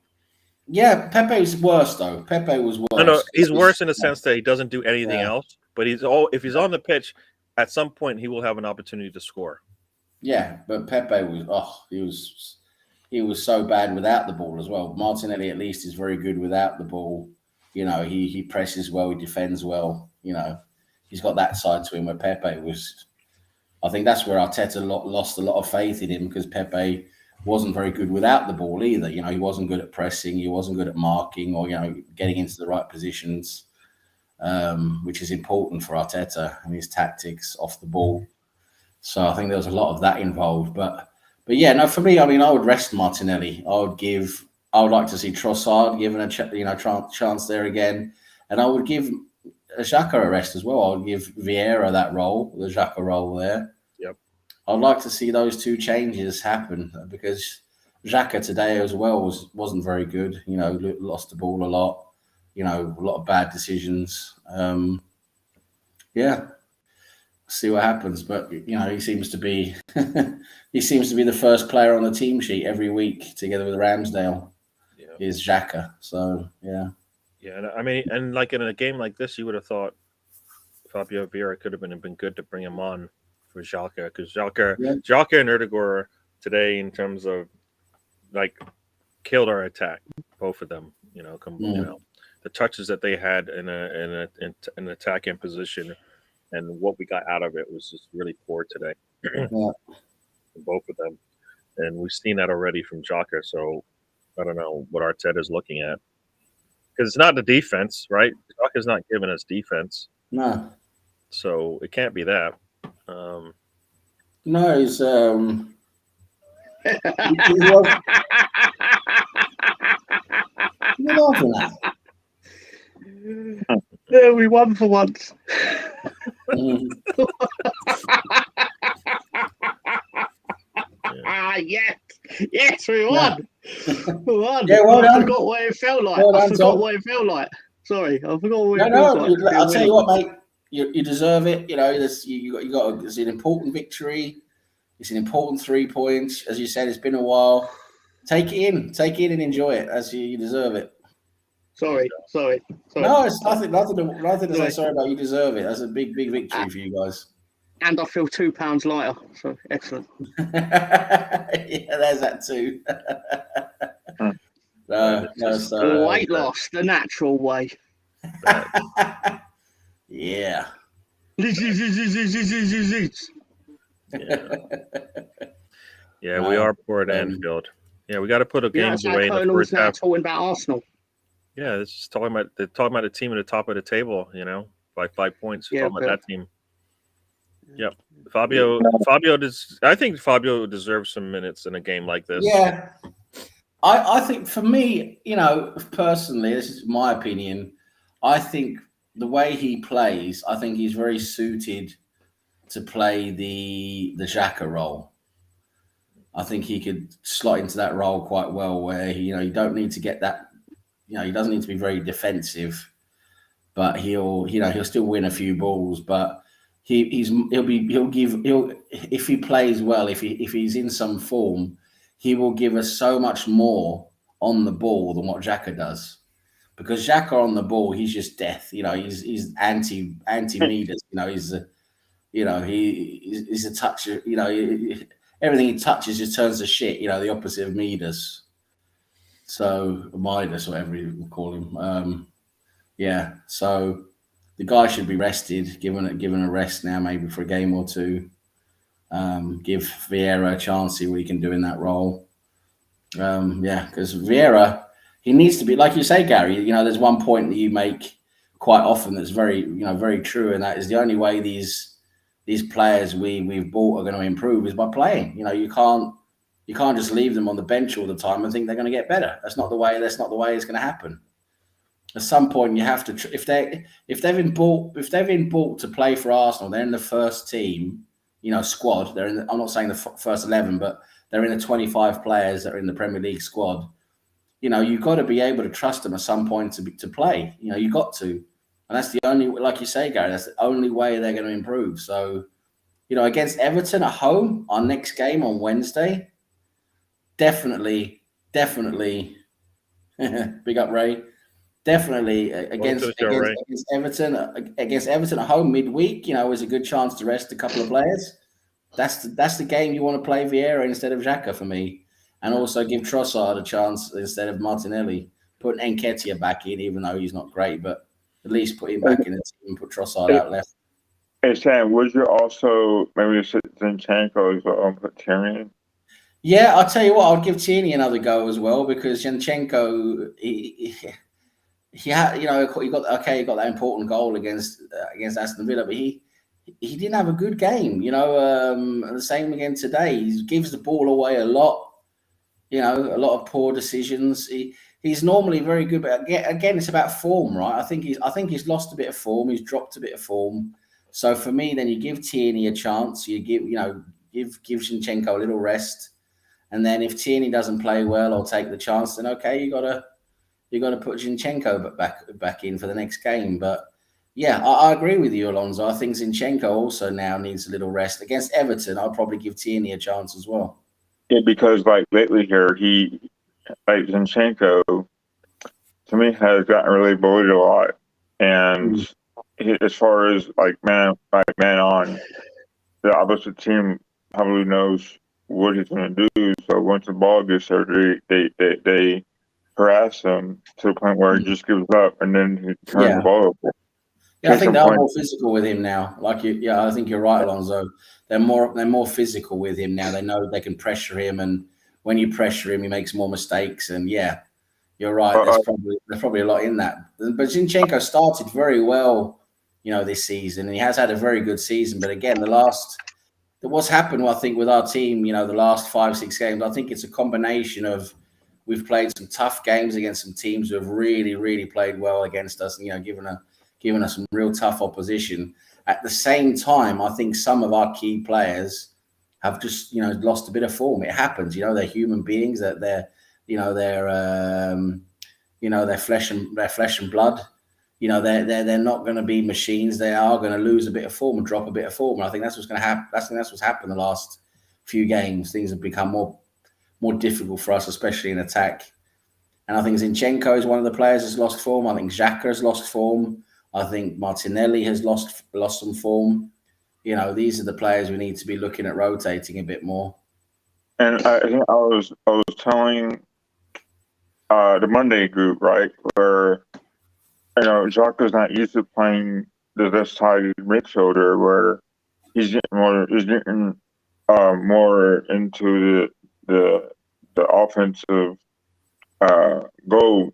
Yeah, Pepe's worse though. Pepe was worse. No, he's worse in the sense that he doesn't do anything else. But if he's on the pitch, at some point he will have an opportunity to score. Yeah, but Pepe he was so bad without the ball as well. Martinelli at least is very good without the ball. He presses well, he defends well. He's got that side to him where Pepe was. I think that's where Arteta lost a lot of faith in him, because Pepe wasn't very good without the ball either. He wasn't good at pressing, he wasn't good at marking, or getting into the right positions, which is important for Arteta and his tactics off the ball. So I think there was a lot of that involved. But yeah, no, for me, I would rest Martinelli. I would like to see Trossard given a chance there again, and I would give Xhaka a rest as well. I would give Vieira that role, the Xhaka role there. Yep. I'd like to see those two changes happen, because Xhaka today as well wasn't very good. Lost the ball a lot. A lot of bad decisions. See what happens. But he seems to be the first player on the team sheet every week, together with Ramsdale. Is Xhaka. So yeah. Yeah, and like in a game like this, you would have thought Fabio Vieira could have been good to bring him on for Xhaka, because Xhaka and Erdegaard today, in terms of killed our attack, both of them. The touches that they had in an attacking position, and what we got out of it was just really poor today. Both of them, and we've seen that already from Xhaka. So I don't know what Arteta is looking at. Because it's not the defense, right? Xhaka's not giving us defense. No. So it can't be that. No, he's Yeah, we won for once. Yes, we won. We won. Yeah, well done. I forgot what it felt like. Sorry, I forgot what it felt like. I'll tell you what, mate. You deserve it. It's an important victory. It's an important 3 points. As you said, it's been a while. Take it in and enjoy it, as you deserve it. Sorry. No, it's nothing to say sorry about. You deserve it. That's a big victory for you guys. And I feel £2 lighter, so excellent. Yeah, there's that too. Weight loss, the natural way. Yeah. Yeah, we are poor at Anfield. Yeah, we got to put a game away in the first half. Talking about Arsenal. Yeah, it's just talking about the team at the top of the table. By 5 points. Yeah, talking about that team. Yep. I think Fabio deserves some minutes in a game like this. Yeah. I think for me, personally, this is my opinion. I think the way he plays, I think he's very suited to play the Xhaka role. I think he could slot into that role quite well, where you don't need to get that. He doesn't need to be very defensive, but he'll still win a few balls. But if he plays well, if he's in some form, he will give us so much more on the ball than what Xhaka does. Because Xhaka on the ball, he's just death. He's anti Midas. He's a touch. Everything he touches just turns to shit. The opposite of Midas. So Midas, whatever you call him. So the guy should be rested, given a rest now, maybe for a game or two. Give Vieira a chance, see what he can do in that role. Because Vieira, he needs to be, like you say, Gary. There's one point that you make quite often that's very, very true, and that is the only way these players we've bought are going to improve is by playing. You can't just leave them on the bench all the time and think they're going to get better. That's not the way it's going to happen. At some point, you have to. If they've been bought to play for Arsenal, they're in the first team, squad. They're in. I'm not saying the first 11, but they're in the 25 players that are in the Premier League squad. You've got to be able to trust them at some point to play. You've got to, and that's the only, like you say, Gary. That's the only way they're going to improve. So, against Everton at home, our next game on Wednesday, definitely, big up Ray. Definitely against Everton at home midweek, is a good chance to rest a couple of players. That's the game you want to play Vieira instead of Xhaka for me, and also give Trossard a chance instead of Martinelli. Put Nketiah back in, even though he's not great, but at least put him back in the team and put Trossard out left. Hey Sam, would you also maybe sit Zinchenko as well and put Tierney in? Yeah, I'll tell you what, I'd give Tierney another go as well, because Zinchenko, he had, he got that important goal against Aston Villa, but he didn't have a good game. The same again today. He gives the ball away a lot. A lot of poor decisions. He's normally very good, but again, it's about form, right? I think he's lost a bit of form. He's dropped a bit of form. So for me, then you give Tierney a chance. You give Zinchenko a little rest, and then if Tierney doesn't play well or take the chance, then okay, you got to put Zinchenko back in for the next game. But yeah, I agree with you, Alonso. I think Zinchenko also now needs a little rest. Against Everton, I'll probably give Tierney a chance as well. Yeah, because lately here, Zinchenko, to me, has gotten really bullied a lot. And as far as man on, the opposite team probably knows what he's going to do. So once the ball gets there, they harass him to the point where he just gives up, and then he turns the ball over. Yeah, I think they're more physical with him now. I think you're right, Alonso. They're more physical with him now. They know they can pressure him, and when you pressure him, he makes more mistakes. And yeah, you're right. There's probably a lot in that. But Zinchenko started very well, this season, and he has had a very good season. But again, what's happened, I think, with our team, the last 5-6 games, I think it's a combination of we've played some tough games against some teams who have really, really played well against us, and given us some real tough opposition. At the same time, I think some of our key players have just lost a bit of form. It happens. They're human beings. That they're flesh and blood. They're not going to be machines. They are going to lose a bit of form and drop a bit of form. And I think that's what's going to happen. That's what's happened the last few games. Things have become more difficult for us, especially in attack. And I think Zinchenko is one of the players that's lost form. I think Xhaka has lost form. I think Martinelli has lost some form. These are the players we need to be looking at rotating a bit more. And I think I was telling the Monday group, right, where Xhaka's not used to playing this sided midfielder, where he's getting more into the offensive goal.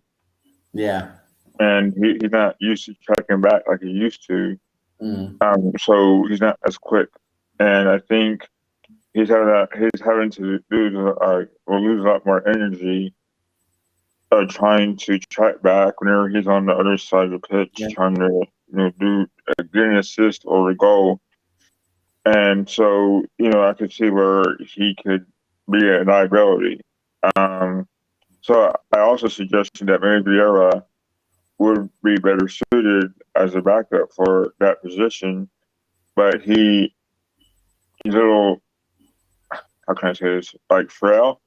Yeah. And he's not used to tracking back like he used to. So he's not as quick. And I think he's having to lose a lot more energy trying to track back whenever he's on the other side of the pitch, trying to get an assist or a goal. And so, I could see where he could be a liability. So I also suggested that maybe Vieira would be better suited as a backup for that position, but he's a little, how can I say this, frail,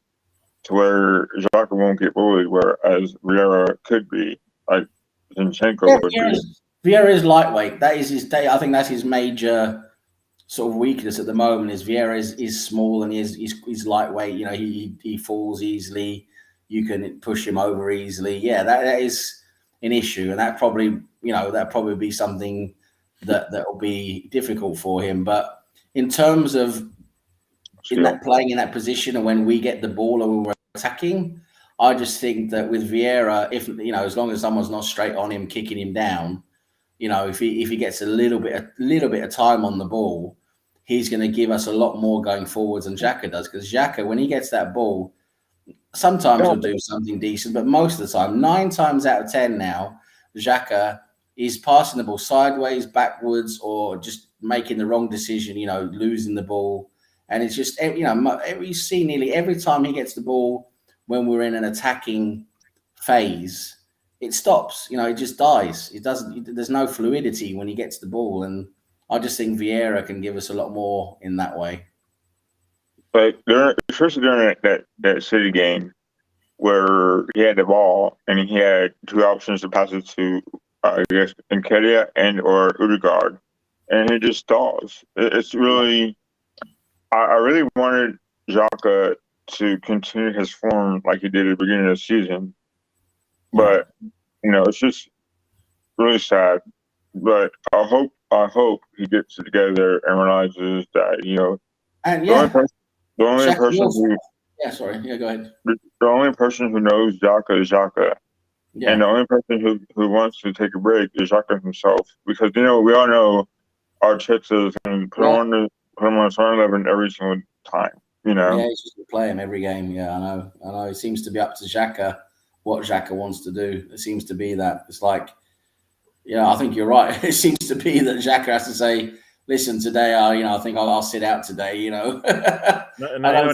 to where Xhaka won't get bullied, whereas Vieira could be, like Zinchenko would be. Vieira is lightweight. That is his day. I think that's his major sort of weakness at the moment. Is Vieira is small and he's lightweight. He falls easily. You can push him over easily. Yeah, that is an issue, and that probably be something that will be difficult for him. But in terms of in that playing in that position, and when we get the ball and we're attacking, I just think that with Vieira, if as long as someone's not straight on him, kicking him down, if he gets a little bit of time on the ball, he's going to give us a lot more going forwards than Xhaka does. Because Xhaka, when he gets that ball, sometimes he'll do something decent, but most of the time, 9 times out of 10 now, Xhaka is passing the ball sideways, backwards, or just making the wrong decision, losing the ball. And it's just, you see nearly every time he gets the ball when we're in an attacking phase, it stops. It just dies. It doesn't. There's no fluidity when he gets the ball, and I just think Vieira can give us a lot more in that way. But especially during that City game, where he had the ball and he had 2 options to pass it to, I guess, Nketiah and or Odegaard, and he just stalls. It's really, I really wanted Xhaka to continue his form like he did at the beginning of the season, but it's just really sad. But I hope he gets it together and realizes that And the only person who go ahead. The only person who knows Xhaka is Xhaka. Yeah. And the only person who wants to take a break is Xhaka himself. Because, we all know Arteta is going to put him on a starting 11 every single time, Yeah, he's just going to play him every game. Yeah, I know. It seems to be up to Xhaka what Xhaka wants to do. It seems to be that. It's like, I think you're right. It seems to be that Xhaka has to say, listen, today, I think I'll sit out today, That's a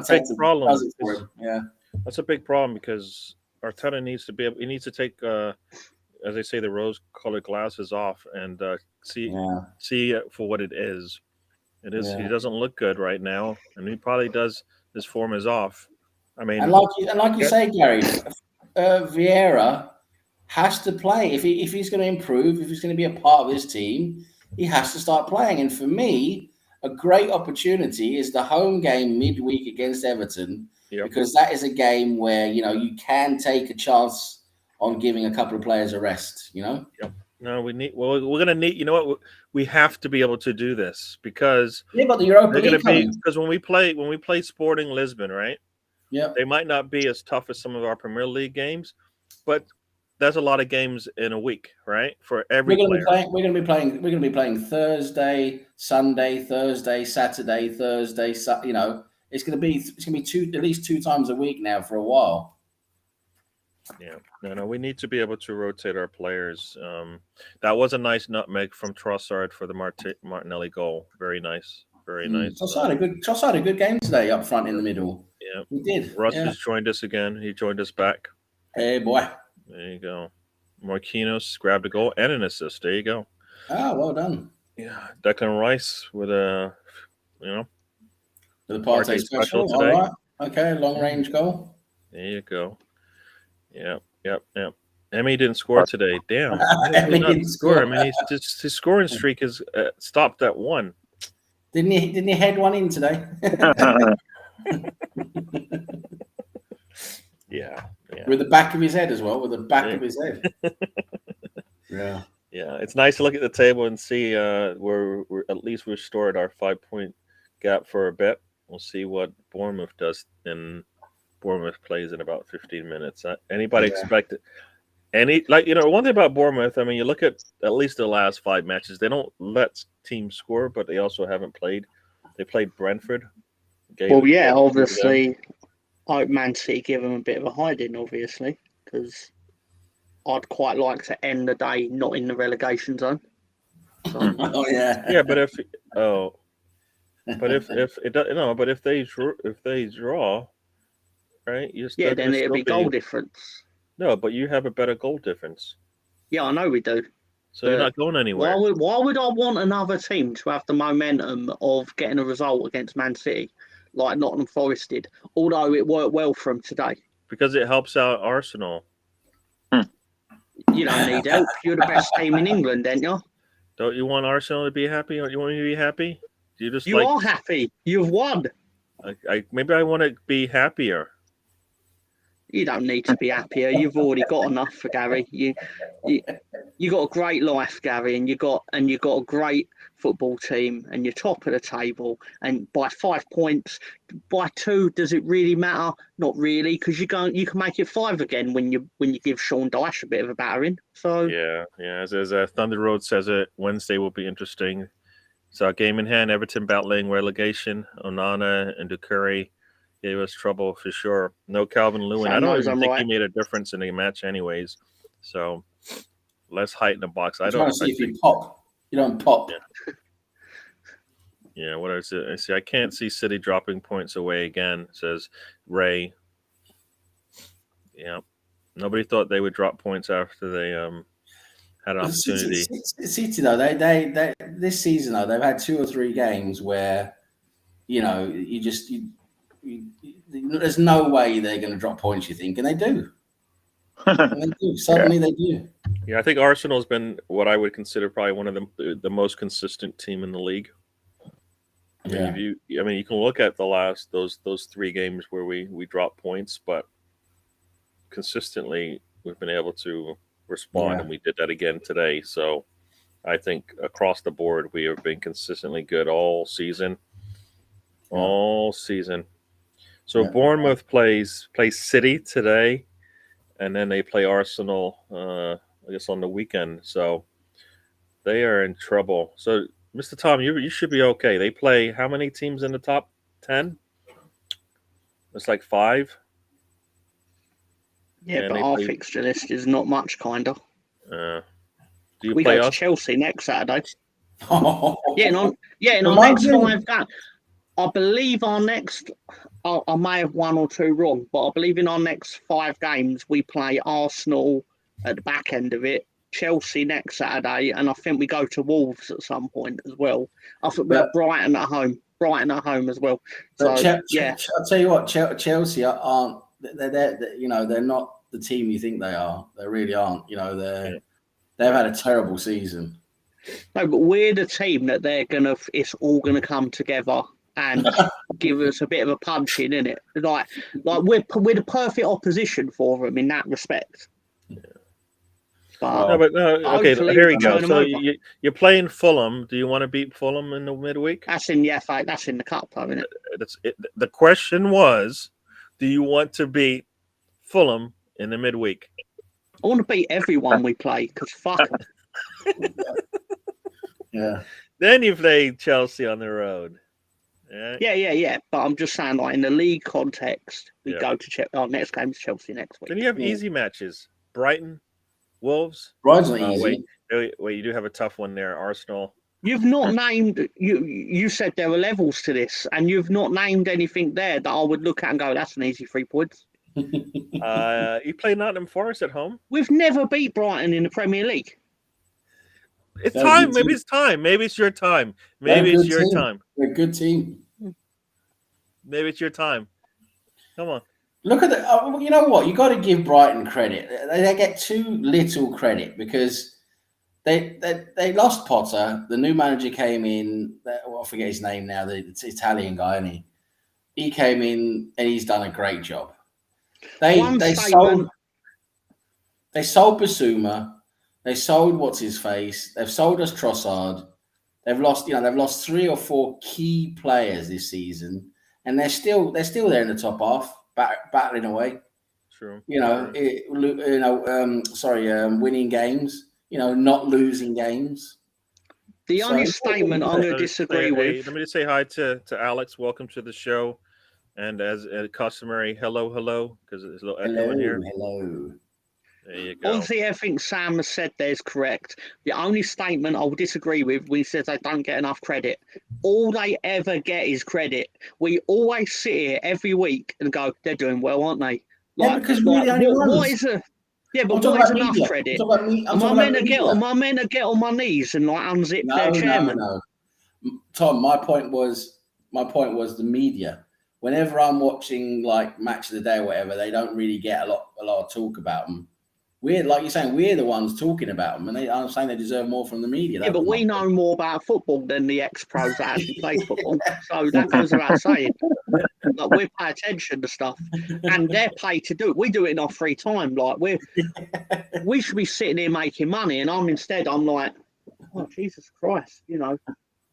big problem. Yeah, that's a big problem because Arteta needs to to take, as they say, the rose-colored glasses off and see it for what it is. It is. He doesn't look good right now, and he probably does. His form is off. I mean, and like you say, Gary, Vieira has to play if he's going to improve. If he's going to be a part of this team, he has to start playing. And for me, a great opportunity is the home game midweek against Everton, because that is a game where you can take a chance on giving a couple of players a rest. Yep. No, we're going to need. You know what? We have to be able to do this because but the Europa League because when we play Sporting Lisbon, right? Yeah, they might not be as tough as some of our Premier League games, but that's a lot of games in a week, right? For every player. We're going to be playing Thursday, Sunday, Thursday, Saturday, Thursday. It's going to be at least 2 times a week now for a while. Yeah, no, we need to be able to rotate our players. That was a nice nutmeg from Trossard for the Martinelli goal. Very nice, very nice. Trossard had a good game today up front in the middle. Yeah, he did. Russ has joined us again. He joined us back. Hey, boy. There you go. Marquinhos grabbed a goal and an assist. There you go. Ah, well done. Yeah, Declan Rice with a, with a Partey special today. All right. Okay, long range goal. There you go. Yep. Emmy didn't score today. Damn. Emmy didn't score. I mean, his scoring streak is stopped at 1. Didn't he head one in today? Yeah. With the back of his head as well. With the back of his head. Yeah. It's nice to look at the table and see we're at least restored our 5-point gap for a bit. We'll see what Bournemouth does. And Bournemouth plays in about 15 minutes. Anybody expect it? One thing about Bournemouth, I mean, you look at least the last 5 matches, they don't let teams score, but they also haven't played. They played Brentford. Obviously, I hope Man City give them a bit of a hiding, obviously, because I'd quite like to end the day not in the relegation zone. So. Yeah, but if they draw, right? Then it'll be goal difference. No, but you have a better goal difference. Yeah, I know we do. So you're not going anywhere. Why would I want another team to have the momentum of getting a result against Man City, like Nottingham Forest did? Although it worked well for them today. Because it helps out Arsenal. You don't need help. You're the best team in England, ain't you? Don't you want Arsenal to be happy? Don't you want me to be happy? You are happy. You've won. Maybe I want to be happier. You don't need to be happier. You've already got enough for Gary. You got a great life, Gary, and you got a great football team, and you're top of the table. And by 5 points, by 2, does it really matter? Not really, because you can make it 5 again when you give Sean Dyche a bit of a battering. So yeah. As Thunder Road says, it Wednesday will be interesting. So game in hand, Everton battling relegation. Onana and Doucouré gave us trouble for sure. No Calvin Lewin. I don't even think he made a difference in the match, anyways. So less height in the box. I don't see if you pop. You don't pop. Yeah. What is it? I see. I can't see City dropping points away again. Says Ray. Yeah. Nobody thought they would drop points after they had an opportunity. City though, they this season though, they've had 2 or 3 games where, you know, there's no way they're going to drop points. You think, and they do. And they do. Suddenly they do. Yeah, I think Arsenal's been what I would consider probably one of the most consistent team in the league. I mean, you can look at the last those 3 games where we dropped points, but consistently we've been able to respond, and we did that again today. So I think across the board we have been consistently good all season. So Bournemouth plays City today, and then they play Arsenal I guess on the weekend. So they are in trouble. So Mr. Tom, you should be okay. They play how many teams in the top 10? It's like 5. Yeah, and but our fixture list is not much, kind of. Do you we play go to Chelsea next Saturday. In our next 5 games. I believe our next, I may have 1 or 2 wrong, but I believe in our next 5 games, we play Arsenal at the back end of it, Chelsea next Saturday, and I think we go to Wolves at some point as well. I think we're Brighton at home as well. So, I'll tell you what, Chelsea aren't, they're not the team you think they are. They really aren't. You know, they've had a terrible season. No, but we're the team that it's all gonna come together and give us a bit of a punch in it. Like we're the perfect opposition for them in that respect. Yeah. Okay, here we go. So you're playing Fulham. Do you want to beat Fulham in the midweek? That's in the FA. That's in the cup, though, isn't it? The question was, do you want to beat Fulham in the midweek? I want to beat everyone we play because fuck them. Yeah. Then you play Chelsea on the road. Yeah. But I'm just saying, like in the league context, we go to our next game is Chelsea next week. Then you have easy matches: Brighton, Wolves. Brighton's not easy. Wait, you do have a tough one there. Arsenal. You've not named. You said there were levels to this, and you've not named anything there that I would look at and go, "That's an easy 3 points." You play Nottingham Forest at home. We've never beat Brighton in the Premier League. It's time. Maybe it's time. Maybe it's your time. Maybe it's your time. They're a good team. Maybe it's your time. Come on. Look at the. You know what? You got to give Brighton credit. They get too little credit because they lost Potter. The new manager came in. I forget his name now. The Italian guy, isn't he? He came in and he's done a great job. They sold Basuma. They sold what's his face. They've sold us Trossard. They've lost 3 or 4 key players this season, and they're still there in the top half, battling away. True. Winning games. Not losing games. The only statement I'm going to disagree with. Let me just say hi to Alex. Welcome to the show. And as customary, hello, because there's a little echo in here. Hello. There you go. Obviously, everything Sam has said there is correct. The only statement I will disagree with when he says they don't get enough credit. All they ever get is credit. We always sit here every week and go, they're doing well, aren't they? Because we're the only ones. What is enough credit? Am I meant to get on my knees and unzip their chairman? No. Tom, my point was the media. Whenever I'm watching Match of the Day or whatever, they don't really get a lot of talk about them. We're like you're saying, we're the ones talking about them, and I'm saying they deserve more from the media. Yeah, but we know more about football than the ex-pros that actually play football, so that goes without saying. Like we pay attention to stuff, and they're paid to do it. We do it in our free time. Like we should be sitting here making money, and I'm like, oh Jesus Christ,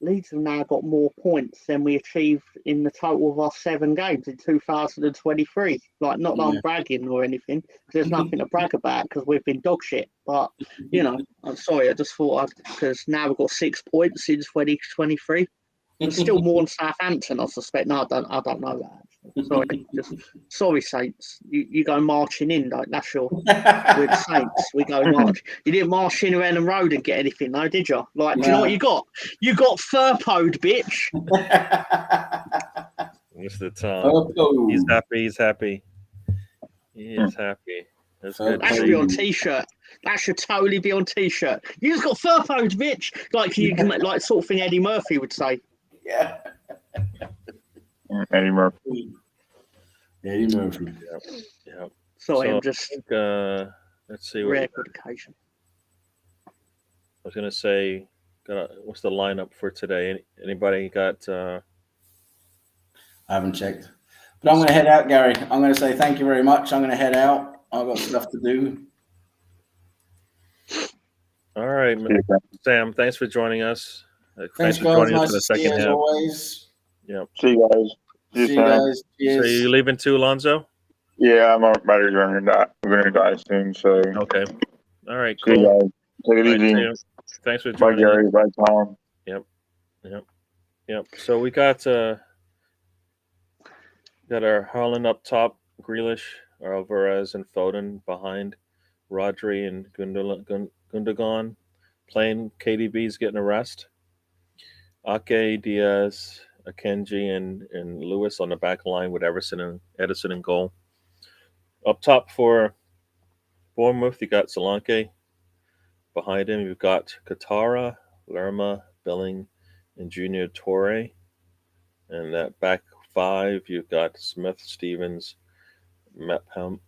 Leeds have now got more points than we achieved in the total of our 7 games in 2023. Like, not that I'm bragging or anything, because there's nothing to brag about because we've been dog shit. But, I'm sorry, I just thought, because now we've got 6 points in 2023. There's still more than Southampton, I suspect. No, I don't know that. Sorry, sorry, Saints. You go marching in, like that's your. We're the Saints. We go march. You didn't march in around the road and get anything, though, did you? Like, do you know what you got? You got Furpoed, bitch. Mr. Tom. He's happy. He's happy. He is happy. That's good. That should be on T-shirt. That should totally be on T-shirt. You just got Furpoed, bitch. Like you can, like sort of thing Eddie Murphy would say. Yeah. Eddie Murphy. Eddie Murphy. Yeah. Sorry, I'm just. I think, let's see. Rare good occasion. I was gonna say, what's the lineup for today? Anybody got? I haven't checked, but I'm going to head out, Gary. I'm going to say thank you very much. I'm going to head out. I've got stuff to do. All right, Sam. Thanks for joining us. Thanks for joining us for the second half. As always. Yep. See you guys. See you guys. Cheers. So you leaving too, Alonzo? Yeah, my battery's running out. We're gonna die soon. So okay. All right. See cool. you guys. Take it easy. Thanks for joining. Bye, Gary. Bye, Tom. Yep. So we got our Haaland up top, Grealish, Alvarez, and Foden behind, Rodri and Gundogan playing. KDB's getting a rest. Ake, Diaz, Akenji, and Lewis on the back line with Edison in goal. Up top for Bournemouth, you got Solanke. Behind him, you've got Katara, Lerma, Billing, and Junior Torre. And that back 5, you've got Smith, Stevens, Mepham,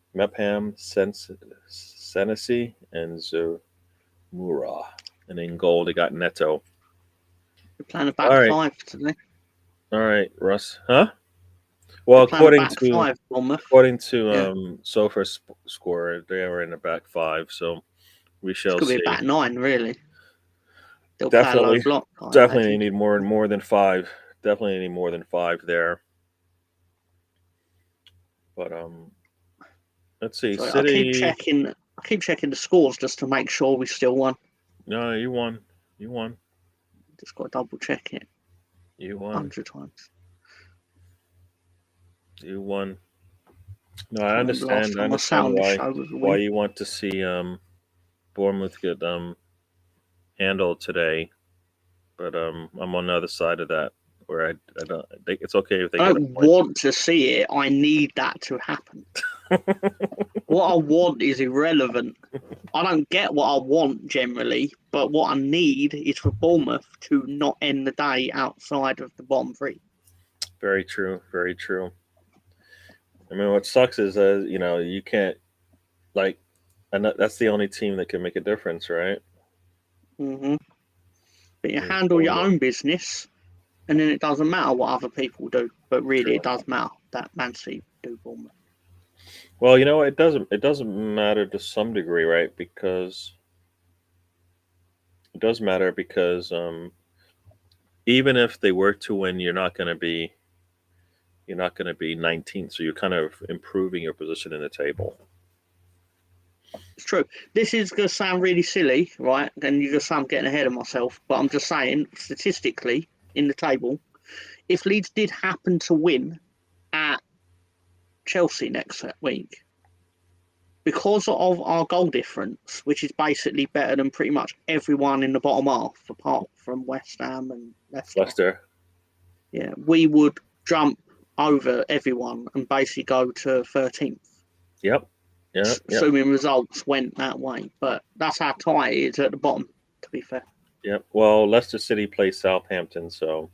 Senesi, and Zamura. And in goal, they got Neto. We're playing a back 5 today. All right, Russ. Huh? Well, according to Sofa's score, they were in the back 5, so we shall see. It could be a back 9, really. They'll Definitely, play a low block. definitely need more than 5. Definitely need more than 5 there. But let's see. So City. I keep checking the scores just to make sure we still won. No, you won. Just got to double check it. You won 100 times. You won. No, I understand. I understand why you want to see Bournemouth get handled today, but I'm on the other side of that where I don't think it's okay if they. I don't want to see it. I need that to happen. What I want is irrelevant. I don't get what I want generally, but what I need is for Bournemouth to not end the day outside of the bottom 3. Very true. Very true. I mean, what sucks is, you can't, and that's the only team that can make a difference, right? Mm-hmm. But you handle your own business, and then it doesn't matter what other people do. But really, it does matter that Man City do Bournemouth. Well, it doesn't matter to some degree, right? Because it does matter because even if they were to win, you're not going to be 19th, so you're kind of improving your position in the table. It's true. This is going to sound really silly, right? And you're going to say I'm getting ahead of myself, but I'm just saying, statistically, in the table, if Leeds did happen to win at Chelsea next week, because of our goal difference, which is basically better than pretty much everyone in the bottom half, apart from West Ham and Leicester. Yeah, we would jump over everyone and basically go to 13th. Yep. Assuming results went that way. But that's how tight it is at the bottom, to be fair. Yep. Well, Leicester City plays Southampton, so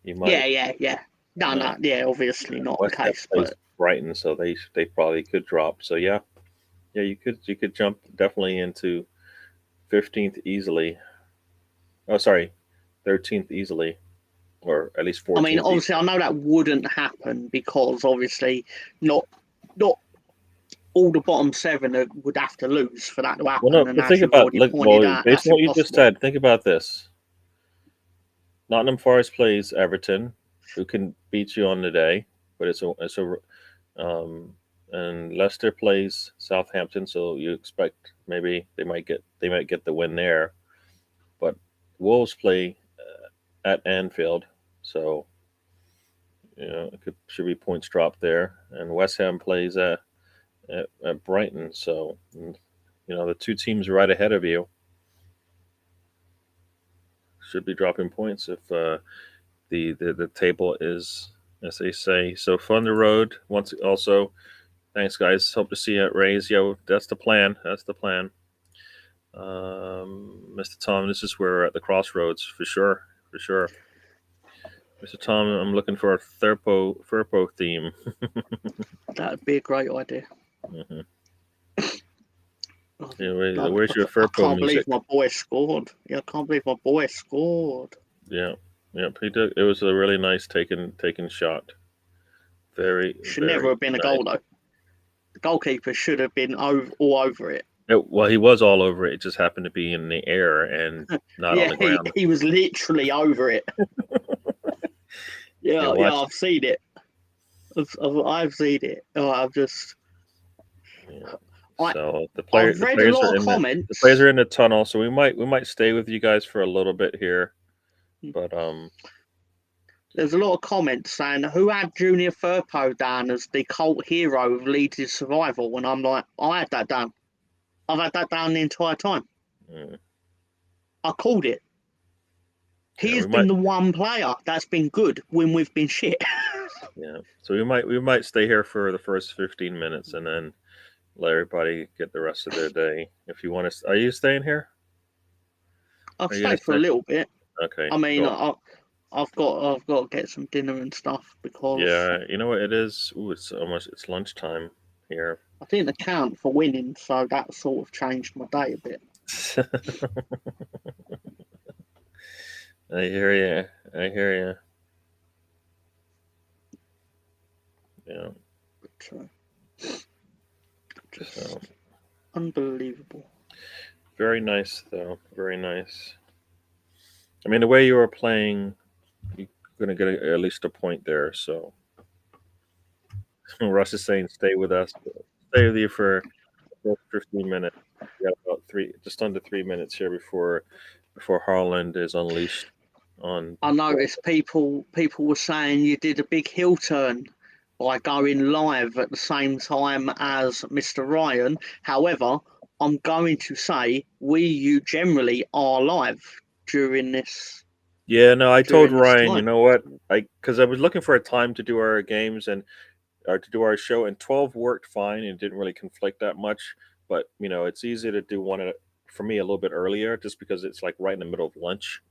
you might. Yeah. No, obviously not the case. But Brighton, so they probably could drop. So yeah, you could jump definitely into 15th easily. Oh, sorry, 13th easily. or at least 14. I mean, obviously, I know that wouldn't happen because obviously not all the bottom 7 would have to lose for that to happen. Well, no, And but as think you've about already pointed out, based that's on what you just impossible. said. Think about this: Nottingham Forest plays Everton, who can beat you on the day, but and Leicester plays Southampton, so you expect maybe they might get the win there, but Wolves play at Anfield, so should be points dropped there, and West Ham plays at Brighton, so the two teams right ahead of you should be dropping points if the table is, as they say, so fun the road. Once also, thanks guys. Hope to see you at Rays. Yo, that's the plan. Mr. Tom, this is where we're at the crossroads for sure. Mr. Tom, I'm looking for a Furpo theme. That would be a great idea. Mm-hmm. Where's your Furpo I can't music? believe my boy scored. Yeah, I can't believe my boy scored. Yeah, he did. It was a really nice taken shot. Should never have been a goal though. The goalkeeper should have been all over it. Well, he was all over it. It just happened to be in the air and not on the ground. He was literally over it. Yeah, I've seen it. I've seen it. I've just. Yeah. So the players are in the tunnel, so we might stay with you guys for a little bit here, but there's a lot of comments saying who had Junior Firpo down as the cult hero of Leeds' survival, and I'm like, I had that down. I've had that down the entire time. I called it. He's been the one player that's been good when we've been shit. Yeah, so we might stay here for the first 15 minutes and then let everybody get the rest of their day. If you want to, are you staying here? I'll stay for a little bit. Okay. I mean, I've got to get some dinner and stuff because. Yeah, you know what it is. Ooh, it's lunchtime here. I didn't account for winning, so that sort of changed my day a bit. I hear you. Yeah. Just unbelievable. Very nice, though. Very nice. I mean, the way you were playing, you're going to get at least a point there. So, Russ is saying, "Stay with us. Stay with you for 15 minutes. We got about just under 3 minutes here before Haaland is unleashed." I noticed people were saying you did a big heel turn by going live at the same time as Mr. Ryan. However, I'm going to say you generally are live during this. Yeah, no, I told Ryan, you know what? Because I was looking for a time to do our games or to do our show, and 12 worked fine and didn't really conflict that much. But it's easy to do one for me a little bit earlier, just because it's like right in the middle of lunch.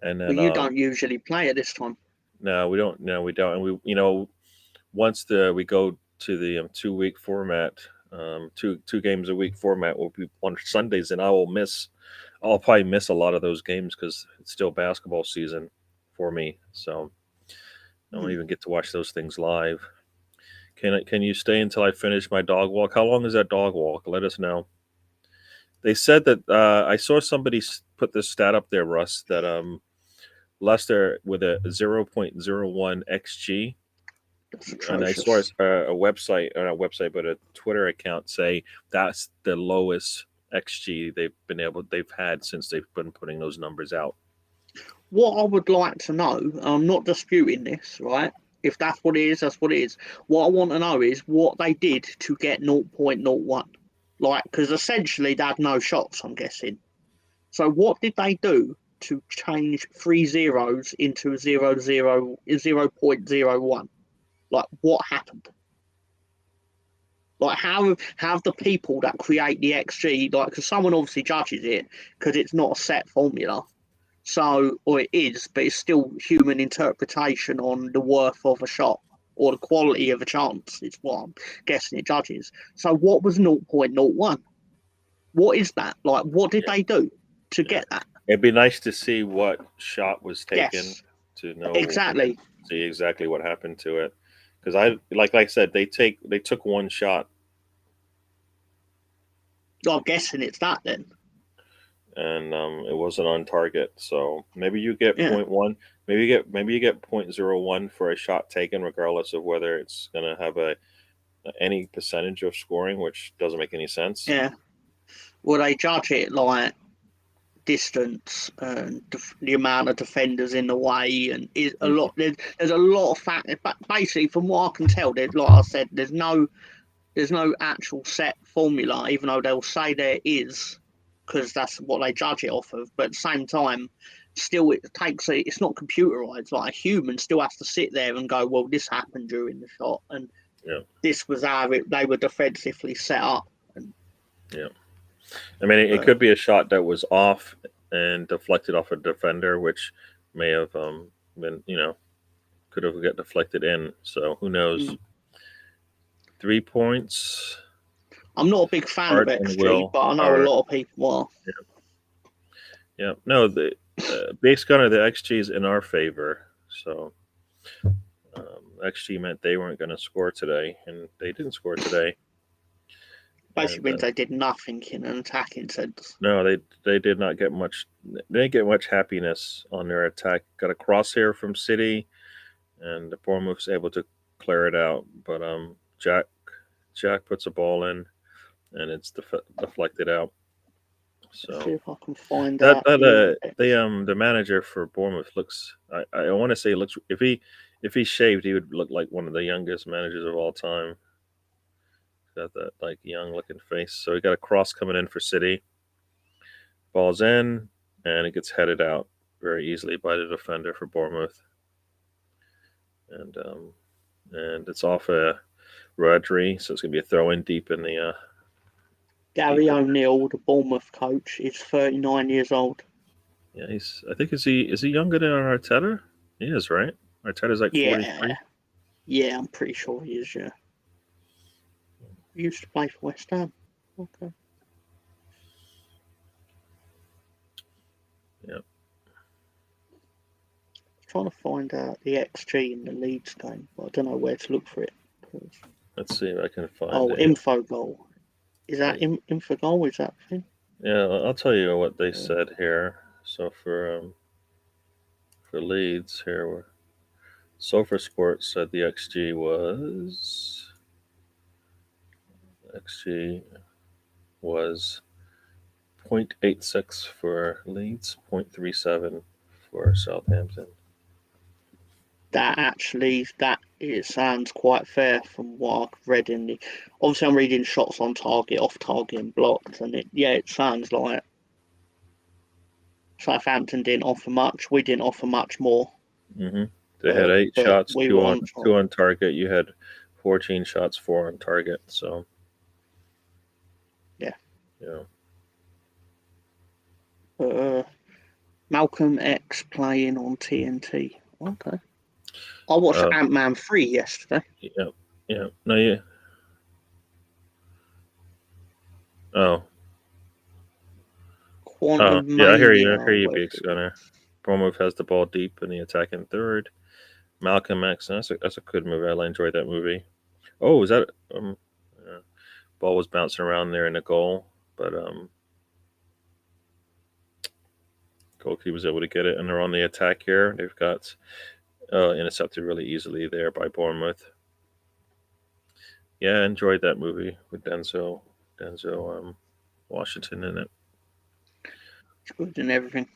And then you don't usually play at this time. No, we don't. No, we don't. And we, once we go to the 2-week format, two games a week format will be on Sundays, and I'll probably miss a lot of those games because it's still basketball season for me. So I don't even get to watch those things live. Can you stay until I finish my dog walk? How long is that dog walk? Let us know. They said that I saw somebody put this stat up there, Russ, that Leicester with a 0.01 XG. And I saw a website, or not a website, but a Twitter account say that's the lowest XG they've had since they've been putting those numbers out. What I would like to know, I'm not disputing this, right? If that's what it is, that's what it is. What I want to know is what they did to get 0.01. Like, because essentially they had no shots, I'm guessing. So what did they do to change 3 zeros into 0.01? Like, what happened? Like, how have the people that create the XG, like, because someone obviously judges it, because it's not a set formula. So, or it is, but it's still human interpretation on the worth of a shot or the quality of a chance. It's what I'm guessing it judges. So what was 0.01? What is that? Like, what did they do to get that? It'd be nice to see what shot was taken to know Exactly. see exactly what happened to it. Because like I said, they took one shot, I'm guessing it's that then. and it wasn't on target. So maybe you get Yeah. 0.1, maybe you get 0.01 for a shot taken, regardless of whether it's gonna have any percentage of scoring, which doesn't make any sense. Yeah. Well, they judge it like distance and the amount of defenders in the way, and is a lot. There's a lot of factors. But basically, from what I can tell, like I said, there's no actual set formula, even though they'll say there is, because that's what they judge it off of. But at the same time, still it's not computerized. Like a human still has to sit there and go, well, this happened during the shot, and this was how they were defensively set up. Yeah. I mean, it could be a shot that was off and deflected off a defender, which may have been, could have got deflected in. So who knows? 3 points. I'm not a big fan Art of and XG, Will but I know are- a lot of people are. Yeah. No, the base gunner, the XG is in our favor. So XG meant they weren't going to score today, and they didn't score today. Basically means they did nothing in an attacking sense. No, they did not get much. They didn't get much happiness on their attack. Got a crosshair from City, and the Bournemouth was able to clear it out. But Jack puts a ball in, and it's deflected out. So See if I can find that out. the manager for Bournemouth looks. I want to say looks. If he shaved, he would look like one of the youngest managers of all time. Got that like young looking face. So he got a cross coming in for City. Ball's in, and it gets headed out very easily by the defender for Bournemouth. And it's off a Rodri, so it's gonna be a throw in deep in the. Gary O'Neill, the Bournemouth coach, is 39 years old. Yeah, I think is he younger than Arteta? He is, right? Arteta's like 43. Yeah, I'm pretty sure he is. Yeah. He used to play for West Ham. Okay. Yep. Trying to find out the XG in the Leeds game, but I don't know where to look for it. Let's see if I can find it. Info goal. Is that info goal? Is that thing? Yeah, I'll tell you what they said here. So for Leeds here, Sofa Sports said the XG was 0.86 for Leeds, 0.37 for Southampton. It sounds quite fair from what I've read in the. Obviously, I'm reading shots on target, off target, and blocked, and it sounds like Southampton didn't offer much. We didn't offer much more. Mm-hmm. They had 8 shots, two on target. You had 14 shots, 4 on target. So yeah. Malcolm X playing on TNT. Okay. I watched Ant-Man 3 yesterday. Yeah. No, yeah. Oh. Quantum I hear you, Big Gunner. Bournemouth has the ball deep in the attacking third. Malcolm X, that's a good movie. I enjoyed that movie. Oh, is that ball was bouncing around there in the goal, but goalkeeper was able to get it, and they're on the attack here. They've got intercepted really easily there by Bournemouth. Yeah, I enjoyed that movie with Denzel Washington in it. He's good in everything.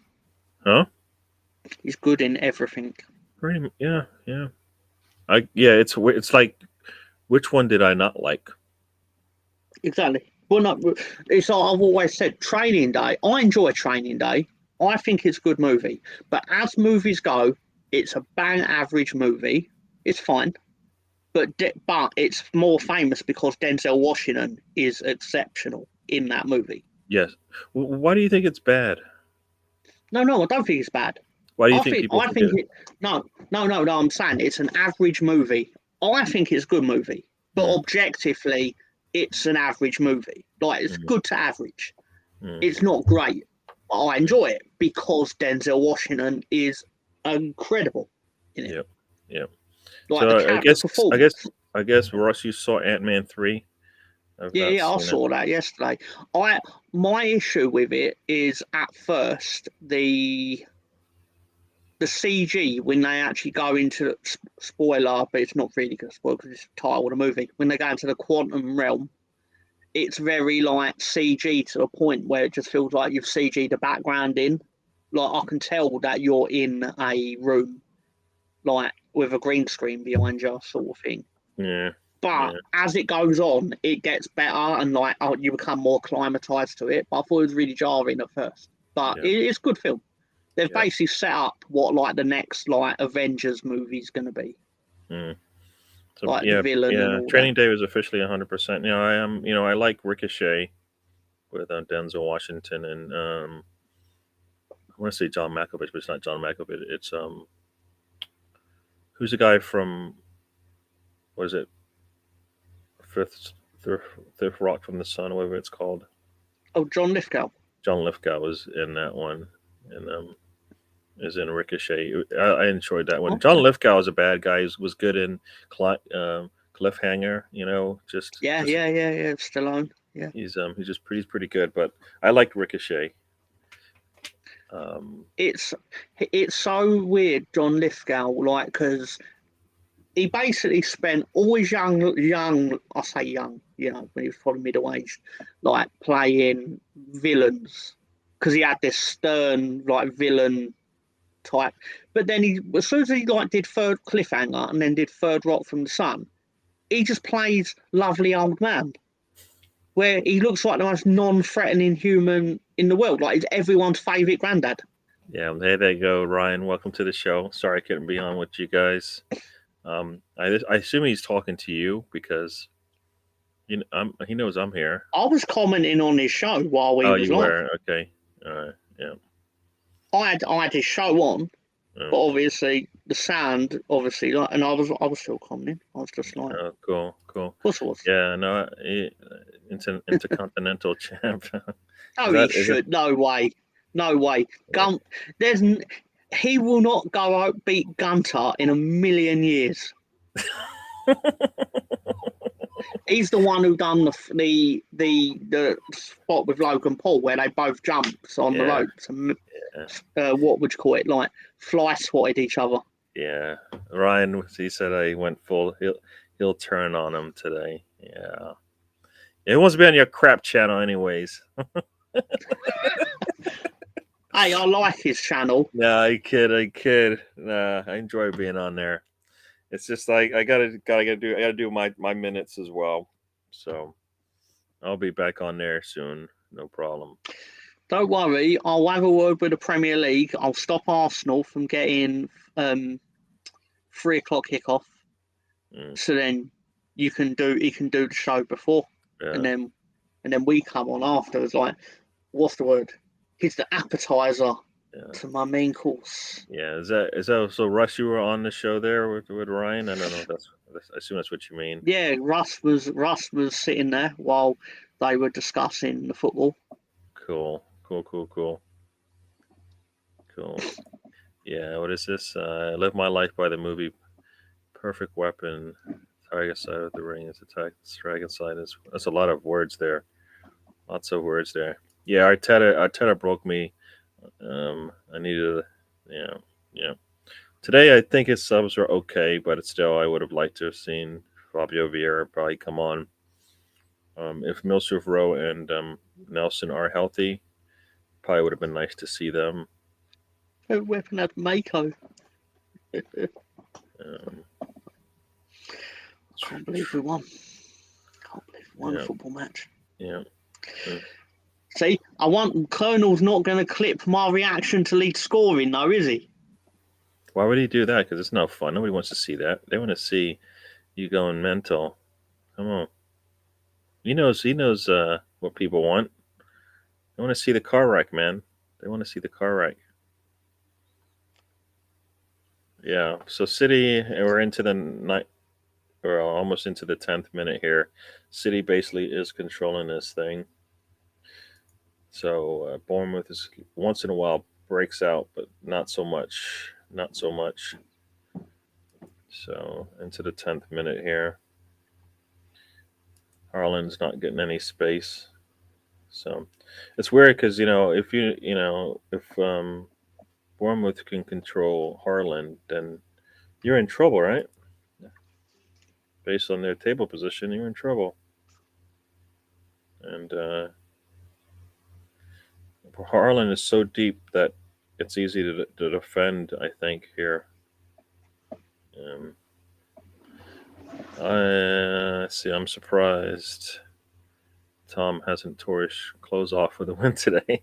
Huh? He's good in everything. Yeah. It's like, which one did I not like? Exactly. Well, no, it's like I've always said, Training Day. I enjoy Training Day. I think it's a good movie. But as movies go, it's a bang average movie. It's fine. But it's more famous because Denzel Washington is exceptional in that movie. Yes. Why do you think it's bad? No, I don't think it's bad. Why do you think people think it? No, I'm saying it's an average movie. I think it's a good movie. But objectively, it's an average movie. Like, it's good to average. It's not great. But I enjoy it because Denzel Washington is incredible. in it. Yep. Yep. Like So the I character guess performance. Russ, you saw Ant-Man 3. I've not Yeah, I seen it. saw that yesterday. My issue with it is at first the CG when they actually go into spoiler, but it's not really going to spoil because it's the title of the movie. When they go into the quantum realm, it's very like CG to the point where it just feels like you've CG'd the background in. Like I can tell that you're in a room, like with a green screen behind you, sort of thing. Yeah. But as it goes on, it gets better and like you become more acclimatized to it. But I thought it was really jarring at first. But it's a good film. They've basically set up what like the next like Avengers movie is going to be. Mm. So Like the villain and all Training that. Day was officially 100%. I am. I like Ricochet with Denzel Washington and I want to say John Malkovich, but it's not John Malkovich. It's who's the guy from? What is it? Fifth, Fifth Rock from the Sun, whatever it's called. Oh, John Lithgow. John Lithgow was in that one, and is in Ricochet. I enjoyed that one. Okay. John Lithgow is a bad guy. He was good in Cliffhanger. Yeah. Stallone. Yeah. He's pretty good. But I like Ricochet. It's so weird, John Lithgow, like because he basically spent all his young. I say young, when he was probably middle aged, like playing villains because he had this stern like villain type. But then as soon as he like did Third Cliffhanger and then did Third Rock from the Sun, he just plays lovely old man, where he looks like the most non-threatening human in the world. Like he's everyone's favorite granddad. Yeah, hey, there you go, Ryan. Welcome to the show. Sorry I couldn't be on with you guys. I assume he's talking to you because he knows I'm here. I was commenting on his show while he was you live. were? Okay. All right. Yeah. I had his show on, but obviously the sound, and I was still commenting. I was just like, oh, cool. of course I was. Yeah, no, intercontinental champ. No way. He will not go out beat Gunter in a million years. He's the one who done the spot with Logan Paul where they both jumped on the ropes and what would you call it, like fly swatted each other. Yeah, Ryan. He said I went full. He'll turn on him today. Yeah, he wants to be on your crap channel, anyways. Hey, I like his channel. Nah, I kid. Nah, I enjoy being on there. It's just like I gotta do my minutes as well. So I'll be back on there soon. No problem. Don't worry, I'll have a word with the Premier League. I'll stop Arsenal from getting 3:00 kickoff. So then he can do the show before, and then we come on after. It's like, what's the word? He's the appetizer to my main course. Yeah, is that so? Russ, you were on the show there with Ryan. I don't know. I assume that's what you mean. Yeah, Russ was sitting there while they were discussing the football. Cool. Yeah, what is this? I live my life by the movie. Perfect weapon. Target side of the ring is attack. Dragon side is. That's a lot of words there. Lots of words there. Yeah, Arteta broke me. I needed. Yeah. Today I think his subs are okay, but still I would have liked to have seen Fabio Vieira probably come on. If Milsuf Rowe and Nelson are healthy, probably would have been nice to see them. Weapon had Mako. Can't believe we won. A football match. Yeah. See, Colonel's not going to clip my reaction to lead scoring, though, is he? Why would he do that? Because it's no fun. Nobody wants to see that. They want to see you going mental. Come on. He knows what people want. They want to see the car wreck, man. They want to see the car wreck. Yeah. So City, we're into the night. We're almost into the 10th minute here. City basically is controlling this thing. So Bournemouth is once in a while breaks out, but not so much. So into the 10th minute here. Harlan's not getting any space. So it's weird because if Bournemouth can control Harlan, then you're in trouble, right? Based on their table position, you're in trouble. And Harlan is so deep that it's easy to defend, I think, here. I'm surprised Tom hasn't tore his clothes off with a win today.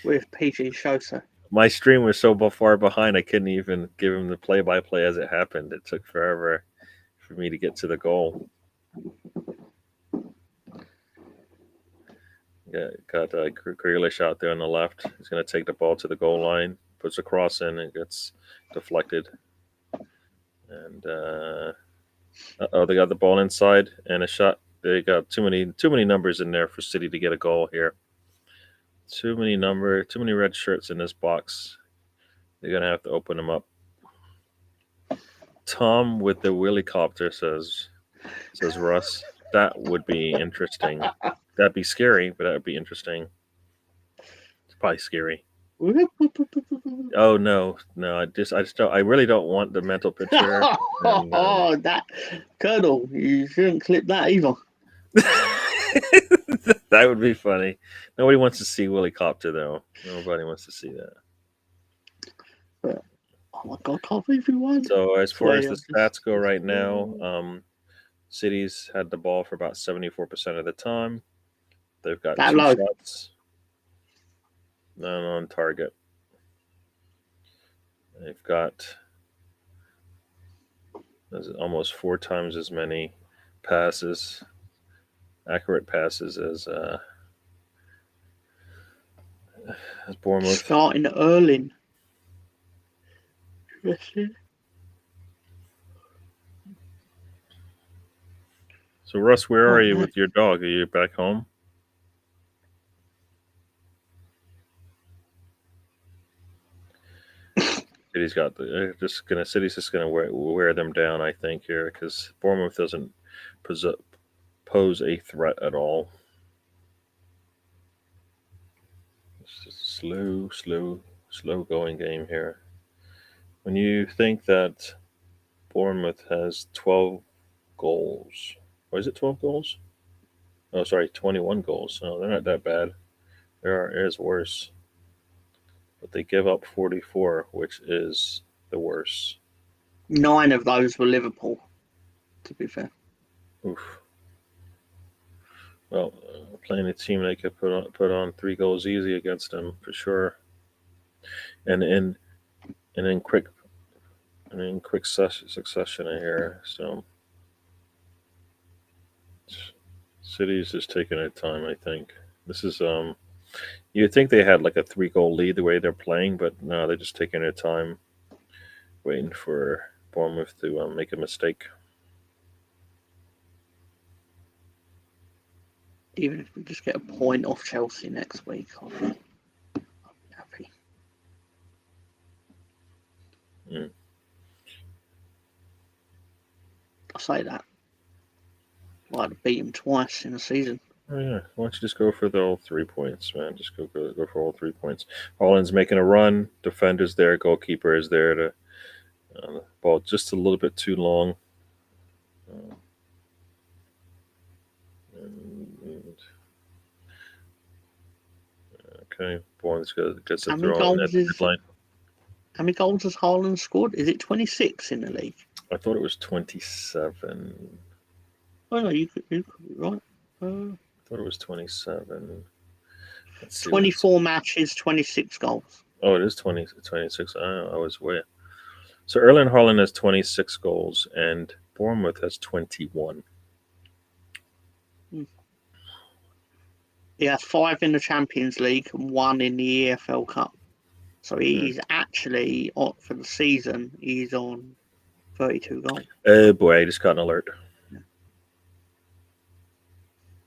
With PG Shosa. My stream was so far behind, I couldn't even give him the play-by-play as it happened. It took forever for me to get to the goal. Got Grealish out there on the left. He's going to take the ball to the goal line, puts a cross in, and gets deflected. And they got the ball inside and a shot. They got too many numbers in there for City to get a goal here. Too many red shirts in this box. They're gonna have to open them up. Tom with the Willy Copter says Russ. That would be interesting. That'd be scary, but that would be interesting. It's probably scary. Oh no! I really don't want the mental picture. And, that Colonel, you shouldn't clip that either. That would be funny. Nobody wants to see Willy Copter though. Nobody wants to see that. But, oh my god, can't believe you won. So as far as the stats go right now, City's had the ball for about 74% of the time. They've got two shots. None on target. They've got almost 4 times as many passes, accurate passes as Bournemouth. Starting early. So Russ, where are you with your dog? Are you back home? City's just gonna wear them down, I think, here because Bournemouth doesn't pose a threat at all. It's just slow going game here. When you think that Bournemouth has 12 goals, or is it 12 goals? Oh, sorry, 21 goals. No, they're not that bad. There is worse. But they give up 44, which is the worst. 9 of those were Liverpool, to be fair. Oof. Well, playing a team they could put on 3 goals easy against them for sure. And in quick succession here. So City's just taking their time, I think. This is you'd think they had like a 3-goal lead the way they're playing, but no, they're just taking their time, waiting for Bournemouth to make a mistake. Even if we just get a point off Chelsea next week, I'll be happy. I say that. I'd like to beat him twice in a season. Oh yeah, why don't you just go for the all 3 points, man? Just go for all 3 points. Holland's making a run. Defender's there. Goalkeeper is there. To ball just a little bit too long. Okay, Bournemouth gets a throw on that line. How many goals has Haaland scored? Is it 26 in the league? I thought it was 27. Oh no, you could be right. I thought it was 27. 24 matches, 26 goals. Oh, it is 26. I was way. So Erling Haaland has 26 goals and Bournemouth has 21. He has 5 in the Champions League and 1 in the EFL Cup. So he's actually, for the season, he's on 32 goals. Oh boy, I just got an alert.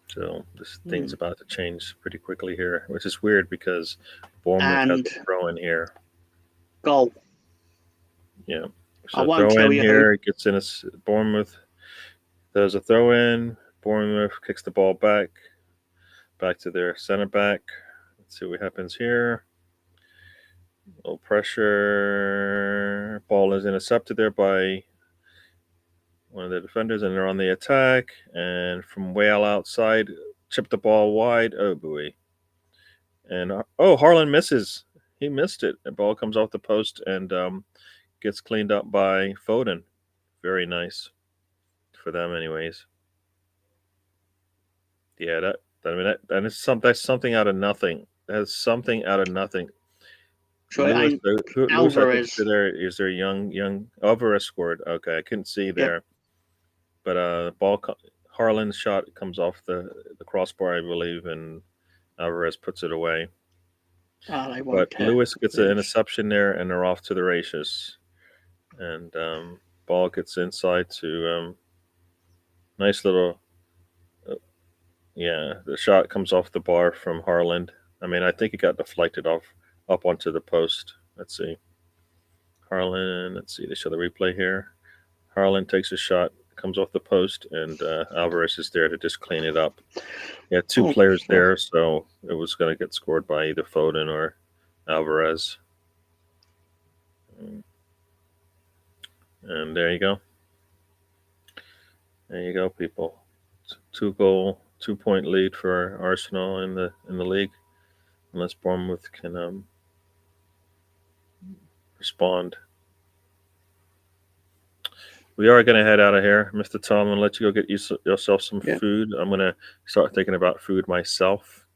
So this thing's about to change pretty quickly here, which is weird because Bournemouth has a throw in here. Goal. Yeah. I So won't throw tell in you here. It gets in Bournemouth. There's a throw in. Bournemouth kicks the ball back to their center back. Let's see what happens here. Low pressure. Ball is intercepted there by one of the defenders, and they're on the attack. And from way outside, chip the ball wide. Oh boy! And Harlan misses. He missed it. The ball comes off the post and gets cleaned up by Foden. Very nice for them, anyways. Yeah, that is that's something out of nothing. That's something out of nothing. So it Lewis, ain't Lewis, I think Alvarez. is there young Alvarez scored. Okay, I couldn't see there, Yep. but Harlan's shot comes off the crossbar, I believe, and Alvarez puts it away. Oh, they won't But care. Lewis gets an interception there, and they're off to the races. And ball gets inside to nice little. Yeah, the shot comes off the bar from Harlan. I mean, I think it got deflected up onto the post. Let's see. Harlan, let's see. They show the replay here. Harlan takes a shot, comes off the post, and Alvarez is there to just clean it up. Yeah, two players there, so it was going to get scored by either Foden or Alvarez. And there you go. There you go, people. 2-point lead for Arsenal in the league, unless Bournemouth can respond. We are going to head out of here, Mr. Tom. I'm going to let you go get yourself some food. I'm going to start thinking about food myself.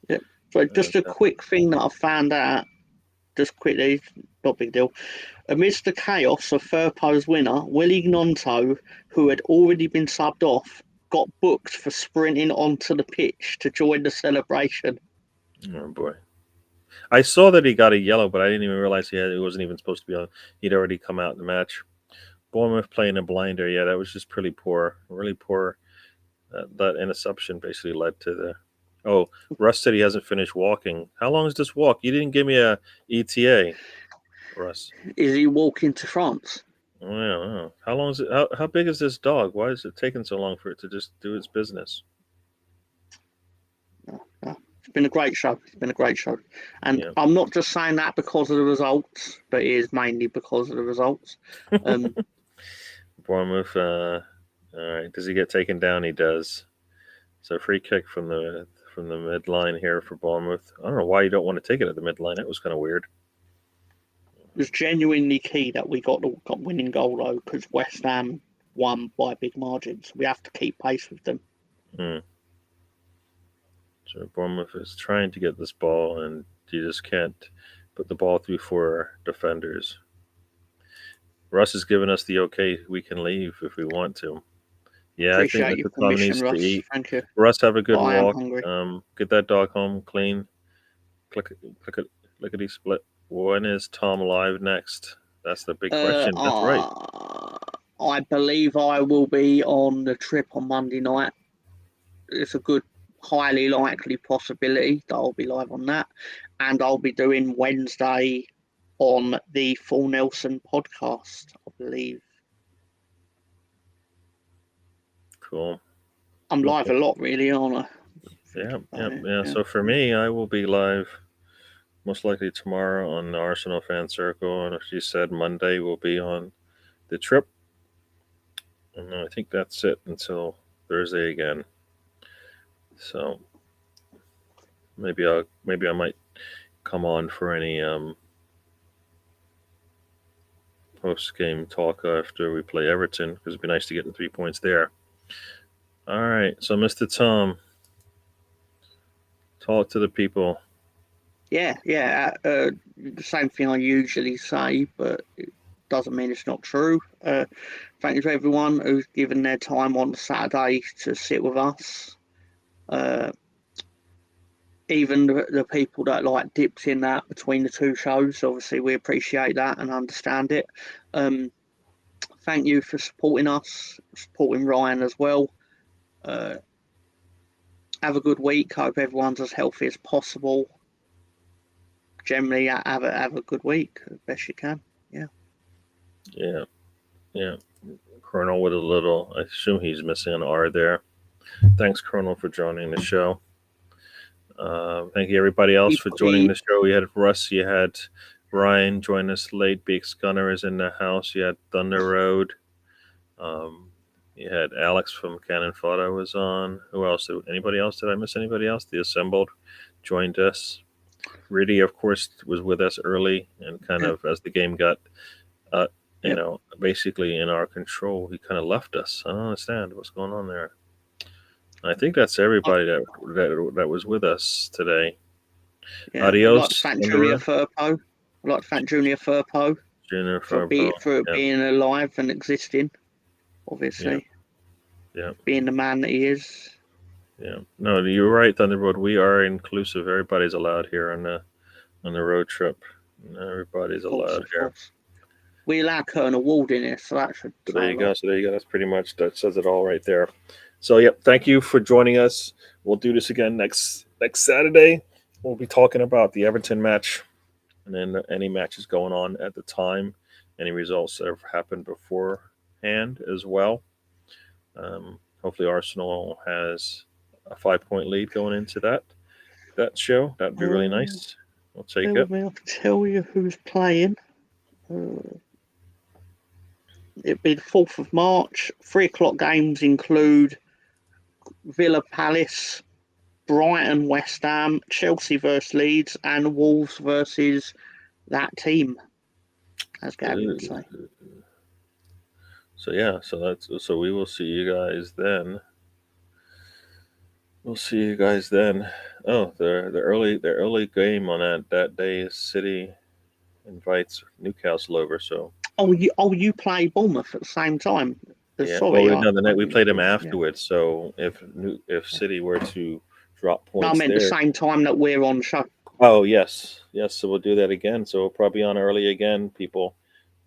Yep. So just a quick thing that I found out, just quickly, not big deal. Amidst the chaos of Firpo's winner, Willie Gnonto, who had already been subbed off, got booked for sprinting onto the pitch to join the celebration. Oh, boy. I saw that he got a yellow, but I didn't even realize he wasn't even supposed to be on. He'd already come out in the match. Bournemouth playing a blinder. Yeah, that was just really poor. Really poor. That interception basically led to the... Oh, Russ said he hasn't finished walking. How long is this walk? You didn't give me a ETA, Russ. Is he walking to France? I don't know. How long is it? How big is this dog? Why is it taking so long for it to just do its business? It's been a great show. And yeah. I'm not just saying that because of the results, but it is mainly because of the results. Bournemouth, all right. Does he get taken down? He does. So free kick from the midline here for Bournemouth. I don't know why you don't want to take it at the midline. That was kind of weird. It was genuinely key that we got winning goal though, because West Ham won by big margins. We have to keep pace with them. So Bournemouth is trying to get this ball, and you just can't put the ball through 4 defenders. Russ has given us the okay. We can leave if we want to. Yeah, Appreciate I think your that the Tom permission, needs Russ. to eat. Thank you. Russ, have a good walk. Hungry. Get that dog home clean. Clickety split. When is Tom live next? That's the big question. That's right. I believe I will be on the trip on Monday night. It's a good, highly likely possibility that I'll be live on that. And I'll be doing Wednesday on the Full Nelson podcast, I believe. Cool. I'm live a lot, really, aren't I? Yeah. So for me, I will be live most likely tomorrow on the Arsenal Fan Circle. And as you said, Monday will be on the trip. And I think that's it until Thursday again. So maybe I might come on for any post-game talk after we play Everton, because it'd be nice to get the 3 points there. All right, so Mr. Tom, talk to the people. Yeah. The same thing I usually say, but it doesn't mean it's not true. Thank you to everyone who's given their time on Saturday to sit with us. Even the people that like dipped in that between the 2 shows, obviously we appreciate that and understand it. Thank you for supporting us, supporting Ryan as well. Have a good week. Hope everyone's as healthy as possible. Generally, have a good week as best you can. Yeah. Yeah. Yeah. Colonel with a little, I assume he's missing an R there. Thanks, Colonel, for joining the show. Thank you, everybody else, for joining the show. We had Russ, you had Ryan join us late. Big Gunner is in the house. You had Thunder Road. You had Alex from Cannon Photo was on. Who else? Anybody else? Did I miss anybody else? The Assembled joined us. Riddy, of course, was with us early, and kind of as the game got, basically in our control, he kind of left us. I don't understand what's going on there. I think that's everybody that was with us today. Yeah, Adios. I'd like to thank Junior Furpo. I'd like to thank Junior Furpo for being alive and existing, obviously. Yeah. Being the man that he is. Yeah. No, you're right, Thunderbird. We are inclusive. Everybody's allowed here on the road trip. Everybody's allowed here. We allow Colonel Ward in here, so that should. So there you go. That's pretty much, that says it all right there. So yep, thank you for joining us. We'll do this again next Saturday. We'll be talking about the Everton match, and then any matches going on at the time, any results that have happened beforehand as well. Hopefully Arsenal has a 5-point lead going into that show. That'd be really nice. We'll take it. I'll tell you who's playing. It'll be the 4th of March. 3:00 games include Villa Palace, Brighton West Ham, Chelsea versus Leeds, and Wolves versus that team, as Gavin would say. So yeah, so we will see you guys then. We'll see you guys then. Oh, the early game on that day is City invites Newcastle over. So you play Bournemouth at the same time. Yeah, we played them afterwards. Yeah. So if City were to drop points, no, I meant the same time that we're on show. Oh yes. So we'll do that again. So we'll probably be on early again, people.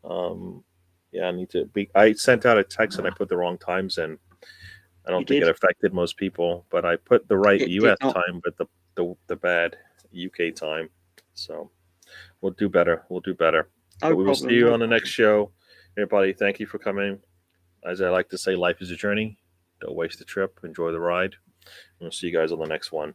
I need to be. I sent out a text and I put the wrong times in. I don't think it affected most people, but I put the right U.S. time, but the bad UK time. So we'll do better. We will see you on the next show. Everybody, thank you for coming. As I like to say, life is a journey. Don't waste the trip. Enjoy the ride. We'll see you guys on the next one.